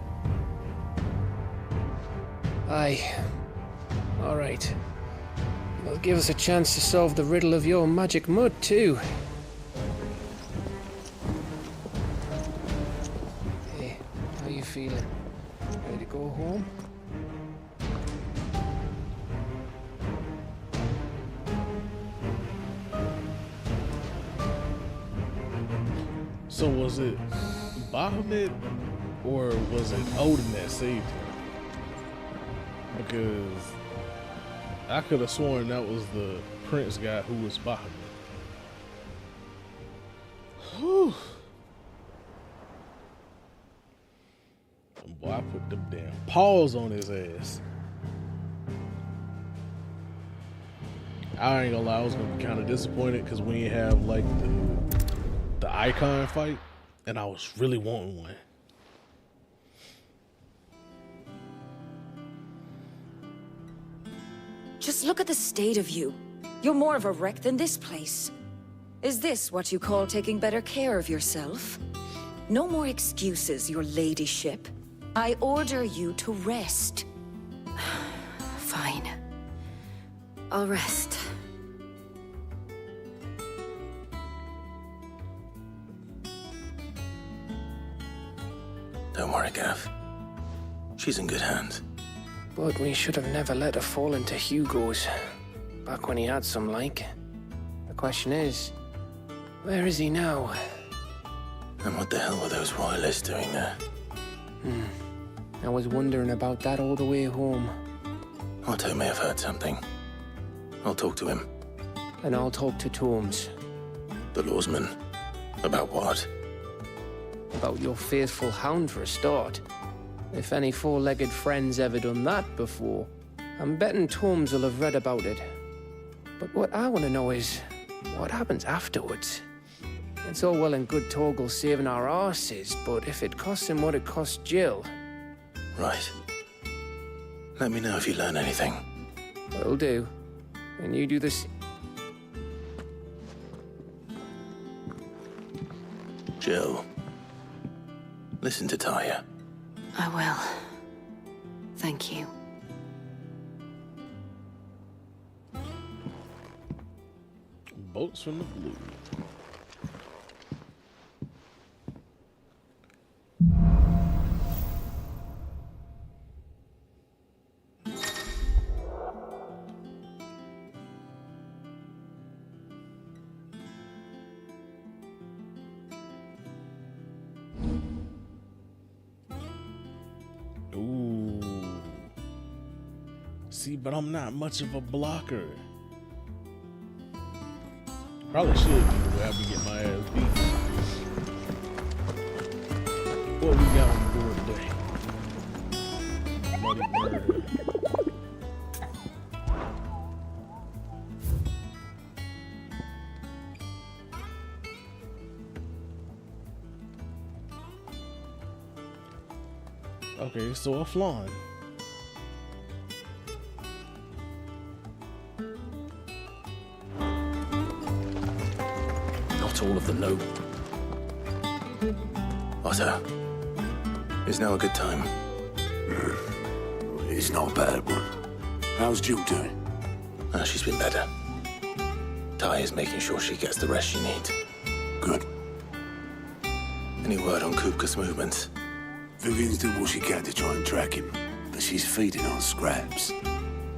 Aye. All right. It'll give us a chance to solve the riddle of your magic mud, too. Hey, how you feeling? Ready to go home? So was it Bahamut or was it Odin that saved him? Because I could have sworn that was the prince guy who was Bahamut. Whew. Boy, I put them damn paws on his ass. I ain't gonna lie, I was gonna be kind of disappointed because we didn't have like the icon fight, and I was really wanting one. Just look at the state of you. You're more of a wreck than this place. Is this what you call taking better care of yourself? No more excuses, your ladyship. I order you to rest. Fine. I'll rest. Don't worry, Gav. She's in good hands. But we should have never let her fall into Hugo's. Back when he had some like. The question is, where is he now? And what the hell were those royalists doing there? I was wondering about that all the way home. Otto may have heard something. I'll talk to him. And I'll talk to Tomes. The lawsman. About what? About your faithful hound for a start. If any four-legged friend's ever done that before, I'm betting Torms will have read about it. But what I want to know is, what happens afterwards? It's all well and good Torgal saving our arses, but if it costs him what it cost Jill... Right. Let me know if you learn anything. Will do. And you do this... Jill, listen to Taya. I will. Thank you. Boats from the blue. Ooh. See, but I'm not much of a blocker. Probably should be the way I be getting my ass beat. What we got on the board today? Muddy bird. Okay, so a flan. Not all of the noble. Otto, is now a good time? It's not a bad one. How's Jill doing? She's been better. Taya's making sure she gets the rest she needs. Good. Any word on Kupka's movements? Vivian's doing what she can to try and track him, but she's feeding on scraps.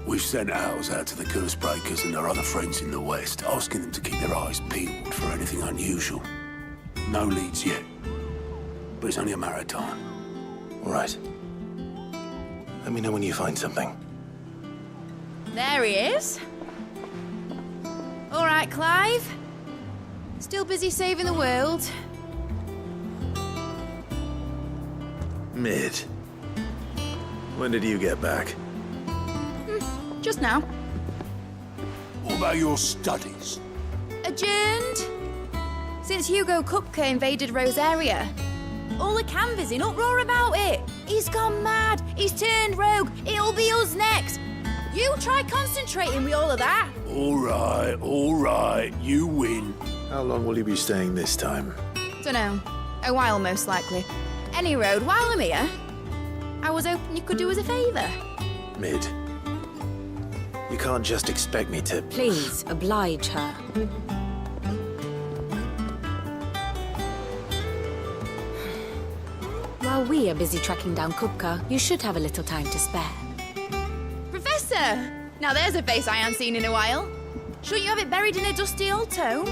We've sent ours out to the curse breakers and their other friends in the west, asking them to keep their eyes peeled for anything unusual. No leads yet, but it's only a matter of time. All right. Let me know when you find something. There he is. All right, Clive. Still busy saving the world. Mid. When did you get back? Just now. What about your studies? Adjourned. Since Hugo Kupka invaded Rosaria. All the canvass in uproar about it. He's gone mad. He's turned rogue. It'll be us next. You try concentrating with all of that. All right. You win. How long will you be staying this time? Dunno. A while, most likely. Any road, while I'm here, I was hoping you could do us a favour. Mid. You can't just expect me to... Please, oblige her. While we are busy tracking down Kupka, you should have a little time to spare. Professor! Now there's a face I haven't seen in a while. Shouldn't you have it buried in a dusty old tome?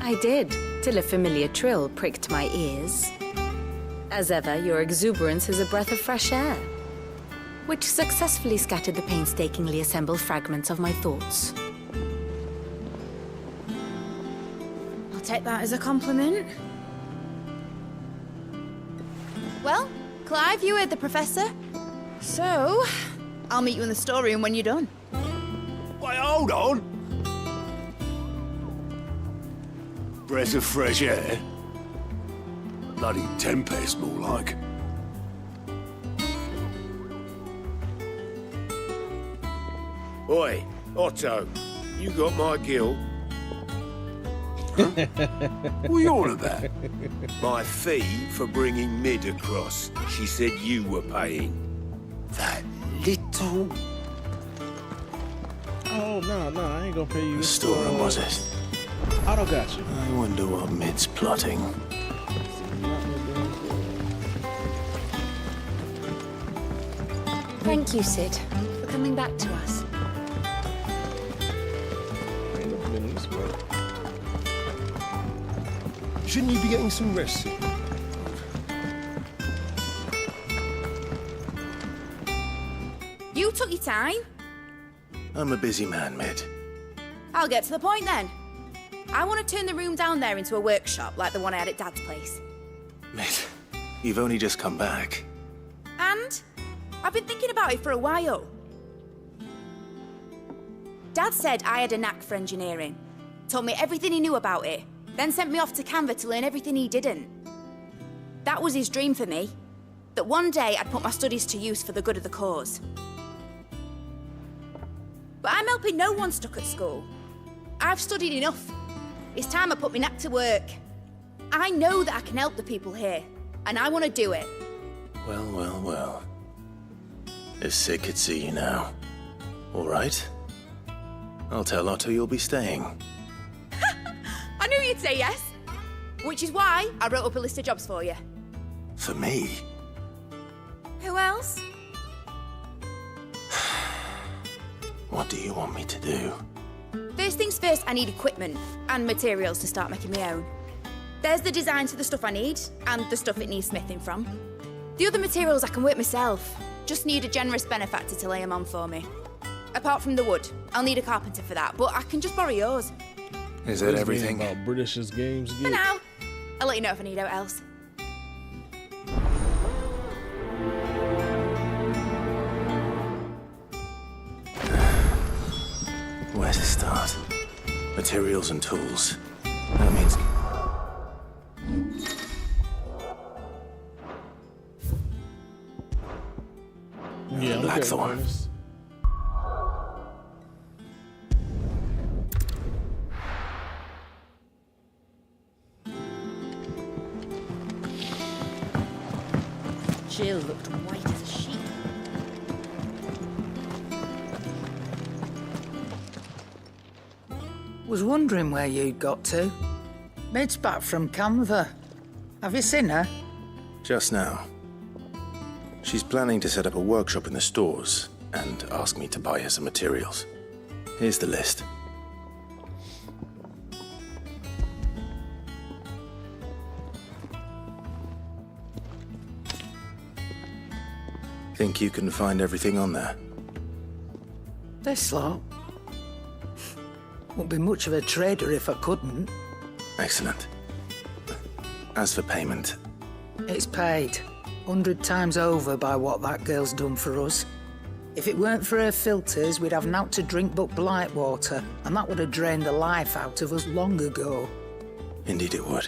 I did, till a familiar trill pricked my ears. As ever, your exuberance is a breath of fresh air, which successfully scattered the painstakingly assembled fragments of my thoughts. I'll take that as a compliment. Well, Clive, you heard the Professor. So, I'll meet you in the storeroom when you're done. Wait, hold on! Breath of fresh air? Bloody tempest, more like. Oi, Otto, you got my gill? What are you on about? My fee for bringing Mid across. She said you were paying. That little... Oh, no, I ain't gonna pay you. The storeroom, was it? Otto got you. I wonder what Mid's plotting. Thank you, Sid, for coming back to us. Shouldn't you be getting some rest, Sid? You took your time. I'm a busy man, Mid. I'll get to the point then. I want to turn the room down there into a workshop like the one I had at Dad's place. Mate, you've only just come back. And I've been thinking about it for a while. Dad said I had a knack for engineering, told me everything he knew about it, then sent me off to Canva to learn everything he didn't. That was his dream for me, that one day I'd put my studies to use for the good of the cause. But I'm helping no one stuck at school. I've studied enough. It's time I put my knack to work. I know that I can help the people here, and I want to do it. Well, well, well. If Sid could see you now. All right. I'll tell Otto you'll be staying. I knew you'd say yes. Which is why I wrote up a list of jobs for you. For me? Who else? What do you want me to do? First things first, I need equipment and materials to start making my own. There's the designs for the stuff I need, and the stuff it needs smithing from. The other materials I can work myself. Just need a generous benefactor to lay them on for me. Apart from the wood, I'll need a carpenter for that, but I can just borrow yours. Is that everything? About British's games For now. I'll let you know if I need out else. Where to start? Materials and tools. That means... Yeah, Blackthorn. Jill looked white as a sheet. Was wondering where you'd got to. Mid's back from Canva. Have you seen her? Just now. She's planning to set up a workshop in the stores and ask me to buy her some materials. Here's the list. Think you can find everything on there? This lot. Wouldn't be much of a trader if I couldn't. Excellent. As for payment... It's paid. 100 times over by what that girl's done for us. If it weren't for her filters, we'd have naught to drink but blight water, and that would have drained the life out of us long ago. Indeed it would.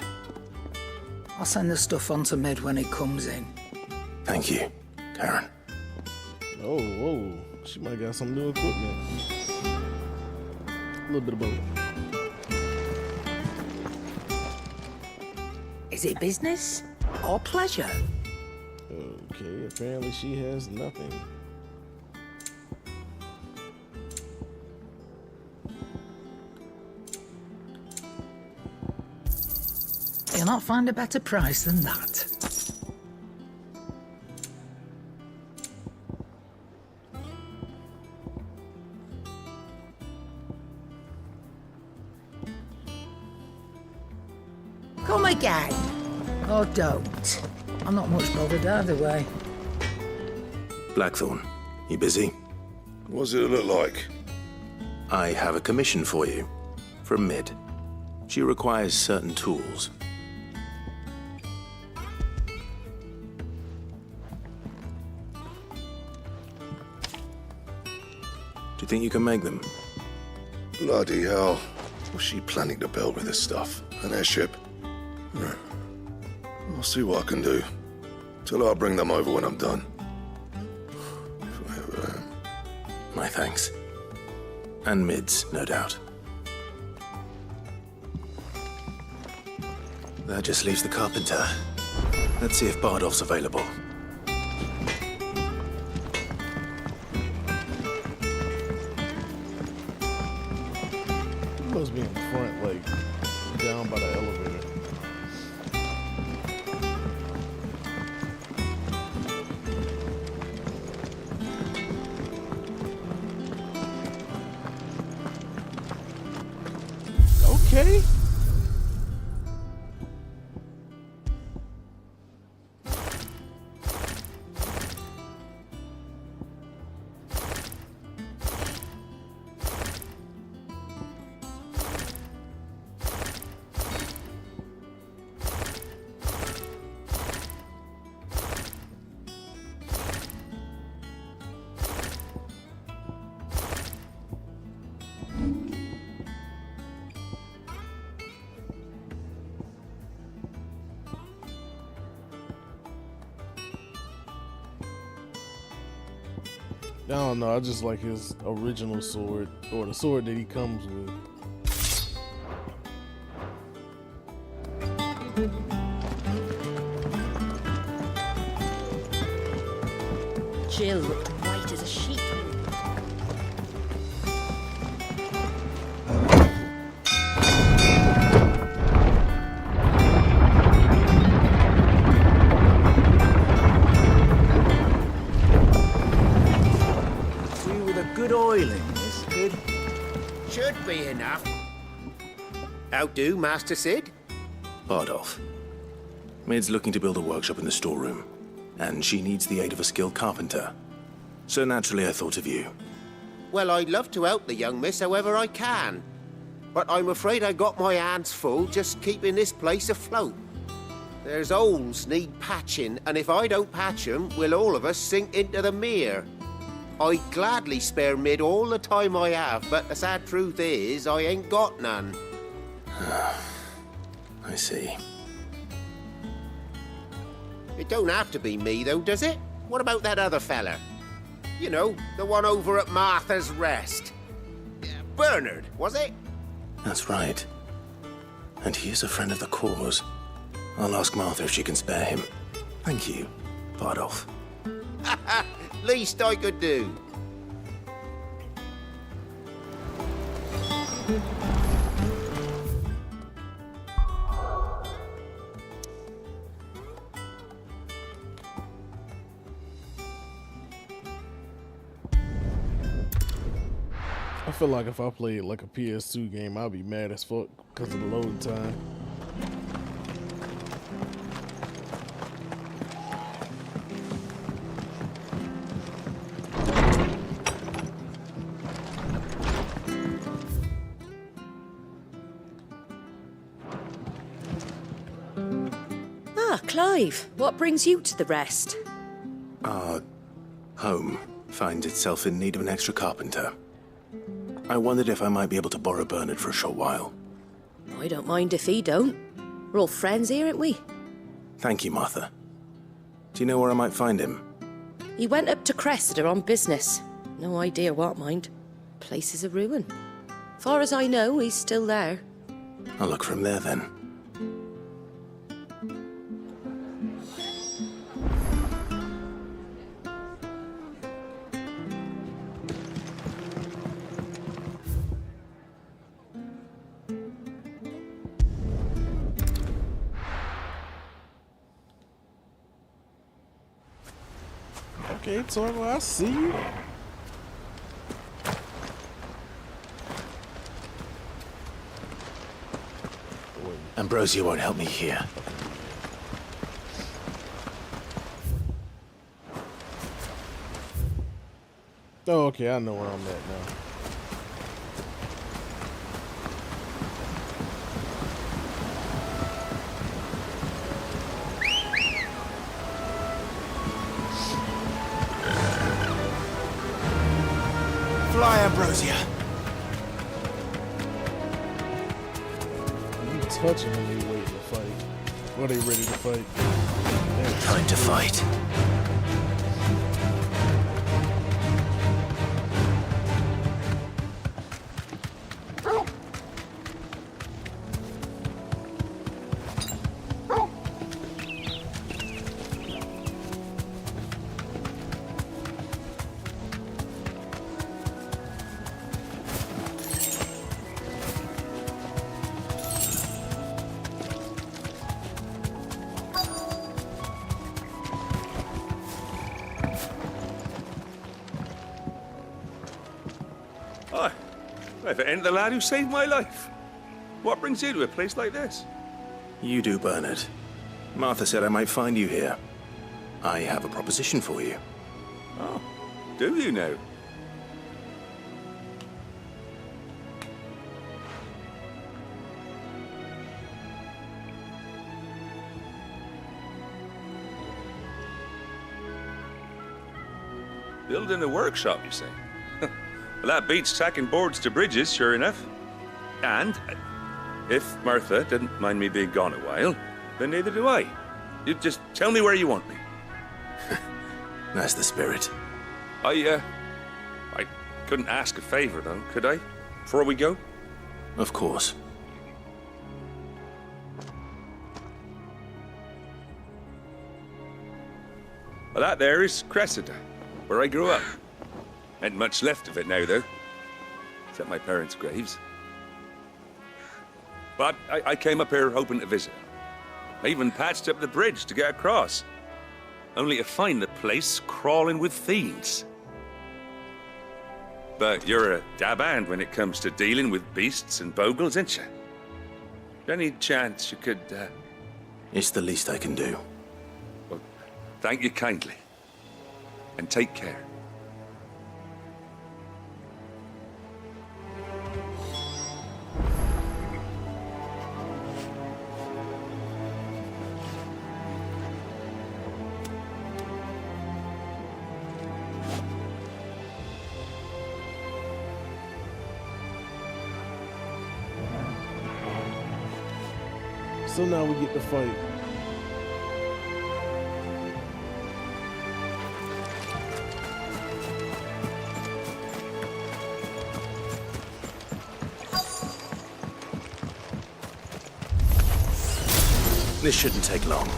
I'll send the stuff on to Mid when it comes in. Thank you, Karen. Oh, whoa. She might got some new equipment. A little bit of both. Is it business or pleasure? Okay, apparently she has nothing. You'll not find a better price than that. Come again. Or don't. I'm not much bothered either way. Blackthorn, you busy? What does it look like? I have a commission for you. From Mid. She requires certain tools. Do you think you can make them? Bloody hell. What's she planning to build with this stuff? An airship? I'll see what I can do. Till I'll bring them over when I'm done. If I ever am. My thanks. And Mid's, no doubt. That just leaves the carpenter. Let's see if Bardolph's available. He must be in the front, like, down by the elevator. Okay. I don't know, I just like his original sword, or the sword that he comes with. Jill looked white as a sheet. Free with a good oiling, is good. Should be enough. How do, Master Sid? Bardolph. Maid's looking to build a workshop in the storeroom, and she needs the aid of a skilled carpenter. So naturally I thought of you. Well, I'd love to help the young miss however I can. But I'm afraid I got my hands full just keeping this place afloat. There's holes need patching, and if I don't patch 'em, we'll all of us sink into the mere. I'd gladly spare Mid all the time I have, but the sad truth is, I ain't got none. I see. It don't have to be me, though, does it? What about that other fella? You know, the one over at Martha's Rest. Bernard, was it? That's right. And he is a friend of the cause. I'll ask Martha if she can spare him. Thank you, Bardolph. Least I could do. I feel like if I played like a PS2 game, I'd be mad as fuck because of the loading time. Ah, Clive, what brings you to the Rest? Our home finds itself in need of an extra carpenter. I wondered if I might be able to borrow Bernard for a short while. I don't mind if he don't. We're all friends here, aren't we? Thank you, Martha. Do you know where I might find him? He went up to Cressida on business. No idea what, mind. Place is a ruin. Far as I know, he's still there. I'll look from there then. Okay, Torgo, I see you. Ambrosia won't help me here. Oh, okay, I know where I'm at now. Fly, Ambrosia. You touching them, they waiting to fight. Or they ready to fight. Time to fight. If it ain't the lad who saved my life. What brings you to a place like this? You do, Bernard. Martha said I might find you here. I have a proposition for you. Oh, do you now? Building a workshop, you say? Well, that beats tacking boards to bridges, sure enough. And if Martha didn't mind me being gone a while, then neither do I. You just tell me where you want me. That's the spirit. I I couldn't ask a favor, though, could I? Before we go? Of course. Well, that there is Cressida, where I grew up. Ain't much left of it now, though. Except my parents' graves. But I came up here hoping to visit. I even patched up the bridge to get across. Only to find the place crawling with fiends. But you're a dab hand when it comes to dealing with beasts and bogles, ain't you? Any chance you could, It's the least I can do. Well, thank you kindly. And take care. So now we get to fight. This shouldn't take long.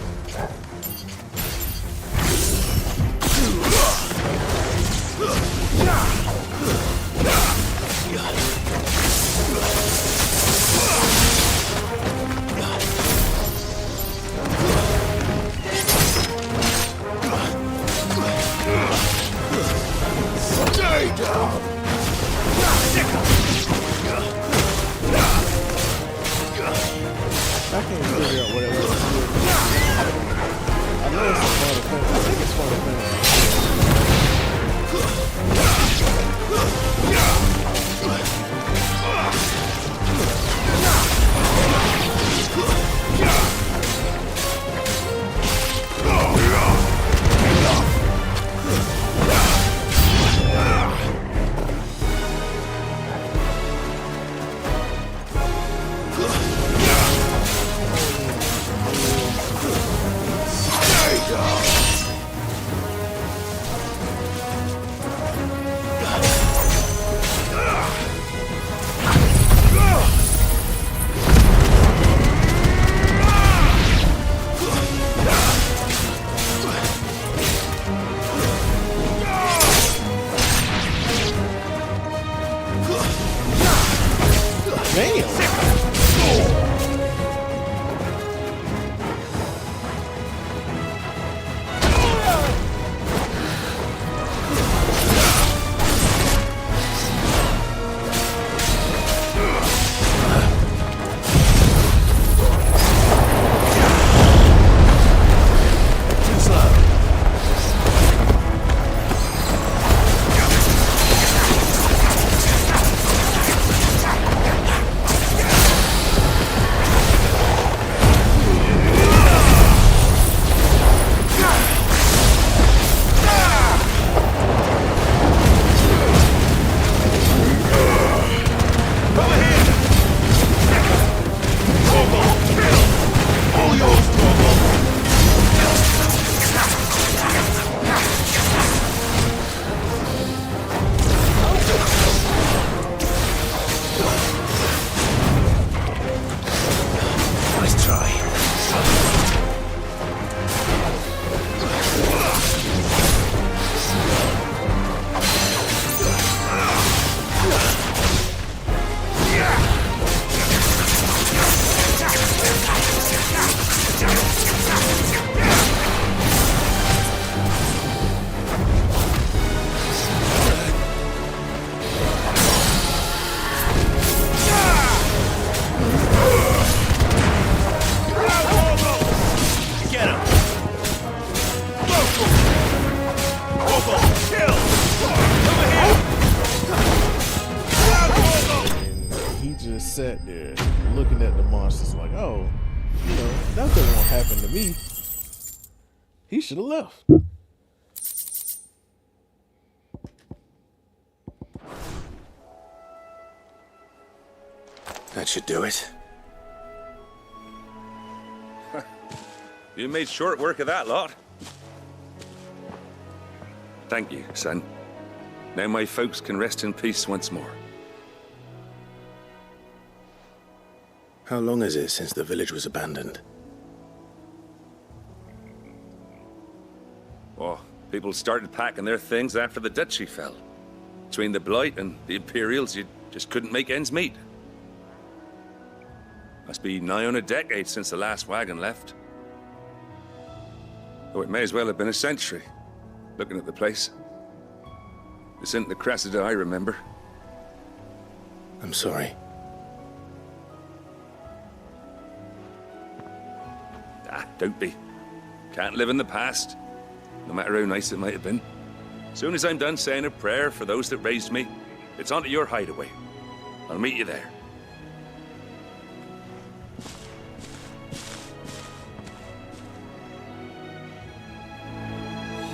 Stay down! I can't figure out what it was. I know it's a Final Fantasy. I think it's Final sat there looking at the monsters like, oh, you know, nothing won't happen to me. He should have left. That should do it. You made short work of that lot. Thank you, son. Now my folks can rest in peace once more. How long is it since the village was abandoned? Oh, people started packing their things after the duchy fell. Between the Blight and the Imperials, you just couldn't make ends meet. Must be nigh on a decade since the last wagon left. Oh, it may as well have been a century, looking at the place. This isn't the Cressida I remember. I'm sorry. Ah, don't be. Can't live in the past, no matter how nice it might have been. Soon as I'm done saying a prayer for those that raised me, it's on to your hideaway. I'll meet you there.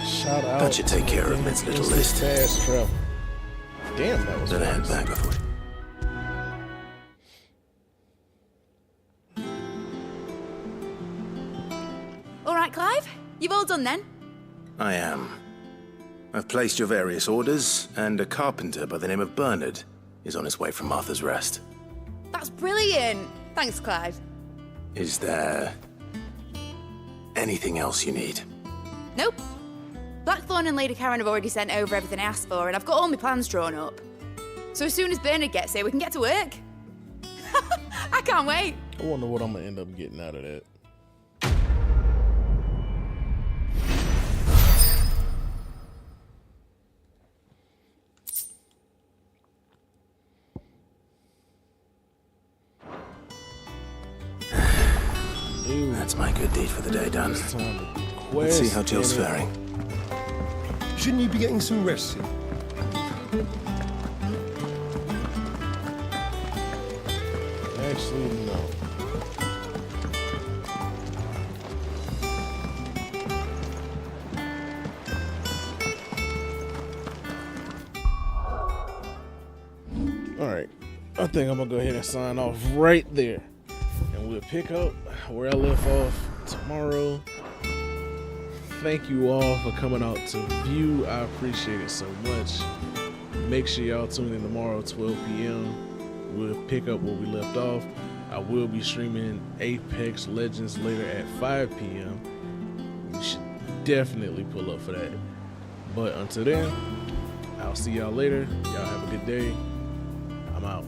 Shout out. That should take care of Mid's little list. Fast travel. Damn, that was Better head back before. All right, Clive. You've all done then? I am. I've placed your various orders, and a carpenter by the name of Bernard is on his way from Martha's Rest. That's brilliant. Thanks, Clive. Is there anything else you need? Nope. Blackthorn and Lady Karen have already sent over everything I asked for, and I've got all my plans drawn up. So as soon as Bernard gets here, we can get to work. I can't wait. I wonder what I'm gonna end up getting out of that. That's my good deed for the day done. Let's see how Jill's faring. Shouldn't you be getting some rest soon? Actually, no. Alright, I think I'm gonna go ahead and sign off right there. And we'll pick up where I left off tomorrow. Thank you all for coming out to view. I appreciate it so much. Make sure y'all tune in tomorrow, 12 p.m. We'll pick up where we left off. I will be streaming Apex Legends later at 5 p.m. You should definitely pull up for that. But until then, I'll see y'all later. Y'all have a good day. I'm out.